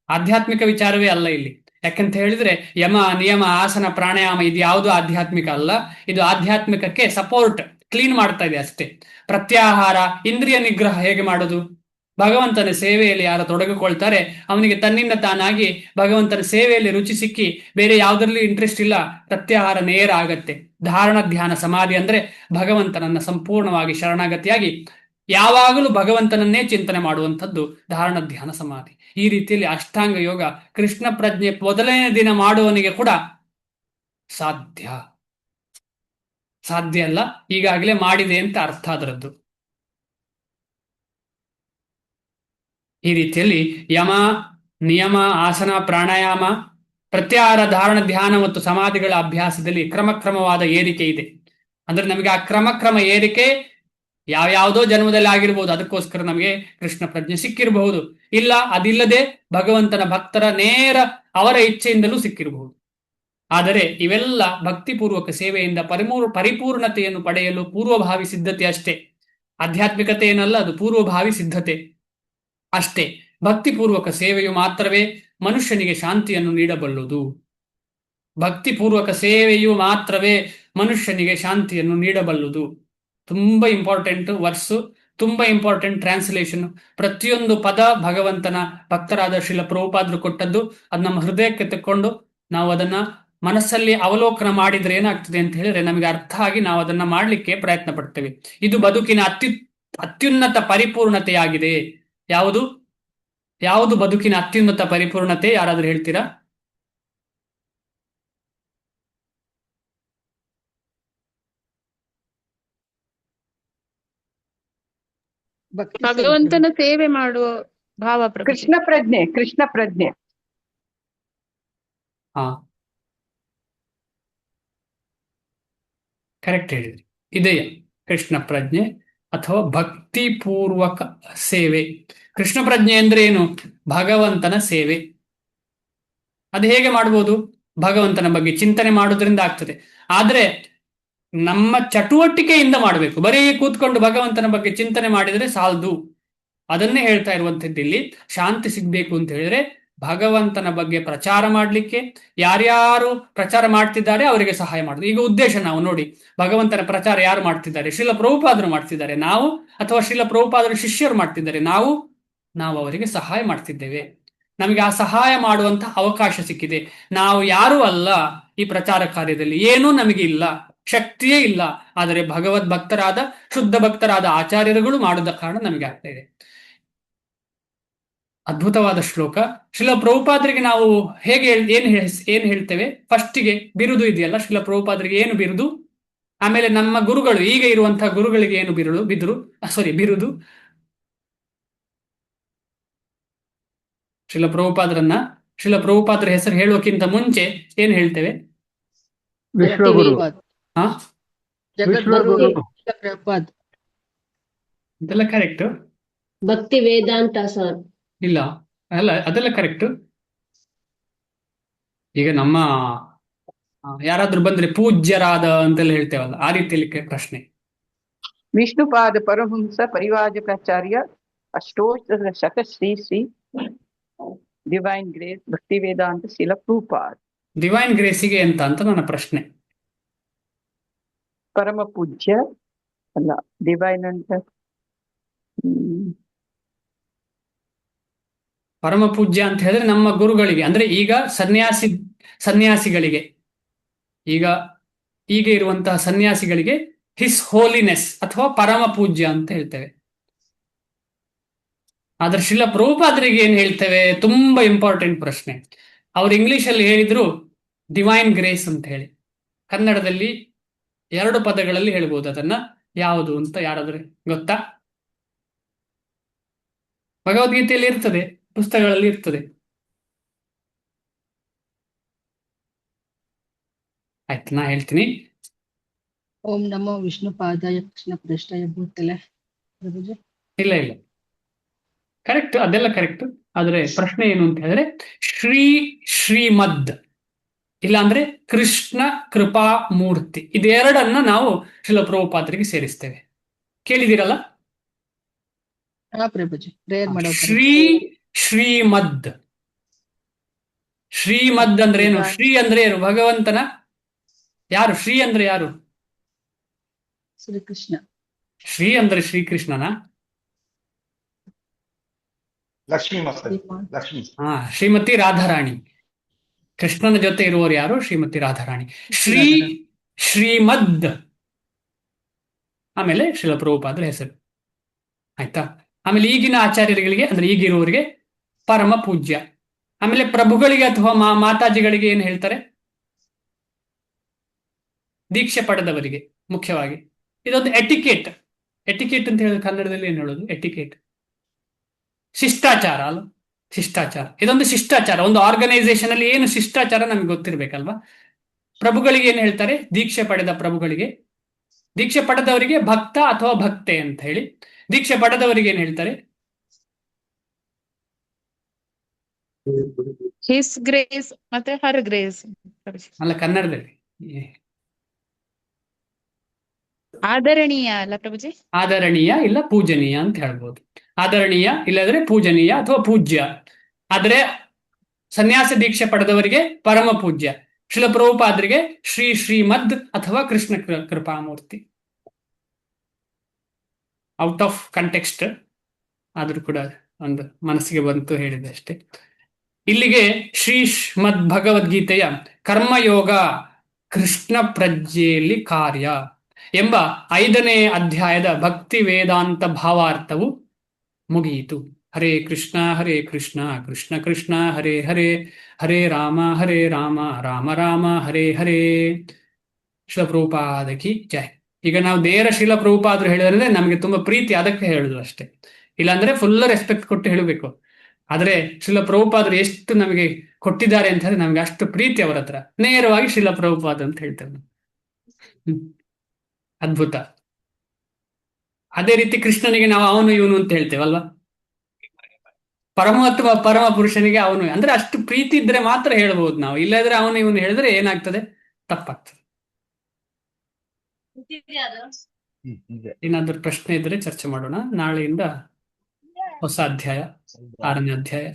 ಆಧ್ಯಾತ್ಮಿಕ ವಿಚಾರವೇ ಅಲ್ಲ ಇಲ್ಲಿ. ಯಾಕಂತ ಹೇಳಿದ್ರೆ ಯಮ ನಿಯಮ ಆಸನ ಪ್ರಾಣಾಯಾಮ ಇದು ಯಾವುದು ಆಧ್ಯಾತ್ಮಿಕ ಅಲ್ಲ. ಇದು ಆಧ್ಯಾತ್ಮಿಕಕ್ಕೆ ಸಪೋರ್ಟ್, ಕ್ಲೀನ್ ಮಾಡ್ತಾ ಇದೆ ಅಷ್ಟೇ. ಪ್ರತ್ಯಾಹಾರ, ಇಂದ್ರಿಯ ನಿಗ್ರಹ ಹೇಗೆ ಮಾಡೋದು? ಭಗವಂತನ ಸೇವೆಯಲ್ಲಿ ಯಾರು ತೊಡಗಿಕೊಳ್ತಾರೆ ಅವನಿಗೆ ತನ್ನಿಂದ ತಾನಾಗಿ ಭಗವಂತನ ಸೇವೆಯಲ್ಲಿ ರುಚಿ ಸಿಕ್ಕಿ ಬೇರೆ ಯಾವುದರಲ್ಲಿ ಇಂಟ್ರೆಸ್ಟ್ ಇಲ್ಲ, ಪ್ರತ್ಯಾಹಾರ ನೇರ ಆಗತ್ತೆ. ಧಾರಣ ಧ್ಯಾನ ಸಮಾಧಿ ಅಂದ್ರೆ ಭಗವಂತನನ್ನ ಸಂಪೂರ್ಣವಾಗಿ ಶರಣಾಗತಿಯಾಗಿ ಯಾವಾಗಲೂ ಭಗವಂತನನ್ನೇ ಚಿಂತನೆ ಮಾಡುವಂಥದ್ದು ಧಾರಣ ಧ್ಯಾನ ಸಮಾಧಿ. ಈ ರೀತಿಯಲ್ಲಿ ಅಷ್ಟಾಂಗ ಯೋಗ ಕೃಷ್ಣ ಪ್ರಜ್ಞೆ ಮೊದಲನೇ ದಿನ ಮಾಡುವವನಿಗೆ ಕೂಡ ಸಾಧ್ಯ ಅಲ್ಲ, ಈಗಾಗಲೇ ಮಾಡಿದೆ ಅಂತ ಅರ್ಥ ಅದರದ್ದು. ಈ ರೀತಿಯಲ್ಲಿ ಯಮ ನಿಯಮ ಆಸನ ಪ್ರಾಣಾಯಾಮ ಪ್ರತ್ಯಾಹಾರ ಧಾರಣ ಧ್ಯಾನ ಮತ್ತು ಸಮಾಧಿಗಳ ಅಭ್ಯಾಸದಲ್ಲಿ ಕ್ರಮಕ್ರಮವಾದ ಏರಿಕೆ ಇದೆ. ಅಂದ್ರೆ ನಮಗೆ ಆ ಕ್ರಮ ಏರಿಕೆ ಯಾವ್ಯಾವುದೋ ಜನ್ಮದಲ್ಲಿ ಆಗಿರ್ಬೋದು, ಅದಕ್ಕೋಸ್ಕರ ನಮಗೆ ಕೃಷ್ಣ ಪ್ರಜ್ಞೆ ಸಿಕ್ಕಿರಬಹುದು. ಇಲ್ಲ ಅದಿಲ್ಲದೆ ಭಗವಂತನ ಭಕ್ತರ ನೇರ ಅವರ ಇಚ್ಛೆಯಿಂದಲೂ ಸಿಕ್ಕಿರಬಹುದು. ಆದರೆ ಇವೆಲ್ಲ ಭಕ್ತಿಪೂರ್ವಕ ಸೇವೆಯಿಂದ ಪರಿಪೂರ್ಣತೆಯನ್ನು ಪಡೆಯಲು ಪೂರ್ವಭಾವಿ ಸಿದ್ಧತೆ ಅಷ್ಟೇ. ಆಧ್ಯಾತ್ಮಿಕತೆ ಏನಲ್ಲ, ಅದು ಪೂರ್ವಭಾವಿ ಸಿದ್ಧತೆ ಅಷ್ಟೇ. ಭಕ್ತಿಪೂರ್ವಕ ಸೇವೆಯು ಮಾತ್ರವೇ ಮನುಷ್ಯನಿಗೆ ಶಾಂತಿಯನ್ನು ನೀಡಬಲ್ಲುದು. ಭಕ್ತಿಪೂರ್ವಕ ಸೇವೆಯು ಮಾತ್ರವೇ ಮನುಷ್ಯನಿಗೆ ಶಾಂತಿಯನ್ನು ನೀಡಬಲ್ಲುದು. ತುಂಬಾ ಇಂಪಾರ್ಟೆಂಟ್ ವರ್ಸು, ತುಂಬಾ ಇಂಪಾರ್ಟೆಂಟ್ ಟ್ರಾನ್ಸ್ಲೇಷನ್. ಪ್ರತಿಯೊಂದು ಪದ ಭಗವಂತನ ಭಕ್ತರಾದ ಶ್ರೀಲ ಪ್ರಭುಪಾದರು ಕೊಟ್ಟದ್ದು. ಅದು ನಮ್ಮ ಹೃದಯಕ್ಕೆ ತಕ್ಕೊಂಡು ನಾವು ಅದನ್ನ ಮನಸ್ಸಲ್ಲಿ ಅವಲೋಕನ ಮಾಡಿದ್ರೆ ಏನಾಗ್ತದೆ ಅಂತ ಹೇಳಿದ್ರೆ ನಮಗೆ ಅರ್ಥ ಆಗಿ ನಾವು ಅದನ್ನ ಮಾಡ್ಲಿಕ್ಕೆ ಪ್ರಯತ್ನ ಪಡ್ತೇವೆ. ಇದು ಬದುಕಿನ ಅತ್ಯುನ್ನತ ಪರಿಪೂರ್ಣತೆಯಾಗಿದೆ. ಯಾವುದು ಬದುಕಿನ ಅತ್ಯುನ್ನತ ಪರಿಪೂರ್ಣತೆ? ಯಾರಾದ್ರೂ ಹೇಳ್ತೀರಾ? ಭಗವಂತನ ಸೇವೆ ಮಾಡುವ ಭಾವ ಪ್ರಭು. ಕೃಷ್ಣ ಪ್ರಜ್ಞೆ. ಹಾ, ಕರೆಕ್ಟ್ ಹೇಳಿದ್ರಿ. ಇದೆಯ ಕೃಷ್ಣ ಪ್ರಜ್ಞೆ ಅಥವಾ ಭಕ್ತಿಪೂರ್ವಕ ಸೇವೆ. ಕೃಷ್ಣ ಪ್ರಜ್ಞೆ ಅಂದ್ರೆ ಏನು? ಭಗವಂತನ ಸೇವೆ. ಅದು ಹೇಗೆ ಮಾಡ್ಬೋದು? ಭಗವಂತನ ಬಗ್ಗೆ ಚಿಂತನೆ ಮಾಡೋದ್ರಿಂದ ಆಗ್ತದೆ. ಆದ್ರೆ ನಮ್ಮ ಚಟುವಟಿಕೆಯಿಂದ ಮಾಡಬೇಕು. ಬರೀ ಕೂತ್ಕೊಂಡು ಭಗವಂತನ ಬಗ್ಗೆ ಚಿಂತನೆ ಮಾಡಿದ್ರೆ ಸಾಲದು. ಅದನ್ನೇ ಹೇಳ್ತಾ ಇರುವಂತದ್ದು ಇಲ್ಲಿ. ಶಾಂತಿ ಸಿಗ್ಬೇಕು ಅಂತ ಹೇಳಿದ್ರೆ ಭಗವಂತನ ಬಗ್ಗೆ ಪ್ರಚಾರ ಮಾಡ್ಲಿಕ್ಕೆ ಯಾರ್ಯಾರು ಪ್ರಚಾರ ಮಾಡ್ತಿದ್ದಾರೆ ಅವರಿಗೆ ಸಹಾಯ ಮಾಡುದು. ಈಗ ಉದ್ದೇಶ ನಾವು ನೋಡಿ, ಭಗವಂತನ ಪ್ರಚಾರ ಯಾರು ಮಾಡ್ತಿದ್ದಾರೆ? ಶ್ರೀಲ ಪ್ರಭುಪಾದರು ಮಾಡ್ತಿದ್ದಾರೆ, ನಾವು, ಅಥವಾ ಶ್ರೀಲ ಪ್ರಭುಪಾದರು ಶಿಷ್ಯರು ಮಾಡ್ತಿದ್ದಾರೆ, ನಾವು ಅವರಿಗೆ ಸಹಾಯ ಮಾಡ್ತಿದ್ದೇವೆ. ನಮಗೆ ಆ ಸಹಾಯ ಮಾಡುವಂತಹ ಅವಕಾಶ ಸಿಕ್ಕಿದೆ. ನಾವು ಯಾರೂ ಅಲ್ಲ ಈ ಪ್ರಚಾರ ಕಾರ್ಯದಲ್ಲಿ, ಏನೂ ನಮಗೆ ಇಲ್ಲ, ಶಕ್ತಿಯೇ ಇಲ್ಲ. ಆದರೆ ಭಗವದ್ ಭಕ್ತರಾದ ಶುದ್ಧ ಭಕ್ತರಾದ ಆಚಾರ್ಯರುಗಳು ಮಾಡುವ ಕಾರಣ ನಮಗೆ ಆಗ್ತಾ ಇದೆ. ಅದ್ಭುತವಾದ ಶ್ಲೋಕ. ಶ್ರೀಲ ಪ್ರಭುಪಾದರಿಗೆ ನಾವು ಹೇಗೆ ಏನ್ ಹೇಳ್ತೇವೆ? ಫಸ್ಟಿಗೆ ಬಿರುದು ಇದೆಯಲ್ಲ, ಶ್ರೀಲ ಪ್ರಭುಪಾದರಿಗೆ ಏನು ಬಿರುದು? ಆಮೇಲೆ ನಮ್ಮ ಗುರುಗಳು, ಈಗ ಇರುವಂತಹ ಗುರುಗಳಿಗೆ ಏನು ಬಿರುದು? ಶ್ರೀಲ ಪ್ರಭುಪಾದರ ಹೆಸರು ಹೇಳುವಕ್ಕಿಂತ ಮುಂಚೆ ಏನ್ ಹೇಳ್ತೇವೆ? ವಿಶ್ವಗುರು. ಹಾ, ವಿಶ್ವಗುರು. ಇದೆಲ್ಲ ಕರೆಕ್ಟ್. ಭಕ್ತಿ ವೇದಾಂತ ಸರ್. ಇಲ್ಲ, ಅದೆಲ್ಲ ಕರೆಕ್ಟ್. ಈಗ ನಮ್ಮ ಯಾರಾದ್ರೂ ಬಂದ್ರೆ ಪೂಜ್ಯರಾದ ಅಂತೆಲ್ಲ ಹೇಳ್ತೇವಲ್ಲ, ಆ ರೀತಿಯಲ್ಲಿ ಪ್ರಶ್ನೆ. ವಿಷ್ಣುಪಾದ ಪರಮಹಂಸ ಪರಿವಾಜಕಾಚಾರ್ಯ ಅಷ್ಟೋತ್ತರ ಶತ ಶ್ರೀ ಡಿವೈನ್ ಗ್ರೇಸ್ ಭಕ್ತಿ ವೇದಾಂತ ಶ್ರೀಲ ಪ್ರಭುಪಾದ್. ಡಿವೈನ್ ಗ್ರೇಸಿಗೆ ಅಂತ ನನ್ನ ಪ್ರಶ್ನೆ. ಪರಮ ಪೂಜ್ಯ ಅಲ್ಲ, ಡಿವೈನ್ ಅಂತ ಪರಮ ಪೂಜ್ಯ ಅಂತ ಹೇಳಿದ್ರೆ ನಮ್ಮ ಗುರುಗಳಿಗೆ, ಅಂದ್ರೆ ಈಗ ಸನ್ಯಾಸಿಗಳಿಗೆ, ಈಗ ಇರುವಂತಹ ಸನ್ಯಾಸಿಗಳಿಗೆ ಹಿಸ್ ಹೋಲಿನೆಸ್ ಅಥವಾ ಪರಮ ಪೂಜ್ಯ ಅಂತ ಹೇಳ್ತೇವೆ. ಆದ್ರೆ ಶ್ರೀಲ ಪ್ರಭುಪಾದರಿಗೆ ಏನ್ ಹೇಳ್ತೇವೆ? ತುಂಬಾ ಇಂಪಾರ್ಟೆಂಟ್ ಪ್ರಶ್ನೆ. ಅವ್ರು ಇಂಗ್ಲಿಷಲ್ಲಿ ಹೇಳಿದ್ರು ಡಿವೈನ್ ಗ್ರೇಸ್ ಅಂತ ಹೇಳಿ. ಕನ್ನಡದಲ್ಲಿ 2 ಪದಗಳಲ್ಲಿ ಹೇಳ್ಬೋದು ಅದನ್ನ. ಯಾವುದು ಅಂತ ಯಾರಾದ್ರೂ ಗೊತ್ತಾ? ಭಗವದ್ಗೀತೆಯಲ್ಲಿ ಇರ್ತದೆ, ಪುಸ್ತಕಗಳಲ್ಲಿ ಇರ್ತದೆ. ಆಯ್ತು, ನಾ ಹೇಳ್ತೀನಿ. ಓಂ ನಮೋ ವಿಷ್ಣುಪಾದಾಯ ಕೃಷ್ಣ ಪ್ರೇಷ್ಠಾಯ ಭೂತಲೆ. ಪ್ರಭುಜಿ ಇಲ್ಲ ಇಲ್ಲ, ಕರೆಕ್ಟ್, ಅದೆಲ್ಲ ಕರೆಕ್ಟ್. ಆದ್ರೆ ಪ್ರಶ್ನೆ ಏನು ಅಂತ ಹೇಳಿದ್ರೆ ಶ್ರೀಮದ್ ಇಲ್ಲ ಅಂದ್ರೆ ಕೃಷ್ಣ ಕೃಪಾ ಮೂರ್ತಿ, ಇದೆರಡನ್ನ ನಾವು ಶಿಲ ಪ್ರಭುಪಾದರಿಗೆ ಸೇರಿಸ್ತೇವೆ. ಕೇಳಿದಿರಲ್ಲ? ಹಾ ಪ್ರಭುಜಿ, ಪ್ರೇಯರ್ ಮಾಡೋ ಶ್ರೀಮದ್. ಶ್ರೀಮದ್ ಅಂದ್ರೆ ಏನು? ಶ್ರೀ ಅಂದ್ರೆ ಏನು? ಭಗವಂತನ ಯಾರು? ಶ್ರೀ ಅಂದ್ರೆ ಯಾರು? ಶ್ರೀಕೃಷ್ಣ. ಶ್ರೀ ಅಂದ್ರೆ ಶ್ರೀಕೃಷ್ಣನ? ಲಕ್ಷ್ಮೀ ಮಸ್ತಕ್, ಲಕ್ಷ್ಮೀ. ಶ್ರೀಮತಿ ರಾಧಾರಾಣಿ. ಕೃಷ್ಣನ ಜೊತೆ ಇರುವವರು ಯಾರು? ಶ್ರೀಮತಿ ರಾಧಾರಾಣಿ. ಶ್ರೀಮದ್ ಆಮೇಲೆ ಶಿಲ ಪ್ರಭುಪಾದರ ಹೆಸರು. ಆಯ್ತಾ? ಆಮೇಲೆ ಈಗಿನ ಆಚಾರ್ಯರುಗಳಿಗೆ ಅಂದ್ರೆ ಈಗಿರುವವರಿಗೆ ಪರಮ ಪೂಜ್ಯ. ಆಮೇಲೆ ಪ್ರಭುಗಳಿಗೆ ಅಥವಾ ಮಾತಾಜಿಗಳಿಗೆ ಏನು ಹೇಳ್ತಾರೆ? ದೀಕ್ಷೆ ಪಡೆದವರಿಗೆ ಮುಖ್ಯವಾಗಿ. ಇದೊಂದು ಎಟಿಕೇಟ್. ಎಟಿಕೇಟ್ ಅಂತ ಹೇಳಿದ್ರೆ ಕನ್ನಡದಲ್ಲಿ ಏನು ಹೇಳೋದು? ಎಟಿಕೇಟ್ ಶಿಷ್ಟಾಚಾರ ಅಲ್ಲ? ಶಿಷ್ಟಾಚಾರ, ಇದೊಂದು ಶಿಷ್ಟಾಚಾರ. ಒಂದು ಆರ್ಗನೈಸೇಷನ್ ಅಲ್ಲಿ ಏನು ಶಿಷ್ಟಾಚಾರ ನಮ್ಗೆ ಗೊತ್ತಿರ್ಬೇಕಲ್ವಾ? ಪ್ರಭುಗಳಿಗೆ ಏನು ಹೇಳ್ತಾರೆ? ದೀಕ್ಷೆ ಪಡೆದ ಪ್ರಭುಗಳಿಗೆ. ದೀಕ್ಷೆ ಪಡೆದವರಿಗೆ ಭಕ್ತ ಅಥವಾ ಭಕ್ತೆ ಅಂತ ಹೇಳಿ. ದೀಕ್ಷೆ ಪಡೆದವರಿಗೆ ಏನ್ ಹೇಳ್ತಾರೆ? ಹಿಸ್ ಗ್ರೇಸ್ ಮತ್ತೆ ಹರ್ ಗ್ರೇಸ್. ಅಲ್ಲ, ಕನ್ನಡದಲ್ಲಿ ಆದರಣೀಯ ಅಲ್ಲ ಪ್ರಭುಜಿ? ಆದರಣೀಯ ಇಲ್ಲ ಪೂಜನೀಯ ಅಂತ ಹೇಳ್ಬೋದು. ಆದರಣೀಯ ಇಲ್ಲದ್ರೆ ಪೂಜನೀಯ ಅಥವಾ ಪೂಜ್ಯ. ಆದ್ರೆ ಸನ್ಯಾಸ ದೀಕ್ಷೆ ಪಡೆದವರಿಗೆ ಪರಮ ಪೂಜ್ಯ. ಶಿಲ ಪ್ರಭುಪಾದರಿಗೆ ಶ್ರೀಮದ್ ಅಥವಾ ಕೃಷ್ಣ ಕೃಪಾಮೂರ್ತಿ. ಔಟ್ ಆಫ್ ಕಂಟೆಕ್ಸ್ಟ್ ಆದ್ರೂ ಕೂಡ ಒಂದು ಮನಸ್ಸಿಗೆ ಬಂತು ಹೇಳಿದೆ ಅಷ್ಟೇ. ಇಲ್ಲಿಗೆ ಶ್ರೀಮದ್ ಭಗವದ್ಗೀತೆಯ ಕರ್ಮಯೋಗ ಕೃಷ್ಣ ಪ್ರಜ್ಞೆಯಲ್ಲಿ ಕಾರ್ಯ ಎಂಬ 5ನೇ ಅಧ್ಯಾಯದ ಭಕ್ತಿ ವೇದಾಂತ ಭಾವಾರ್ಥವು ಮುಗಿಯಿತು. ಹರೇ ಕೃಷ್ಣ ಕೃಷ್ಣ ಕೃಷ್ಣ ಹರೇ ಹರೇ, ಹರೇ ರಾಮ ರಾಮ ರಾಮ ಹರೇ ಹರೇ. ಶಿಲ ಪ್ರಭುಪಾದಕಿ ಜೈ. ಈಗ ನಾವು ನೇರ ಶಿಲ ಪ್ರಭುಪಾದರು ಹೇಳಿದ್ರೆ ನಮಗೆ ತುಂಬಾ ಪ್ರೀತಿ, ಅದಕ್ಕೆ ಹೇಳುದು ಅಷ್ಟೇ. ಇಲ್ಲಾಂದ್ರೆ ಫುಲ್ ರೆಸ್ಪೆಕ್ಟ್ ಕೊಟ್ಟು ಹೇಳಬೇಕು. ಆದ್ರೆ ಶಿಲ ಪ್ರಭುಪಾದರು ಎಷ್ಟು ನಮಗೆ ಕೊಟ್ಟಿದ್ದಾರೆ ಅಂತ ಹೇಳಿದ್ರೆ ನಮ್ಗೆ ಅಷ್ಟು ಪ್ರೀತಿ ಅವರ ಹತ್ರ. ನೇರವಾಗಿ ಶಿಲ ಪ್ರಭುಪಾದ ಅಂತ ಹೇಳ್ತೇವೆ. ಅದ್ಭುತ. ಅದೇ ರೀತಿ ಕೃಷ್ಣನಿಗೆ ನಾವು ಅವನು ಇವನು ಅಂತ ಹೇಳ್ತೇವಲ್ವಾ? ಪರಮಾತ್ಮ ಪರಮ ಪುರುಷನಿಗೆ ಅವನು ಅಂದ್ರೆ ಅಷ್ಟು ಪ್ರೀತಿ ಇದ್ರೆ ಮಾತ್ರ ಹೇಳ್ಬಹುದು ನಾವು. ಇಲ್ಲದ್ರೆ ಅವನು ಇವನು ಹೇಳಿದ್ರೆ ಏನಾಗ್ತದೆ? ತಪ್ಪಾಗ್ತದೆ. ಏನಾದ್ರೂ ಪ್ರಶ್ನೆ ಇದ್ರೆ ಚರ್ಚೆ ಮಾಡೋಣ. ನಾಳೆಯಿಂದ ಹೊಸ ಅಧ್ಯಾಯ, 6ನೇ ಅಧ್ಯಾಯ.